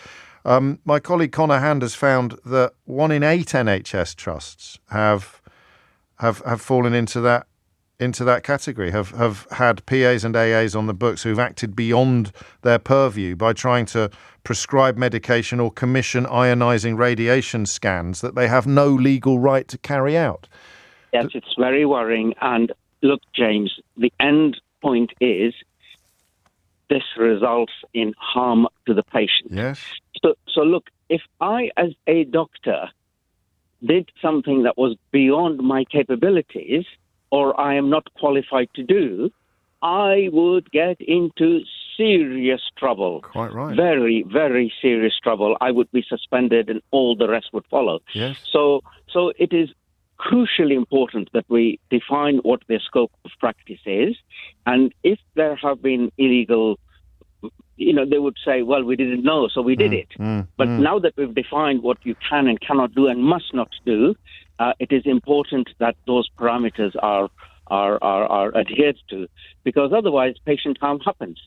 My colleague Conor Hand has found that 1 in 8 NHS trusts have fallen into that category, have had PAs and AAs on the books who've acted beyond their purview by trying to prescribe medication or commission ionising radiation scans that they have no legal right to carry out.
Yes, it's very worrying. And look, James, the end point is this results in harm to the patient.
Yes.
So look, if I, as a doctor, did something that was beyond my capabilities, or I am not qualified to do, I would get into serious trouble.
Quite right.
Very, very serious trouble. I would be suspended and all the rest would follow.
Yes.
So it is crucially important that we define what their scope of practice is. And if there have been illegal they would say, well, we didn't know, so we did it. But now that we've defined what you can and cannot do and must not do, it is important that those parameters are adhered to, because otherwise patient harm happens.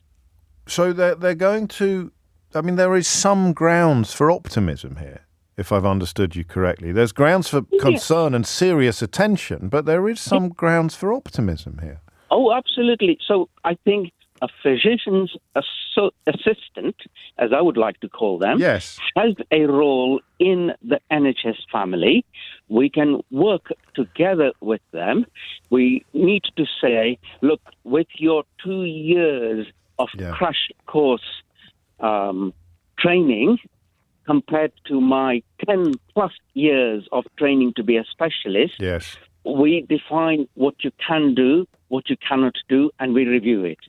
So they're going to... I mean, there is some grounds for optimism here, if I've understood you correctly. There's grounds for concern and serious attention, but there is some grounds for optimism here.
Oh, absolutely. So I think a physician's assistant, as I would like to call them, has a role in the NHS family. We can work together with them. We need to say, look, with your 2 years of crash course training compared to my 10 plus years of training to be a specialist, we define what you can do, what you cannot do, and we review it.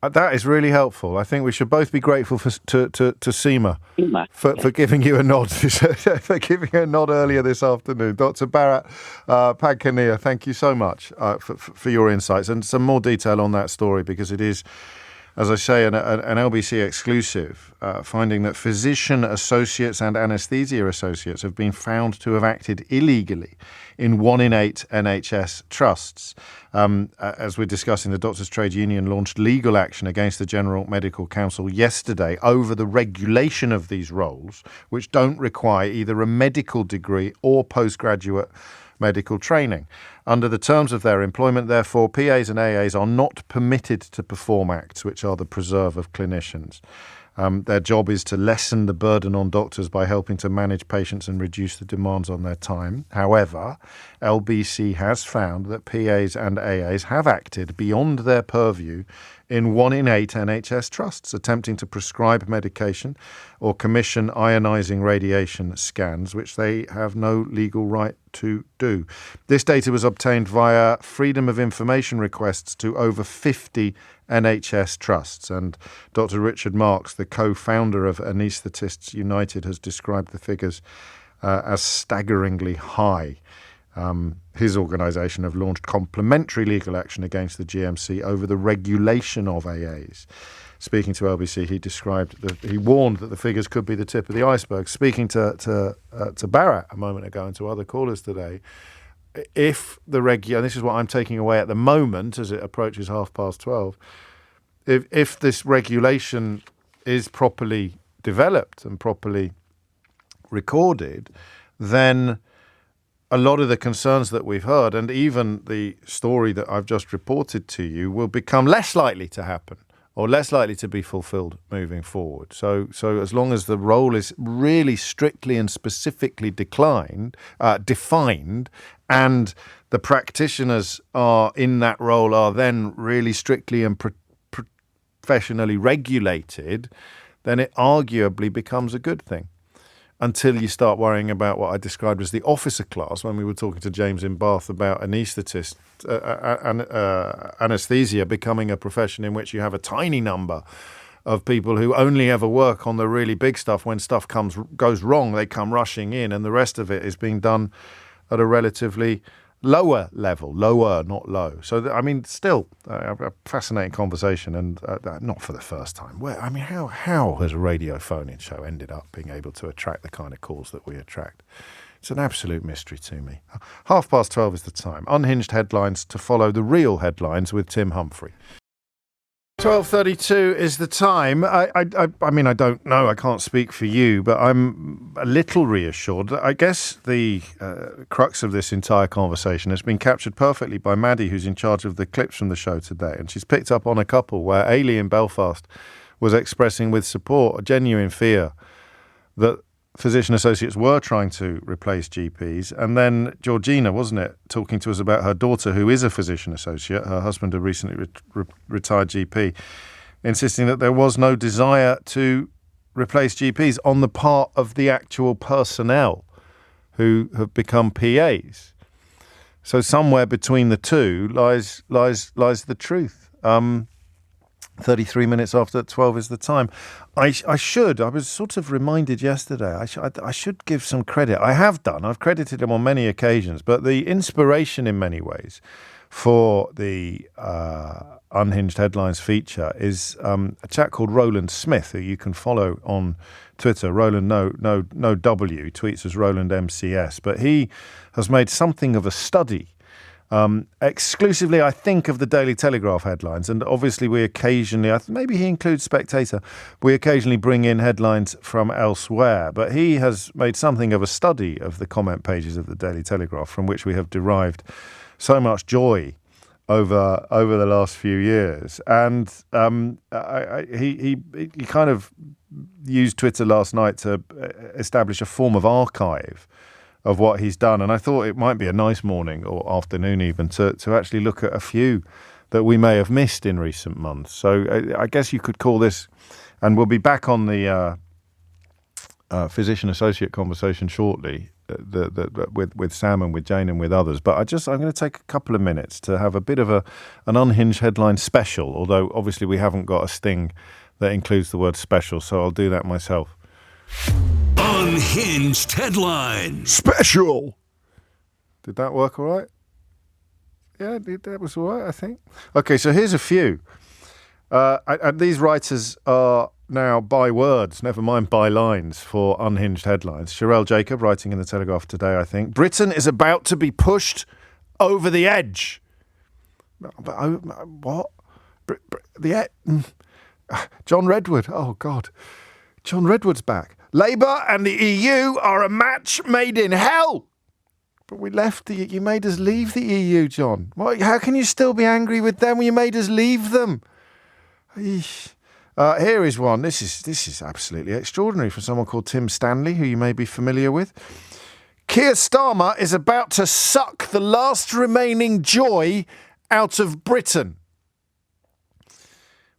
That is really helpful. I think we should both be grateful to Seema for giving you a nod, for giving you a nod earlier this afternoon. Dr. Bharat Padkania, thank you so much for your insights and some more detail on that story, because it is, as I say, an LBC exclusive, finding that physician associates and anaesthesia associates have been found to have acted illegally in 1 in 8 NHS trusts. As we're discussing, the Doctors' Trade Union launched legal action against the General Medical Council yesterday over the regulation of these roles, which don't require either a medical degree or postgraduate medical training. Under the terms of their employment, therefore, PAs and AAs are not permitted to perform acts which are the preserve of clinicians. Their job is to lessen the burden on doctors by helping to manage patients and reduce the demands on their time. However, LBC has found that PAs and AAs have acted beyond their purview in 1 in 8 NHS trusts, attempting to prescribe medication or commission ionising radiation scans, which they have no legal right to do. This data was obtained via Freedom of Information requests to over 50 NHS trusts, and Dr. Richard Marks, the co-founder of Anaesthetists United, has described the figures as staggeringly high. His organisation have launched complementary legal action against the GMC over the regulation of AAs. Speaking to LBC, he warned that the figures could be the tip of the iceberg. Speaking to Bharat a moment ago and to other callers today, if the and this is what I'm taking away at the moment as it approaches 12:30, if this regulation is properly developed and properly recorded, then a lot of the concerns that we've heard, and even the story that I've just reported to you, will become less likely to happen or less likely to be fulfilled moving forward. So as long as the role is really strictly and specifically defined, and the practitioners are in that role are then really strictly and professionally regulated, then it arguably becomes a good thing. Until you start worrying about what I described as the officer class when we were talking to James in Bath about anaesthetists, anaesthesia becoming a profession in which you have a tiny number of people who only ever work on the really big stuff. When stuff goes wrong, they come rushing in, and the rest of it is being done at a relatively lower level, lower, not low. So, I mean, still a fascinating conversation, and not for the first time. How has a radio phone-in show ended up being able to attract the kind of calls that we attract? It's an absolute mystery to me. 12:30 is the time. Unhinged headlines to follow the real headlines with Tim Humphrey. 12:32 is the time. I mean, I don't know. I can't speak for you, but I'm a little reassured. I guess the crux of this entire conversation has been captured perfectly by Maddie, who's in charge of the clips from the show today. And she's picked up on a couple where Ailey in Belfast was expressing with support a genuine fear that physician associates were trying to replace GPs. And then Georgina, wasn't it, talking to us about her daughter, who is a physician associate. Her husband, a recently retired GP, insisting that there was no desire to replace GPs on the part of the actual personnel who have become PAs. So somewhere between the two lies the truth. 33 minutes after 12 is the time. I was sort of reminded yesterday, I should give some credit. I have done. I've credited him on many occasions, but the inspiration in many ways for the Unhinged Headlines feature is a chap called Roland Smith, who you can follow on Twitter. Roland, no W, tweets as Roland MCS. But he has made something of a study, exclusively, I think, of the Daily Telegraph headlines. And obviously we occasionally, maybe he includes Spectator, we occasionally bring in headlines from elsewhere. But he has made something of a study of the comment pages of the Daily Telegraph, from which we have derived so much joy over the last few years. And he kind of used Twitter last night to establish a form of archive of what he's done. And I thought it might be a nice morning or afternoon even to actually look at a few that we may have missed in recent months. So I guess you could call this, and we'll be back on the physician associate conversation shortly, with Sam and with Jane and with others. But I'm going to take a couple of minutes to have a bit of an Unhinged Headline special, although obviously we haven't got a sting that includes the word special, so I'll do that myself.
Unhinged Headline
Special! Did that work all right? Yeah, that was all right, I think. Okay, so here's a few. And these writers are now by words, never mind by lines, for Unhinged Headlines. Sherelle Jacob, writing in the Telegraph today, I think. Britain is about to be pushed over the edge. What? John Redwood. Oh, God. John Redwood's back. Labour and the EU are a match made in hell. But we left you made us leave the EU, John. How can you still be angry with them when you made us leave them? Here is one. This is absolutely extraordinary, from someone called Tim Stanley, who you may be familiar with. Keir Starmer is about to suck the last remaining joy out of Britain.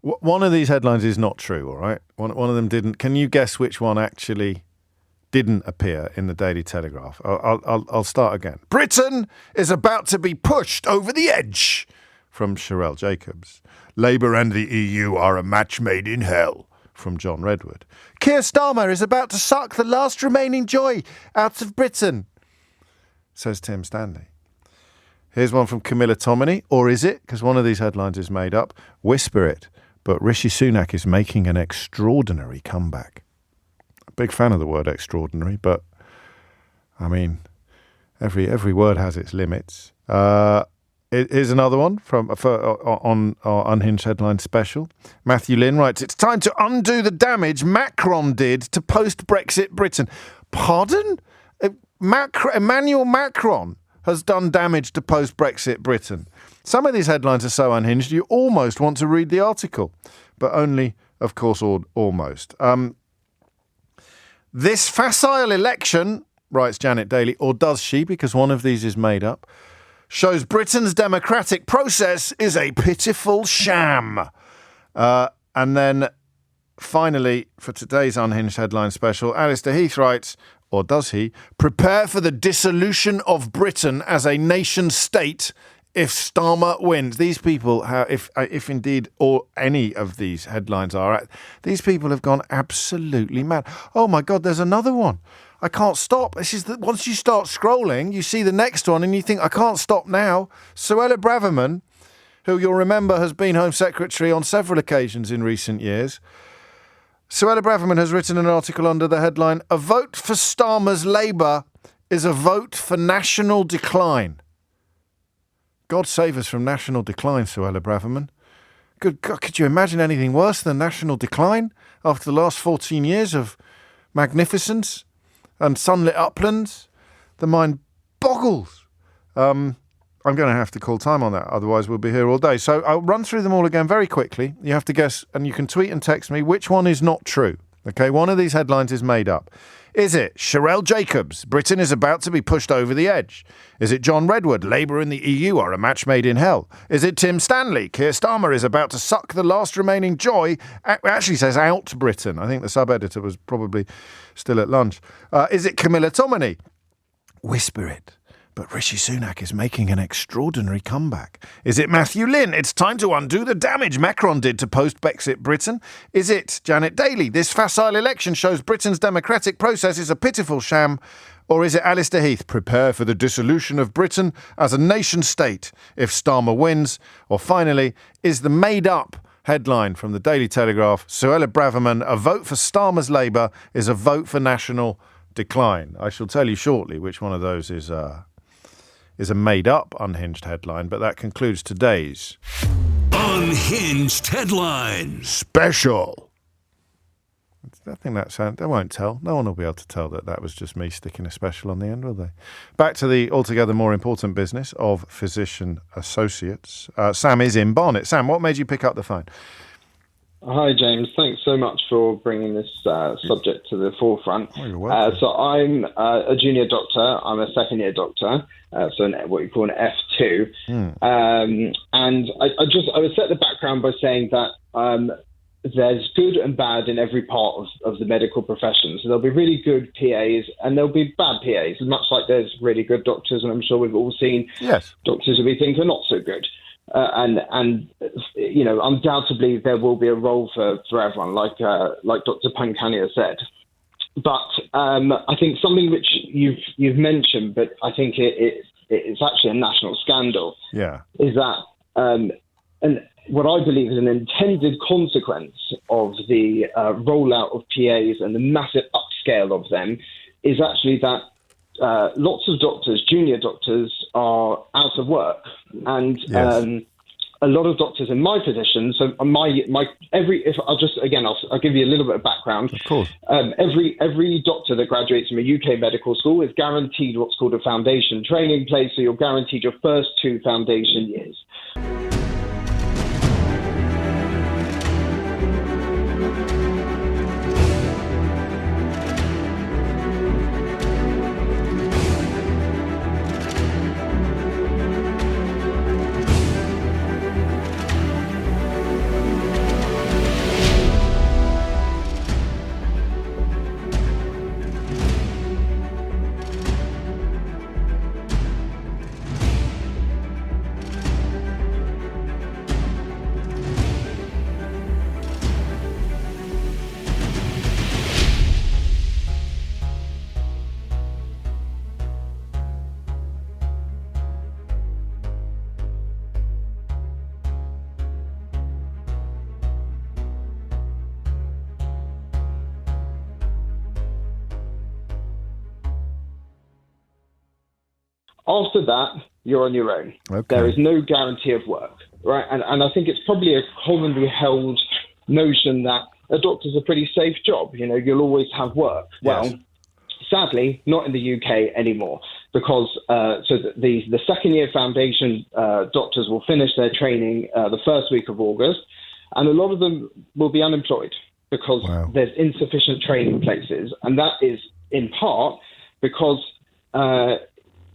One of these headlines is not true, all right? One of them didn't. Can you guess which one actually didn't appear in the Daily Telegraph? I'll start again. Britain is about to be pushed over the edge, from Sherelle Jacobs. Labour and the EU are a match made in hell, from John Redwood. Keir Starmer is about to suck the last remaining joy out of Britain, says Tim Stanley. Here's one from Camilla Tominey, or is it? Because one of these headlines is made up. Whisper it, but Rishi Sunak is making an extraordinary comeback. A big fan of the word extraordinary, but, I mean, every word has its limits. Here's another one on our Unhinged Headline special. Matthew Lynn writes, it's time to undo the damage Macron did to post-Brexit Britain. Pardon? Emmanuel Macron has done damage to post-Brexit Britain. Some of these headlines are so unhinged you almost want to read the article, but only, of course, almost. This facile election, writes Janet Daly, or does she, because one of these is made up, shows Britain's democratic process is a pitiful sham. And then, finally, for today's Unhinged Headline special, Alistair Heath writes, or does he, prepare for the dissolution of Britain as a nation-state if Starmer wins. These people, if indeed or any of these headlines are, these people have gone absolutely mad. Oh, my God, there's another one. I can't stop. Once you start scrolling, you see the next one and you think, I can't stop now. Suella Braverman, who you'll remember has been Home Secretary on several occasions in recent years. Suella Braverman has written an article under the headline, A Vote for Starmer's Labour is a vote for national decline. God save us from national decline, Suella Braverman. Good God, could you imagine anything worse than national decline after the last 14 years of magnificence and sunlit uplands? The mind boggles. I'm going to have to call time on that, otherwise we'll be here all day. So I'll run through them all again very quickly. You have to guess, and you can tweet and text me which one is not true. Okay, one of these headlines is made up. Is it Sherelle Jacobs, Britain is about to be pushed over the edge? Is it John Redwood, Labour and the EU are a match made in hell? Is it Tim Stanley, Keir Starmer is about to suck the last remaining joy? It actually says out Britain. I think the sub-editor was probably still at lunch. Is it Camilla Tominey? Whisper it, But Rishi Sunak is making an extraordinary comeback. Is it Matthew Lynn? It's time to undo the damage Macron did to post-Brexit Britain. Is it Janet Daly? This facile election shows Britain's democratic process is a pitiful sham. Or is it Alistair Heath? Prepare for the dissolution of Britain as a nation-state if Starmer wins. Or finally, is the made-up headline from the Daily Telegraph, Suella Braverman, a vote for Starmer's Labour is a vote for national decline. I shall tell you shortly which one of those is a made-up Unhinged headline, but that concludes today's
Unhinged headline
special. I think they won't tell. No one will be able to tell that was just me sticking a special on the end, will they? Back to the altogether more important business of physician associates. Sam is in Barnet. Sam, what made you pick up the phone?
Hi, James. Thanks so much for bringing this subject to the forefront.
Oh, you're welcome.
So I'm a junior doctor. I'm a second-year doctor, so what you call an F2. And I would set the background by saying that there's good and bad in every part of the medical profession. So there'll be really good PAs and there'll be bad PAs, much like there's really good doctors, and I'm sure we've all seen doctors who we think are not so good. And you know, undoubtedly there will be a role for everyone, like Dr. Pankania said. But I think something which you've mentioned, but I think it's actually a national scandal.
Yeah,
is that and what I believe is an intended consequence of the rollout of PAs and the massive upscale of them is actually that lots of doctors, junior doctors, are out of work, and a lot of doctors in my position. So I'll give you a little bit of background.
Of course,
every doctor that graduates from a UK medical school is guaranteed what's called a foundation training place. So you're guaranteed your first 2 foundation years. After that, you're on your own.
Okay.
There is no guarantee of work, right? And I think it's probably a commonly held notion that a doctor's a pretty safe job. You know, you'll always have work.
Yes.
Well, sadly, not in the UK anymore, because the second-year foundation doctors will finish their training the first week of August, and a lot of them will be unemployed because there's insufficient training places, and that is in part because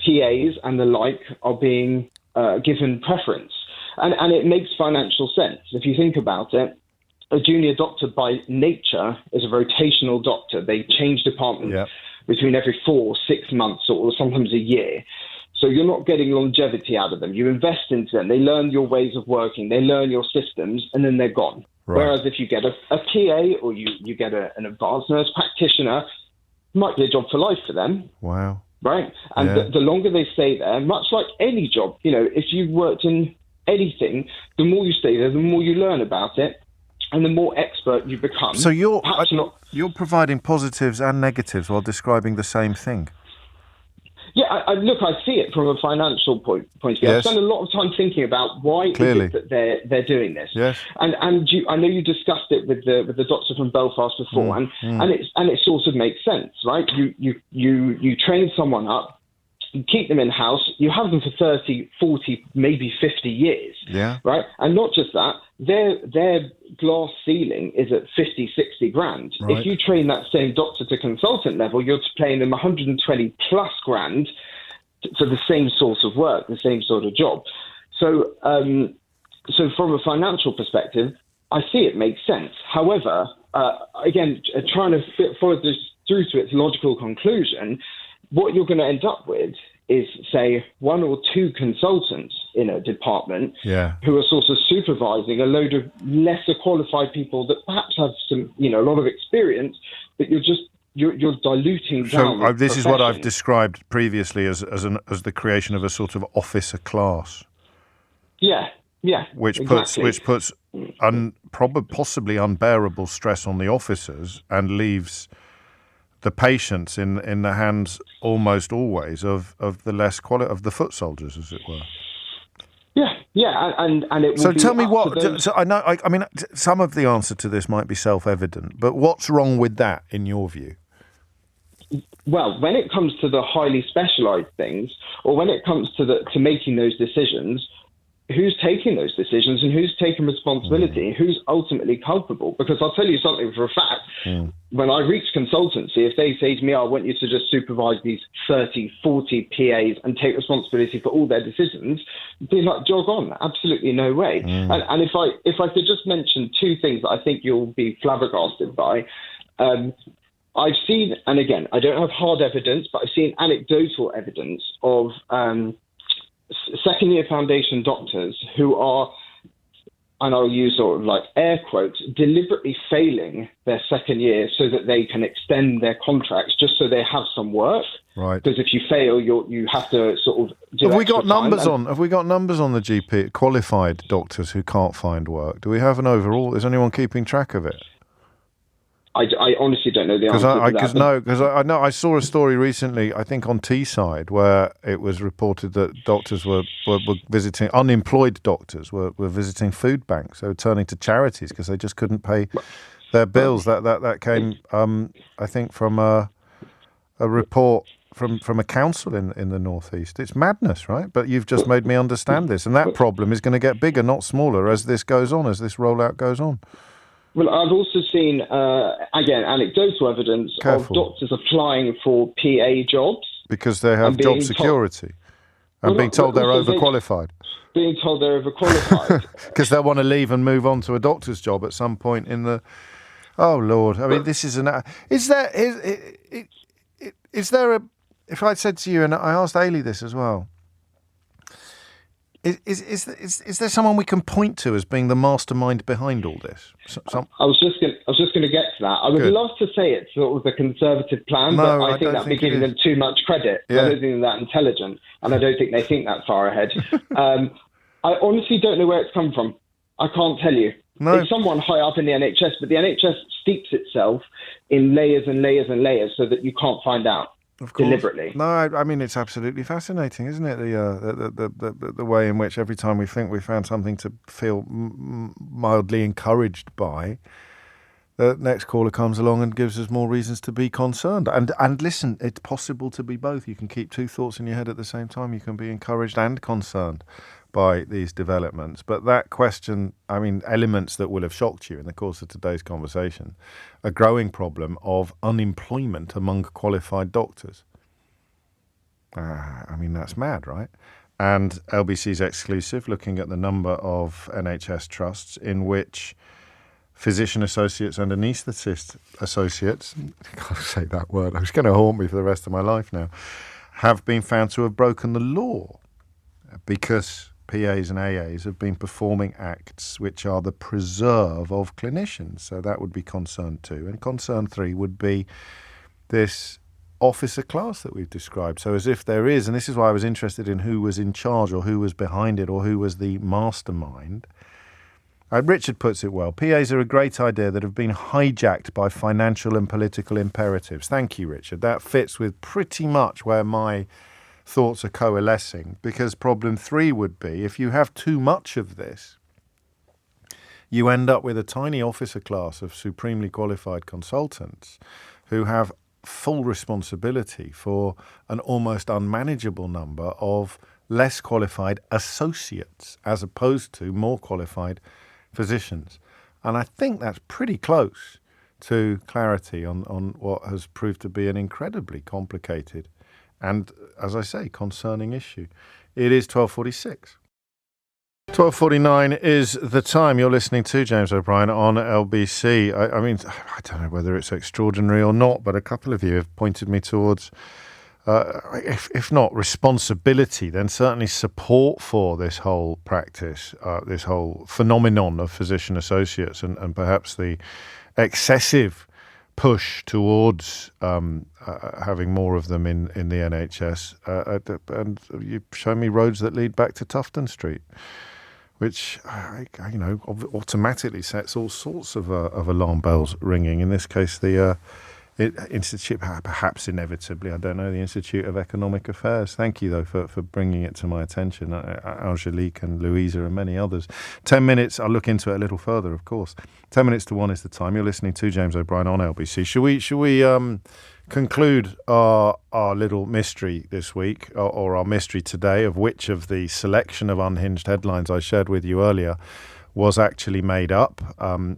PAs and the like are being given preference. And it makes financial sense. If you think about it, a junior doctor by nature is a rotational doctor. They change departments between every 4 or 6 months or sometimes a year. So you're not getting longevity out of them. You invest into them. They learn your ways of working. They learn your systems, and then they're gone. Right. Whereas if you get a PA or you get an advanced nurse practitioner, it might be a job for life for them.
Wow.
Right? And the longer they stay there, much like any job, you know, if you've worked in anything, the more you stay there, the more you learn about it, and the more expert you become.
So you're providing positives and negatives while describing the same thing.
Yeah, I see it from a financial point of view. I've spent a lot of time thinking about why is it that they're doing this.
Yes.
And I know you discussed it with the doctor from Belfast before, and it sort of makes sense, right? You train someone up, you keep them in house, you have them for 30, 40, maybe 50 years.
Yeah.
Right? And not just that, their glass ceiling is at 50, 60 grand.
Right.
If you train that same doctor to consultant level, you're paying them 120 plus grand for the same sort of work, the same sort of job. So from a financial perspective, I see it makes sense. However, again, trying to follow this through to its logical conclusion, what you're going to end up with is, say, one or two consultants in a department who are sort of supervising a load of lesser qualified people that perhaps have some, a lot of experience, but you're diluting down.
So this is what I've described previously as the creation of a sort of officer class.
Yeah,
which
exactly.
puts possibly unbearable stress on the officers and leaves the patients in the hands almost always of the less of the foot soldiers, as it were.
Yeah, and it will
so
be
tell me
up
what.
to those.
So I know. I mean, some of the answer to this might be self-evident, but what's wrong with that, in your view?
Well, when it comes to the highly specialised things, or when it comes to making those decisions, who's taking those decisions and who's taking responsibility, who's ultimately culpable? Because I'll tell you something for a fact. When I reach consultancy, if they say to me, I want you to just supervise these 30, 40 PAs and take responsibility for all their decisions, be like, jog on. Absolutely no way. And if I could just mention two things that I think you'll be flabbergasted by. I've seen, and again, I don't have hard evidence, but I've seen anecdotal evidence of second-year foundation doctors who are, and I'll use sort of like air quotes, deliberately failing their second year so that they can extend their contracts just so they have some work.
Right.
Because if you fail, you have to sort of do
Have we got
extra time.
numbers on? Have we got numbers on the GP qualified doctors who can't find work? Do we have an overall? Is anyone keeping track of it?
I honestly don't know the answer to that.
Because I know I saw a story recently, I think on Teesside, where it was reported that doctors were visiting, unemployed doctors were visiting food banks. They were turning to charities because they just couldn't pay their bills. That came, I think, from a report from a council in the northeast. It's madness, right? But you've just made me understand this, and that problem is going to get bigger, not smaller, as this goes on, as this rollout goes on.
Well, I've also seen, again, anecdotal evidence of doctors applying for PA jobs.
Because they have job security and being told they're overqualified.
Being told they're overqualified.
Because they'll want to leave and move on to a doctor's job at some point in the... Oh, Lord. I mean, this is an... Is there a... If I'd said to you, and I asked Ailey this as well, Is there someone we can point to as being the mastermind behind all this?
I was just going to get to that. I would love to say it's sort of the Conservative plan, but I think that'd be giving them too much credit. Yeah. I don't think they're that intelligent, and I don't think they think that far ahead. I honestly don't know where it's come from. I can't tell you. No. It's someone high up in the NHS, but the NHS steeps itself in layers and layers and layers so that you can't find out. Of course. Deliberately.
No, I mean, it's absolutely fascinating, isn't it? The way in which every time we think we found something to feel mildly encouraged by, the next caller comes along and gives us more reasons to be concerned. And listen, it's possible to be both. You can keep two thoughts in your head at the same time. You can be encouraged and concerned by these developments. But that question, I mean, elements that will have shocked you in the course of today's conversation, a growing problem of unemployment among qualified doctors. I mean, that's mad, right? And LBC's exclusive, looking at the number of NHS trusts in which physician associates and anaesthetist associates, I can't say that word, it's going to haunt me for the rest of my life now, have been found to have broken the law because PAs and AAs have been performing acts which are the preserve of clinicians. So that would be concern 2. And concern 3 would be this officer class that we've described. So as if there is, and this is why I was interested in who was in charge or who was behind it or who was the mastermind. Richard puts it well. PAs are a great idea that have been hijacked by financial and political imperatives. Thank you, Richard. That fits with pretty much where my thoughts are coalescing, because problem 3 would be if you have too much of this, you end up with a tiny officer class of supremely qualified consultants who have full responsibility for an almost unmanageable number of less qualified associates as opposed to more qualified physicians. And I think that's pretty close to clarity on what has proved to be an incredibly complicated and, as I say, concerning issue. It is 12:46. 12:49 is the time. You're listening to James O'Brien on LBC. I mean, I don't know whether it's extraordinary or not, but a couple of you have pointed me towards if not responsibility, then certainly support for this whole practice, this whole phenomenon of physician associates, and perhaps the excessive push towards having more of them in the NHS. And you show me roads that lead back to Tufton Street, which automatically sets all sorts of alarm bells ringing. In this case, the Institute, perhaps inevitably, I don't know, the Institute of Economic Affairs. Thank you, though, for bringing it to my attention. Angelique and Louisa and many others. 10 minutes, I'll look into it a little further, of course. 10 minutes to 1 is the time. You're listening to James O'Brien on LBC. Shall we conclude our little mystery this week, or our mystery today, of which of the selection of unhinged headlines I shared with you earlier was actually made up?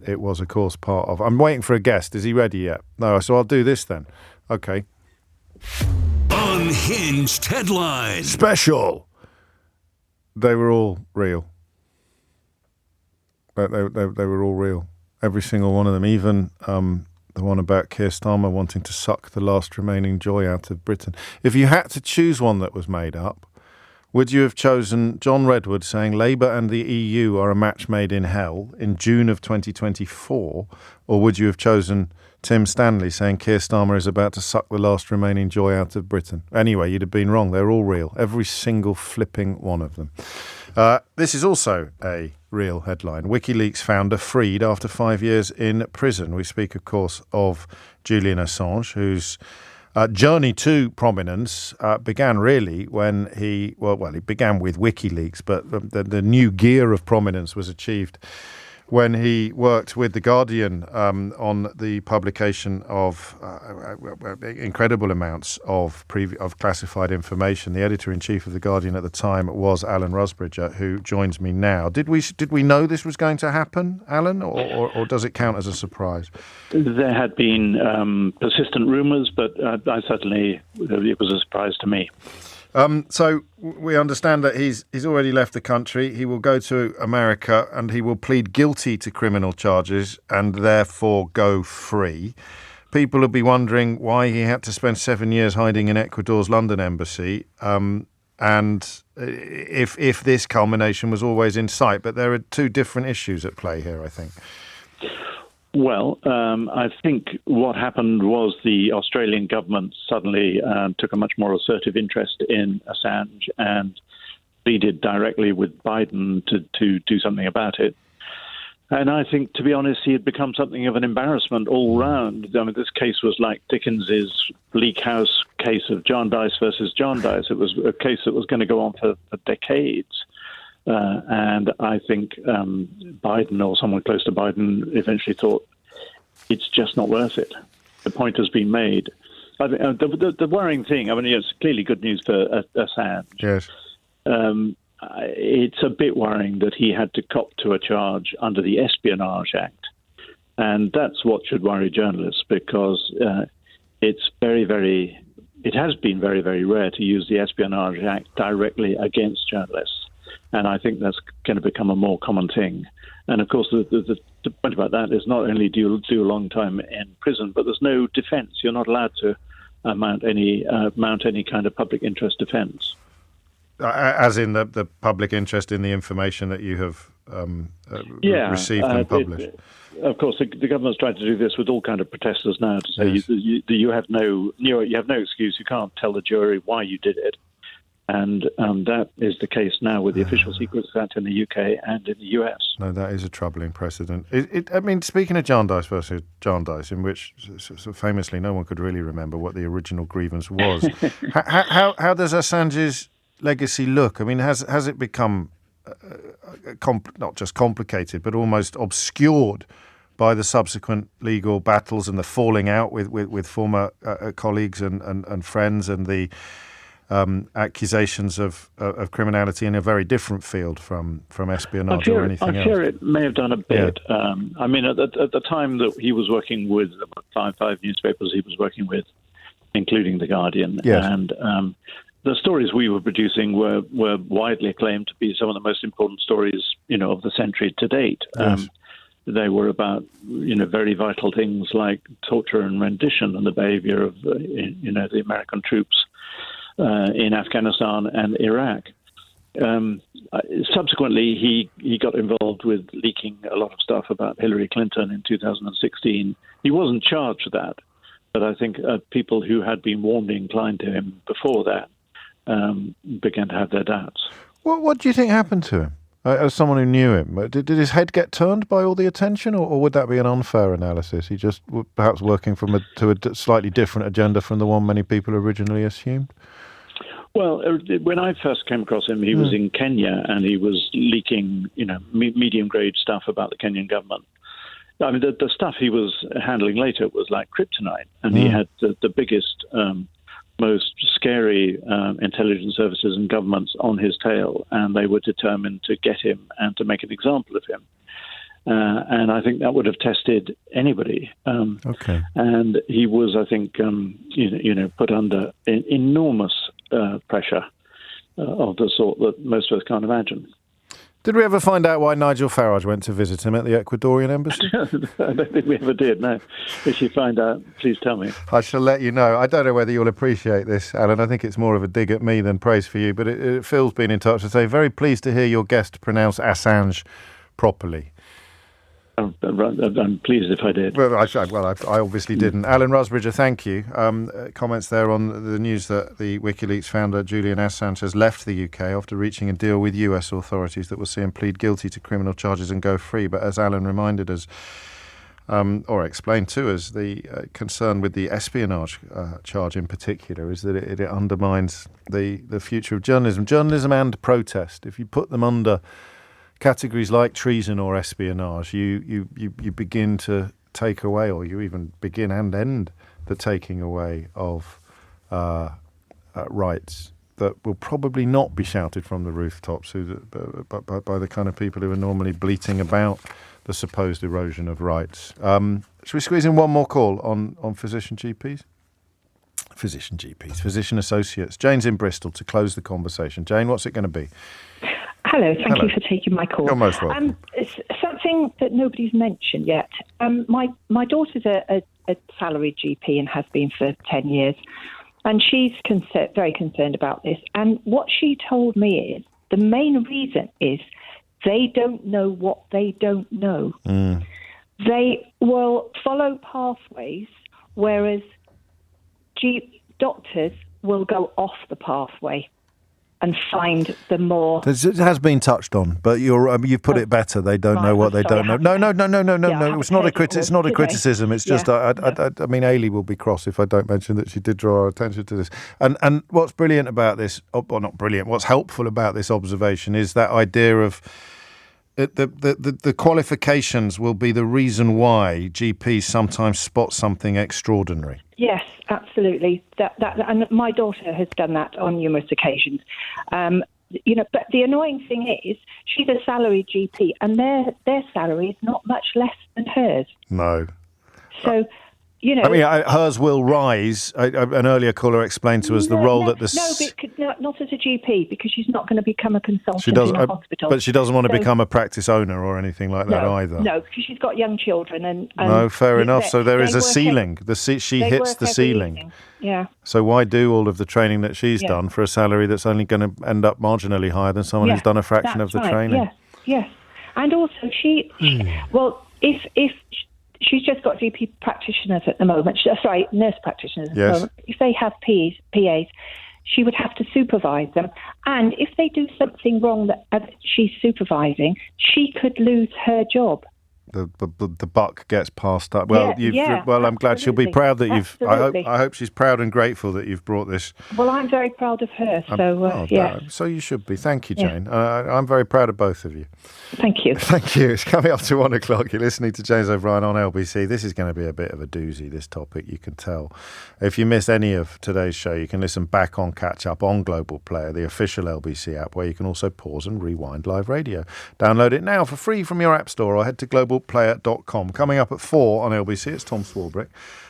It was, of course, part of... I'm waiting for a guest. Is he ready yet? No, so I'll do this then. Okay.
Unhinged headlines.
Special. They were all real. They were all real. Every single one of them. Even the one about Keir Starmer wanting to suck the last remaining joy out of Britain. If you had to choose one that was made up, would you have chosen John Redwood saying Labour and the EU are a match made in hell in June of 2024? Or would you have chosen Tim Stanley saying Keir Starmer is about to suck the last remaining joy out of Britain? Anyway, you'd have been wrong. They're all real. Every single flipping one of them. This is also a real headline. WikiLeaks founder freed after 5 years in prison. We speak, of course, of Julian Assange, whose journey to prominence began really when he began with WikiLeaks, but the new gear of prominence was achieved when he worked with The Guardian on the publication of incredible amounts of classified information. The editor-in-chief of The Guardian at the time was Alan Rusbridger, who joins me now. Did we know this was going to happen, Alan, or does it count as a surprise?
There had been persistent rumours, but I certainly, it was a surprise to me.
So we understand that he's already left the country. He will go to America and he will plead guilty to criminal charges and therefore go free. People will be wondering why he had to spend 7 years hiding in Ecuador's London embassy, and if this culmination was always in sight. But there are two different issues at play here, I think.
Well, I think what happened was the Australian government suddenly took a much more assertive interest in Assange and pleaded directly with Biden to do something about it. And I think, to be honest, he had become something of an embarrassment all round. I mean, this case was like Dickens's Bleak House case of Jarndyce versus Jarndyce. It was a case that was going to go on for decades. And I think Biden or someone close to Biden eventually thought it's just not worth it. The point has been made. I mean, the worrying thing, I mean, it's clearly good news for Assange.
Yes.
It's a bit worrying that he had to cop to a charge under the Espionage Act. And that's what should worry journalists, because it's it has been very, very rare to use the Espionage Act directly against journalists. And I think that's going to become a more common thing. And of course, the point about that is not only do you do a long time in prison, but there's no defence. You're not allowed to mount any kind of public interest defence.
As in the public interest in the information that you have received and published.
Of course, the government's trying to do this with all kind of protesters now to say you have no excuse. You can't tell the jury why you did it. And that is the case now with the Official Secrets Act in the UK and in the US.
No, that is a troubling precedent. I mean, speaking of Jarndyce versus Jarndyce, in which so famously no one could really remember what the original grievance was, how does Assange's legacy look? I mean, has it become not just complicated, but almost obscured by the subsequent legal battles and the falling out with former colleagues and friends and the accusations of criminality in a very different field from espionage or anything else?
I'm sure it may have done a bit. Yeah. I mean, at the time that he was working with five newspapers he was working with, including The Guardian, yes. And the stories we were producing were widely acclaimed to be some of the most important stories, of the century to date. Yes. They were about, very vital things like torture and rendition and the behavior of, the American troops. in Afghanistan and Iraq. Subsequently, he got involved with leaking a lot of stuff about Hillary Clinton in 2016. He wasn't charged with that, but I think people who had been warmly inclined to him before that began to have their doubts.
What do you think happened to him? As someone who knew him, did his head get turned by all the attention, or would that be an unfair analysis? He just perhaps working to a slightly different agenda from the one many people originally assumed?
Well, when I first came across him, he was in Kenya, and he was leaking, medium-grade stuff about the Kenyan government. I mean, the stuff he was handling later was like kryptonite, and he had the biggest, most scary intelligence services and governments on his tail, and they were determined to get him and to make an example of him. And I think that would have tested anybody.
Okay.
And he was, I think, put under enormous pressure of the sort that most of us can't imagine.
Did we ever find out why Nigel Farage went to visit him at the Ecuadorian embassy?
I don't think we ever did, no. If you find out, please tell me.
I shall let you know. I don't know whether you'll appreciate this, Alan. I think it's more of a dig at me than praise for you, but Phil's been in touch to say, very pleased to hear your guest pronounce Assange properly.
I'm pleased if I did.
Well, I obviously didn't. Alan Rusbridger, thank you. Comments there on the news that the WikiLeaks founder Julian Assange has left the UK after reaching a deal with US authorities that will see him plead guilty to criminal charges and go free. But as Alan reminded us, or explained to us, the concern with the espionage charge in particular is that it undermines the future of journalism and protest. If you put them under categories like treason or espionage, you begin to take away, or you even begin and end the taking away of rights that will probably not be shouted from the rooftops by the kind of people who are normally bleating about the supposed erosion of rights. Should we squeeze in one more call on physician GPs? Physician associates. Jane's in Bristol to close the conversation. Jane, what's it going to be?
Hello, thank you for taking my call.
You're most welcome.
It's something that nobody's mentioned yet. My daughter's a salaried GP and has been for 10 years, and she's very concerned about this. And what she told me is the main reason is they don't know what they don't know. They will follow pathways, whereas doctors will go off the pathway and find the more.
It has been touched on, but you've put it better. They don't know what they don't know. No. It's not a criticism. It's just I mean, Ailey will be cross if I don't mention that she did draw our attention to this. And what's brilliant about this, or not brilliant, what's helpful about this observation is that idea of the qualifications will be the reason why GPs sometimes spot something extraordinary.
Yes, absolutely. And my daughter has done that on numerous occasions. But the annoying thing is, she's a salaried GP, and their salary is not much less than hers.
No.
So,
I mean, hers will rise. An earlier caller explained to us the role that the...
not as a GP, because she's not going to become a consultant in a hospital.
But she doesn't want to become a practice owner or anything like that either.
No, because she's got young children. And
no, fair enough. So there is a ceiling. She hits the ceiling.
Evening. Yeah.
So why do all of the training that she's done for a salary that's only going to end up marginally higher than someone who's done a fraction of the training?
Yes. And also if she's just got GP practitioners at the moment. Nurse practitioners at the moment. If they have PAs, she would have to supervise them. And if they do something wrong that she's supervising, she could lose her job.
The buck gets passed up. Well, I'm glad she'll be proud that you've. I hope she's proud and grateful that you've brought this.
Well, I'm very proud of her.
So you should be. Thank you, Jane. I'm very proud of both of you.
Thank you.
Thank you. It's coming up to 1:00. You're listening to James O'Brien on LBC. This is going to be a bit of a doozy, this topic, you can tell. If you missed any of today's show, you can listen back on Catch Up on Global Player, the official LBC app, where you can also pause and rewind live radio. Download it now for free from your app store or head to global globalplayer.com. Coming up at 4 on LBC, it's Tom Swarbrick.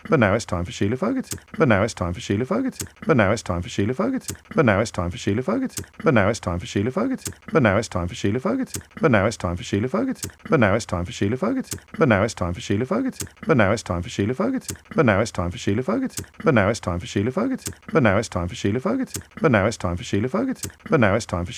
But now it's time for Sheila Fogarty. But now it's time for Sheila Fogarty. But now it's time for Sheila Fogarty. But now it's time for Sheila Fogarty. But now it's time for Sheila Fogarty. But now it's time for Sheila Fogarty. But now it's time for Sheila Fogarty. But now it's time for Sheila Fogarty. But now it's time for Sheila Fogarty. But now it's time for Sheila Fogarty. But now it's time for Sheila Fogarty. But now it's time for Sheila Fogarty. But now it's time for Sheila Fogarty. But now it's time for Sheila Fogarty. But now it's time for